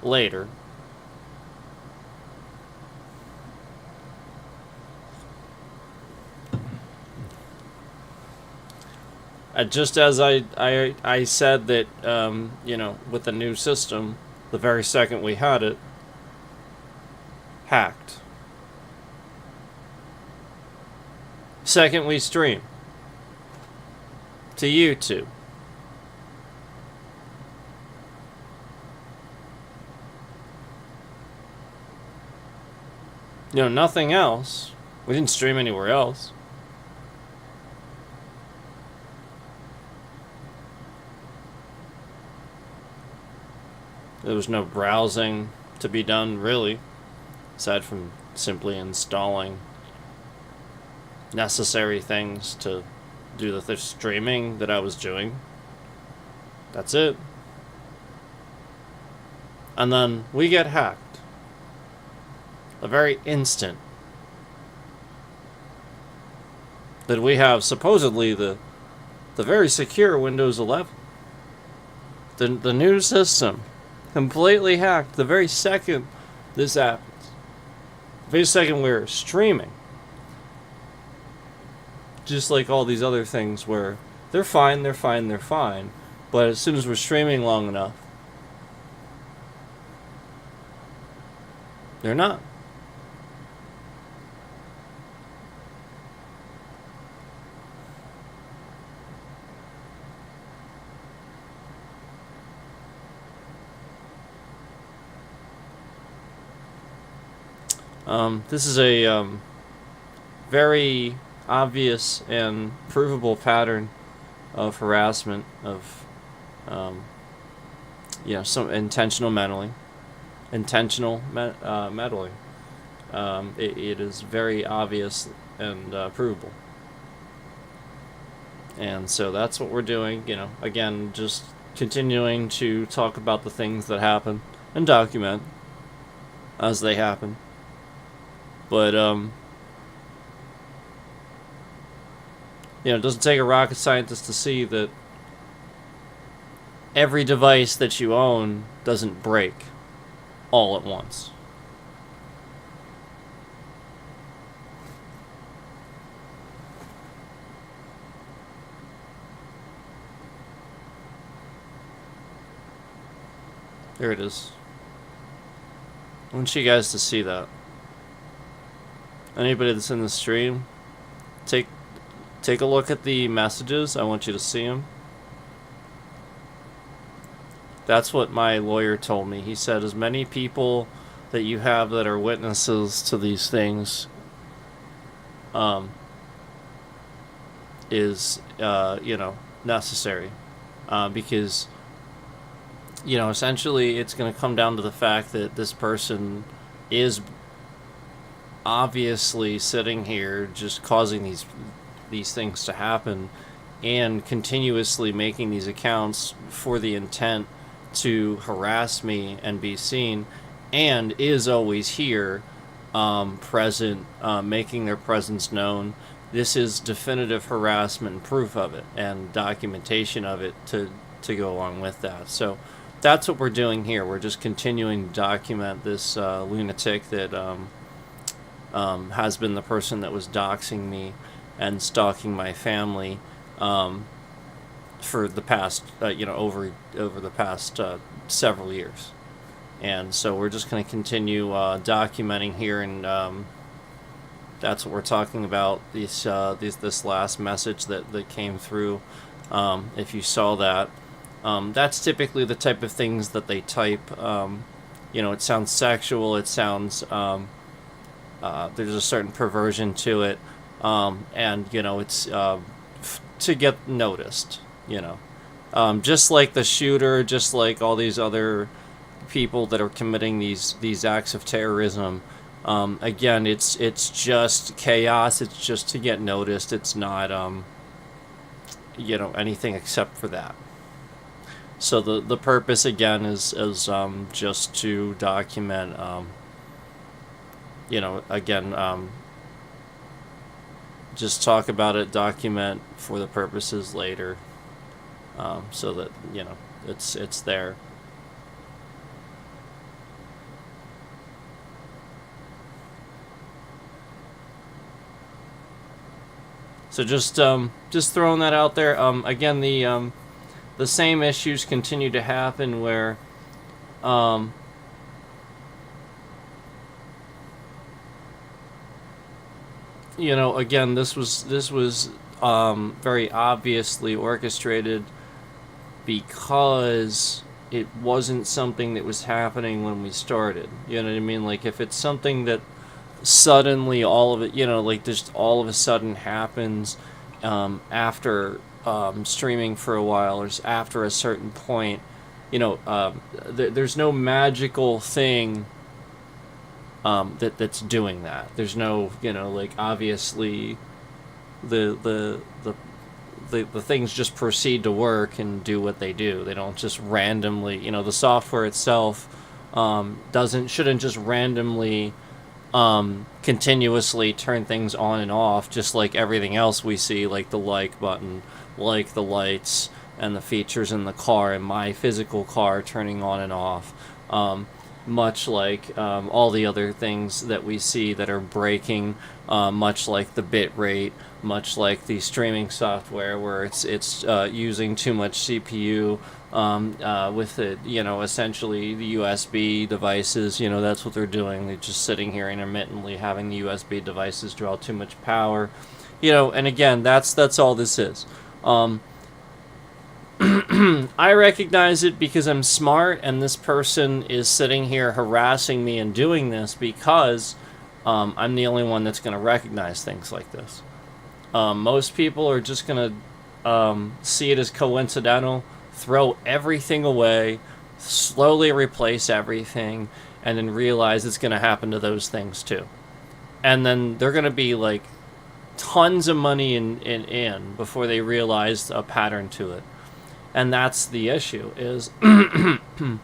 later. Just as I said that, with the new system, the very second we had it, hacked. second we stream to YouTube. You know, nothing else. We didn't stream anywhere else. There was no browsing to be done, really, aside from simply installing necessary things to do the streaming that I was doing. That's it. And then we get hacked. The very instant that we have supposedly the very secure Windows 11. The new system completely hacked the very second this happens. The very second we're streaming. Just like all these other things where they're fine, but as soon as we're streaming long enough, they're not. This is a very obvious and provable pattern of harassment, of some intentional meddling. It is very obvious and provable. And so that's what we're doing, again, just continuing to talk about the things that happen and document as they happen. But, it doesn't take a rocket scientist to see that every device that you own doesn't break all at once. There it is. I want you guys to see that. Anybody that's in the stream, take a look at the messages. I want you to see them. That's what my lawyer told me. He said as many people that you have that are witnesses to these things is necessary, because essentially it's going to come down to the fact that this person is obviously sitting here just causing these things to happen and continuously making these accounts for the intent to harass me and be seen, and is always here, present, making their presence known. This is definitive harassment and proof of it, and documentation of it to go along with that. So that's what we're doing here. We're just continuing to document this lunatic that has been the person that was doxing me and stalking my family for the past, over the past several years. And so we're just going to continue documenting here, and that's what we're talking about. This last message that came through. If you saw that, that's typically the type of things that they type. It sounds sexual. It sounds there's a certain perversion to it, and it's to get noticed. Just like the shooter, just like all these other people that are committing these acts of terrorism. Again, it's just chaos. It's just to get noticed. It's not anything except for that. So the purpose again is just to document. Just talk about it, document for the purposes later, so that it's there. So just throwing that out there. Again, the same issues continue to happen where again, this was very obviously orchestrated because it wasn't something that was happening when we started. You know what I mean? Like, if it's something that suddenly all of it, like, just all of a sudden happens after streaming for a while or after a certain point, there's no magical thing that's doing that. There's no, like, obviously the things just proceed to work and do what they do. They don't just randomly, the software itself shouldn't just randomly continuously turn things on and off, just like everything else we see, like the like button, like the lights and the features in the car, in my physical car turning on and off. Much like all the other things that we see that are breaking, much like the bit rate, much like the streaming software where it's using too much CPU with it, essentially the USB devices, that's what they're doing. They're just sitting here intermittently having the USB devices draw too much power, and again, that's all this is. I recognize it because I'm smart, and this person is sitting here harassing me and doing this because I'm the only one that's going to recognize things like this. Most people are just going to see it as coincidental, throw everything away, slowly replace everything, and then realize it's going to happen to those things too. And then they're going to be like tons of money in before they realize a pattern to it. And that's the issue, is the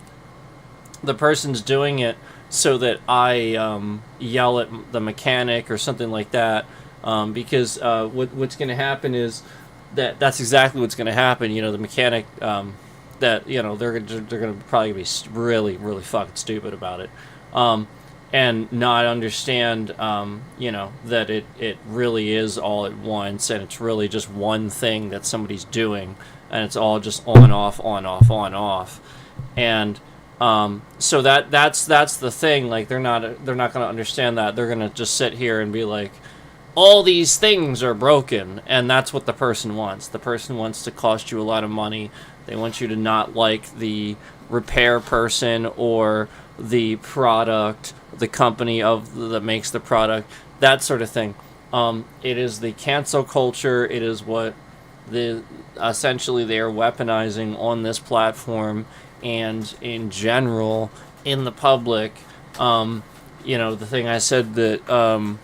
person's doing it so that I yell at the mechanic or something like that, because what's going to happen is that's exactly what's going to happen. The mechanic, they're going to probably be really, really fucking stupid about it, and not understand, that it really is all at once, and it's really just one thing that somebody's doing. And it's all just on, off, on, off, on, off, and so that's the thing. Like, they're not going to understand that. They're going to just sit here and be like, all these things are broken, and that's what the person wants. The person wants to cost you a lot of money. They want you to not like the repair person or the product, the company that makes the product, that sort of thing. It is the cancel culture. It is what essentially they are weaponizing on this platform and in general in the public. The thing I said that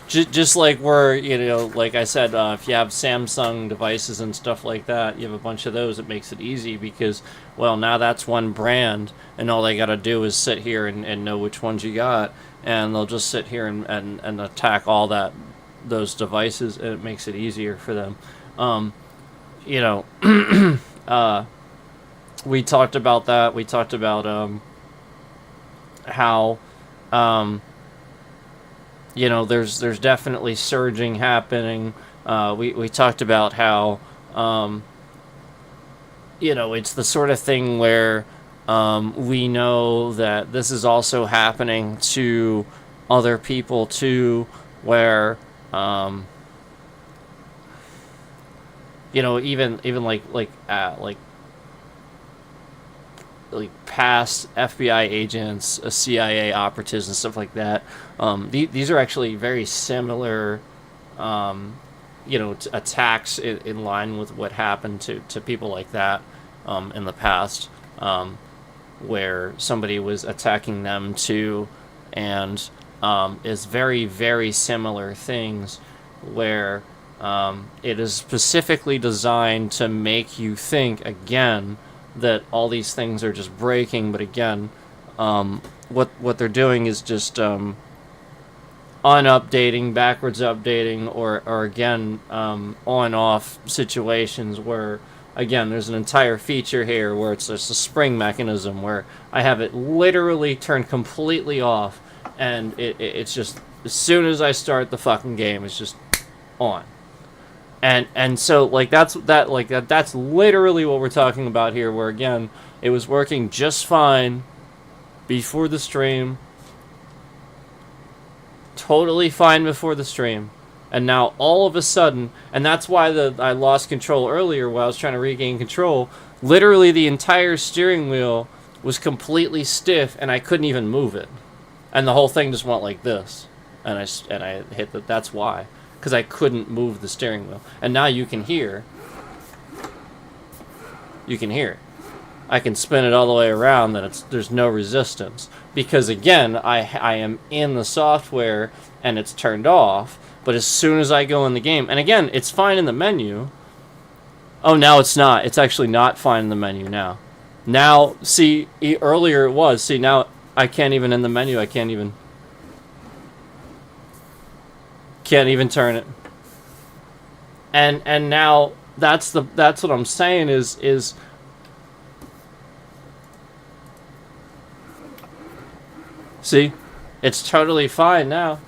just like where, like I said, if you have Samsung devices and stuff like that, you have a bunch of those, it makes it easy because, well, now that's one brand, and all they got to do is sit here and know which ones you got, and they'll just sit here and attack all those devices, and it makes it easier for them. We talked about that. We talked about how there's definitely surging happening. We talked about how it's the sort of thing where we know that this is also happening to other people too, where even like past FBI agents, CIA operatives, and stuff like that. These are actually very similar, attacks in line with what happened to people like that in the past, where somebody was attacking them too, and is very, very similar things where it is specifically designed to make you think, again, that all these things are just breaking, but again, what they're doing is just unupdating, backwards updating, or again, on-off situations where, again, there's an entire feature here where it's just a spring mechanism where I have it literally turned completely off, and it's just, as soon as I start the fucking game, it's just on. And so, like, that's literally what we're talking about here, where, again, it was working just fine before the stream, totally fine before the stream, and now all of a sudden, and that's why I lost control earlier while I was trying to regain control. Literally the entire steering wheel was completely stiff, and I couldn't even move it, and the whole thing just went like this, and I hit that. That's why, because I couldn't move the steering wheel. And now you can hear it. I can spin it all the way around, that there's no resistance, because again I am in the software and it's turned off. But as soon as I go in the game, and again it's fine in the menu. Oh, now it's not. It's actually not fine in the menu now. Now, see, earlier it was. See, now I can't even in the menu. I can't even turn it. And now that's what I'm saying is see, it's totally fine now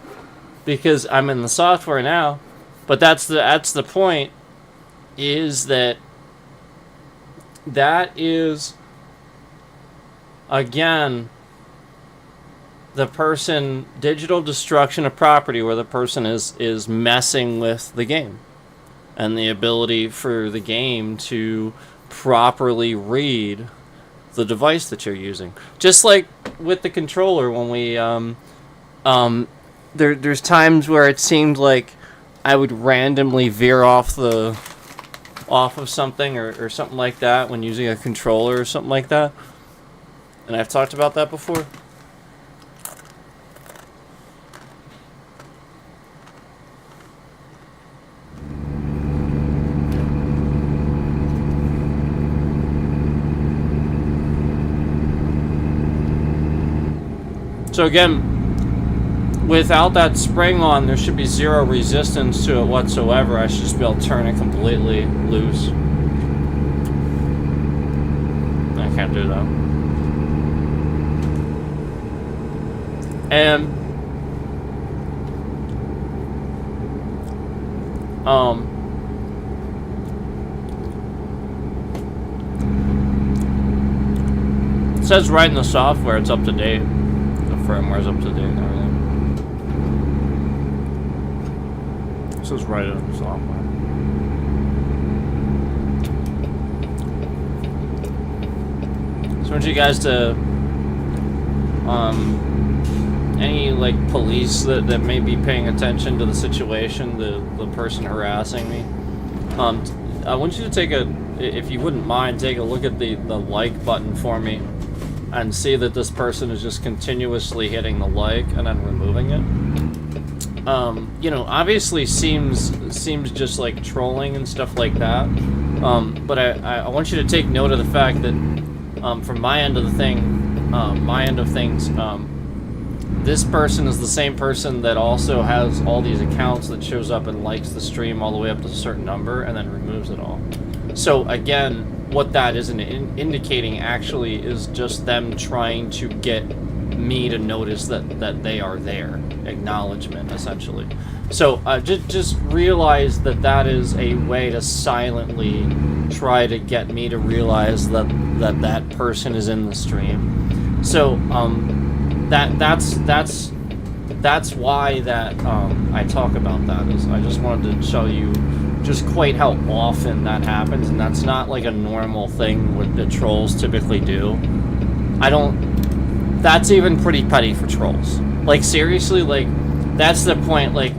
because I'm in the software now. But that's the point, is that is, again, the person, digital destruction of property, where the person is messing with the game and the ability for the game to properly read the device that you're using. Just like with the controller, when we there's times where it seemed like I would randomly veer off of something or something like that when using a controller or something like that. And I've talked about that before. So again, without that spring on, there should be zero resistance to it whatsoever. I should just be able to turn it completely loose. I can't do that. And it says right in the software it's up to date. The firmware's up to date and everything. It says right in the software. So I want you guys to any like police that may be paying attention to the situation, the person harassing me, I want you to take if you wouldn't mind, take a look at the like button for me and see that this person is just continuously hitting the like and then removing it. You know, obviously seems just like trolling and stuff like that. But I want you to take note of the fact that from my end of the thing, this person is the same person that also has all these accounts that shows up and likes the stream all the way up to a certain number and then removes it all. So again, what that is indicating actually is just them trying to get me to notice that they are there. Acknowledgement, essentially. So just realize that is a way to silently try to get me to realize that person is in the stream. So that's why I talk about that. Is I just wanted to show you just quite how often that happens, and that's not like a normal thing what the trolls typically do. That's even pretty petty for trolls. Like seriously, like that's the point. Like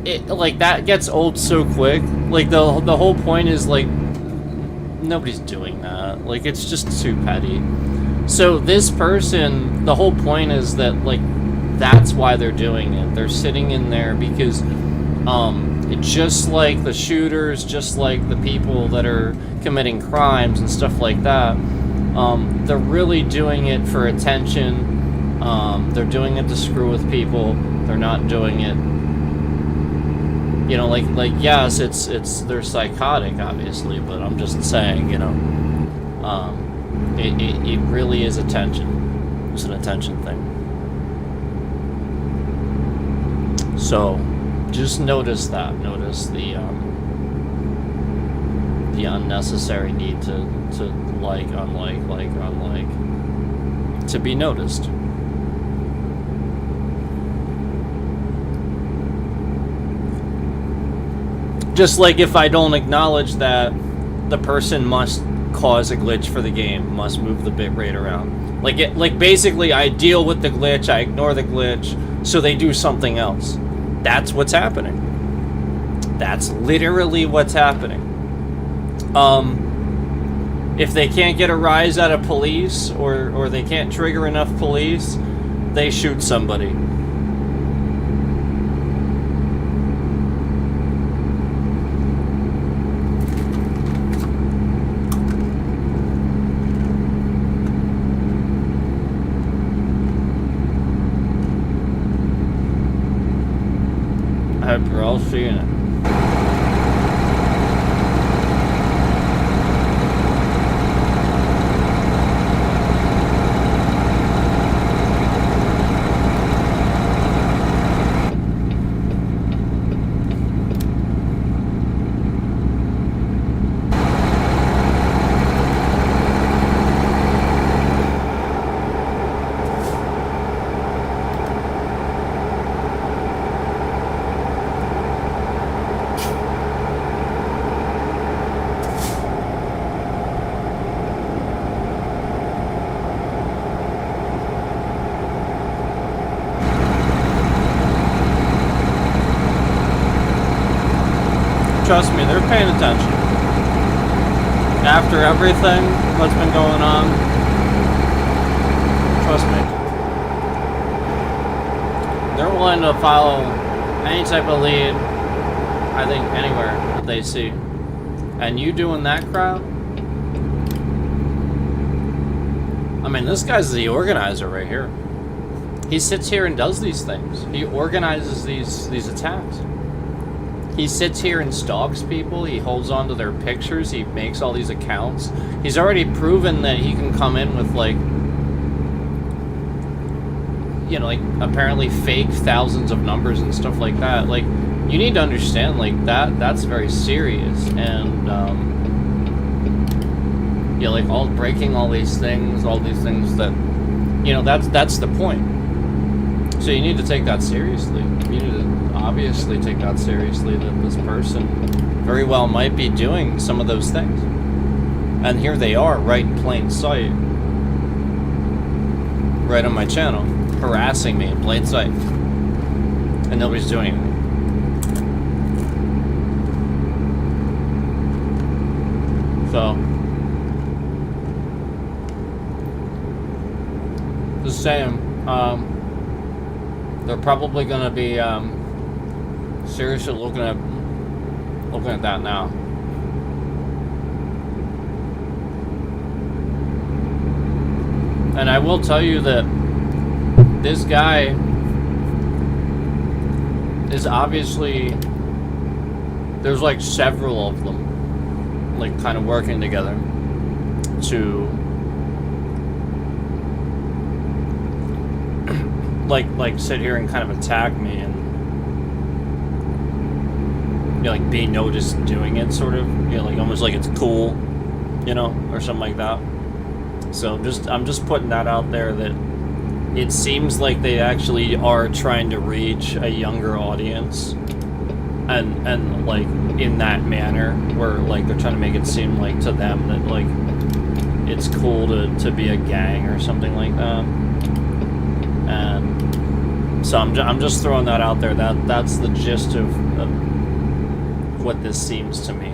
it, like that gets old so quick. Like the whole point is like nobody's doing that. Like it's just too petty. So this person, the whole point is that like that's why they're doing it. They're sitting in there because just like the shooters, just like the people that are committing crimes and stuff like that, they're really doing it for attention. They're doing it to screw with people. They're not doing it, you know, like yes, they're psychotic, obviously, but I'm just saying, you know, it really is attention. It's an attention thing. So just notice that. Notice the unnecessary need to like, unlike, to be noticed. Just like if I don't acknowledge that the person must cause a glitch for the game, must move the bitrate around. Like basically I deal with the glitch, I ignore the glitch, so they do something else. That's what's happening. That's literally what's happening. If they can't get a rise out of police, or they can't trigger enough police, they shoot somebody. I hope you're all seeing it. Trust me, they're paying attention. After everything that's been going on, trust me. They're willing to follow any type of lead, I think, anywhere that they see. And you doing that crap? I mean, this guy's the organizer right here. He sits here and does these things. He organizes these attacks. He sits here and stalks people. He holds on to their pictures. He makes all these accounts. He's already proven that he can come in with, like, you know, like, apparently fake thousands of numbers and stuff like that. Like, you need to understand, like, that's very serious. And, yeah, like, breaking all these things that, you know, that's the point. So you need to take that seriously. You need to obviously take that seriously, that this person very well might be doing some of those things. And here they are, right in plain sight. Right on my channel, harassing me in plain sight. And nobody's doing anything. So, just saying, they're probably gonna be seriously looking at that now. And I will tell you that this guy is obviously, there's like several of them, like kind of working together to like sit here and kind of attack me and, you know, like be noticed doing it, sort of, you know, like almost like it's cool, you know, or something like that. So I'm just putting that out there, that it seems like they actually are trying to reach a younger audience, and like in that manner, where like they're trying to make it seem like to them that like it's cool to be a gang or something like that. And so I'm just throwing that out there. That's the gist of what this seems to me,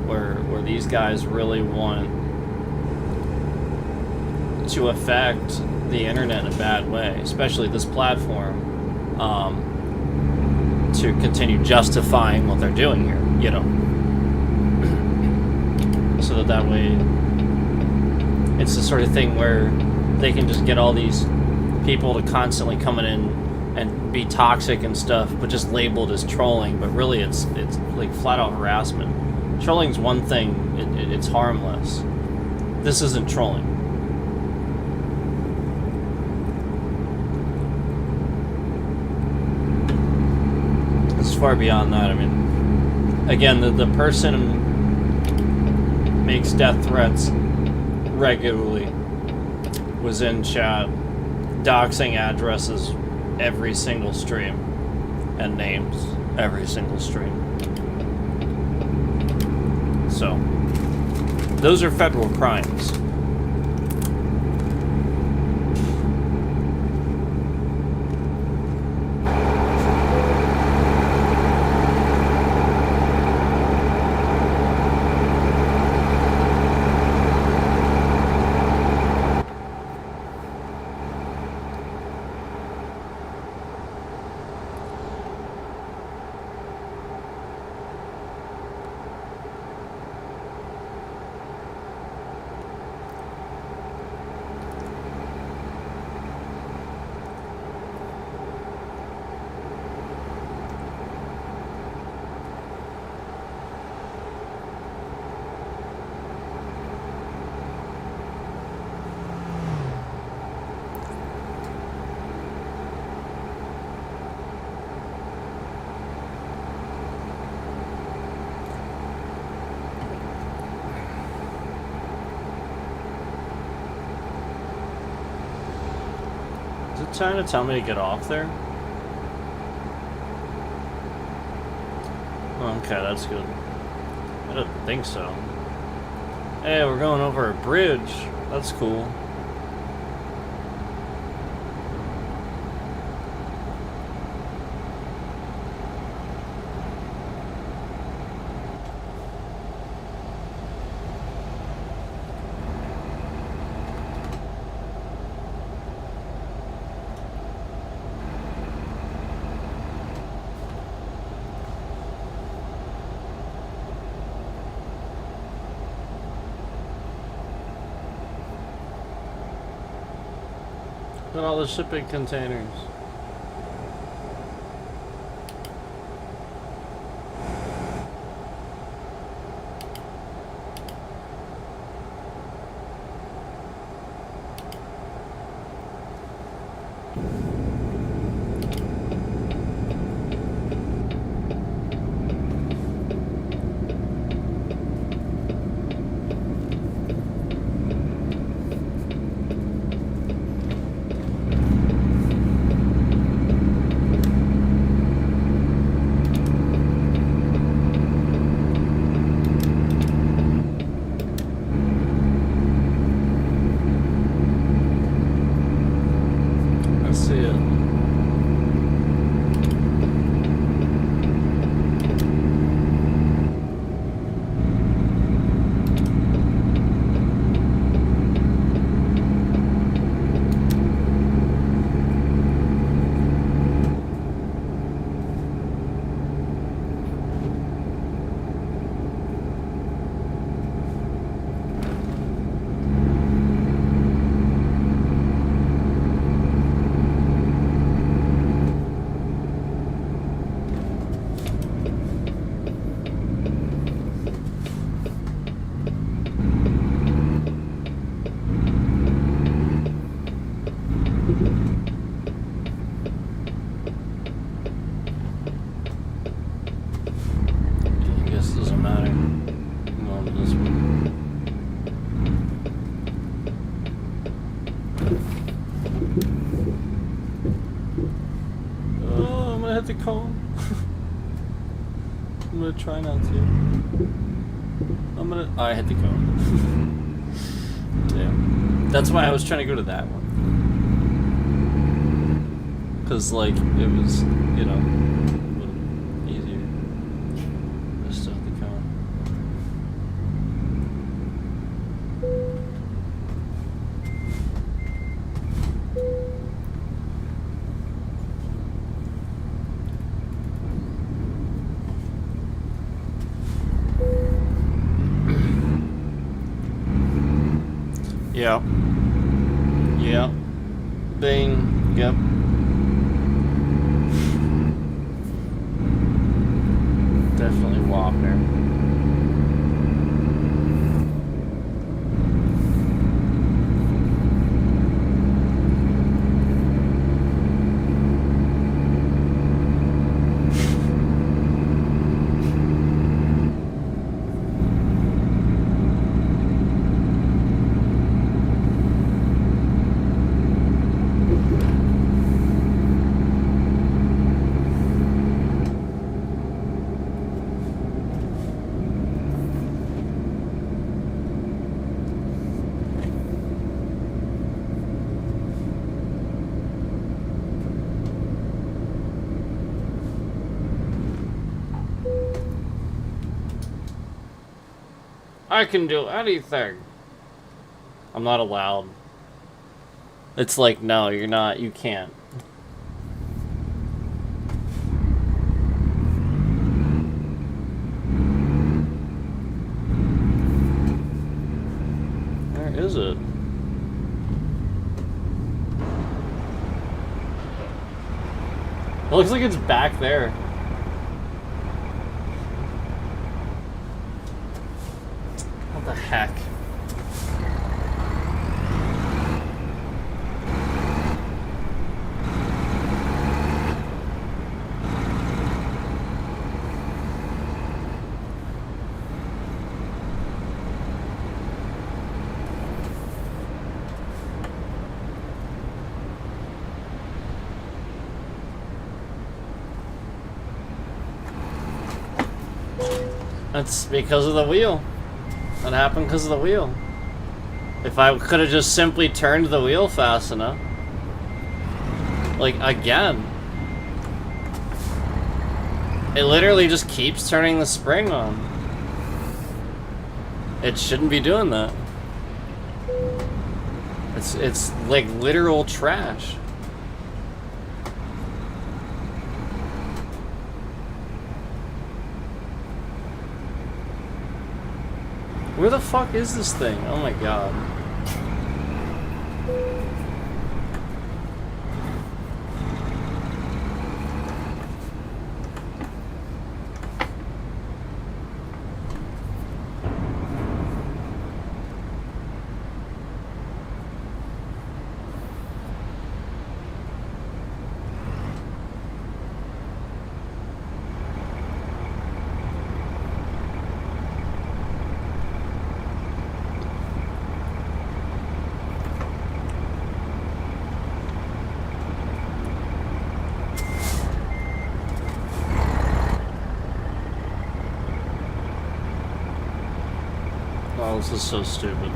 where these guys really want to affect the internet in a bad way, especially this platform, to continue justifying what they're doing here, you know, so that way it's the sort of thing where they can just get all these people to constantly coming in and be toxic and stuff, but just labeled as trolling, but really it's like flat out harassment. Trolling's one thing, it's harmless. This isn't trolling. It's far beyond that. I mean, again, the person makes death threats regularly, was in chat, doxing addresses every single stream, and names every single stream. So, those are federal crimes. Is it trying to tell me to get off there? Okay, that's good. I didn't think so. Hey, we're going over a bridge. That's cool. Look at all the shipping containers. The cone. I'm gonna try not to. I hit the cone. Damn. That's why I was trying to go to that one. Cause like it was, you know, a little easier. Just to hit the cone. Yeah. Yeah. Bing. Yep. Definitely Walker. I can do anything. I'm not allowed. It's like, no, you're not. You can't. Where is it? It looks like it's back there. What the heck? That's because of the wheel. That happened because of the wheel. If I could have just simply turned the wheel fast enough. Like, again. It literally just keeps turning the spring on. It shouldn't be doing that. It's like literal trash. Where the fuck is this thing? Oh my god. Oh, this is so stupid.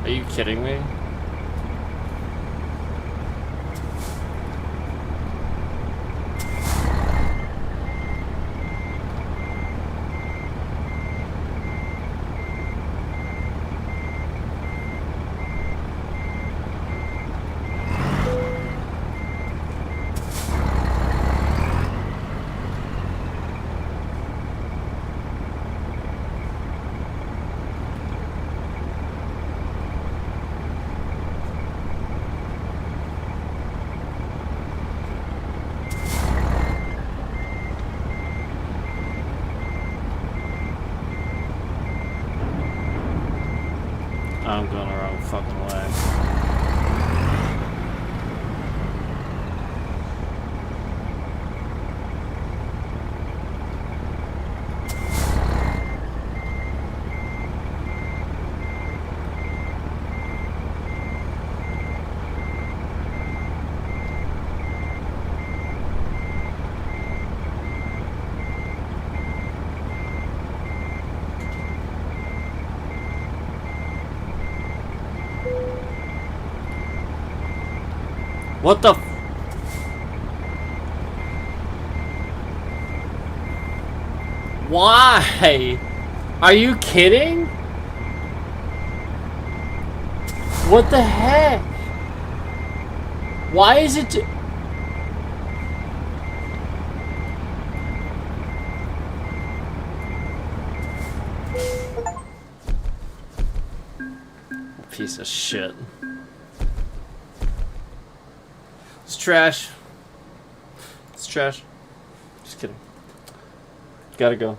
Are you kidding me? I'm going the wrong fucking way. What the f- Why? Are you kidding? What the heck? Why is it Piece of shit. It's trash. It's trash. Just kidding. Gotta go.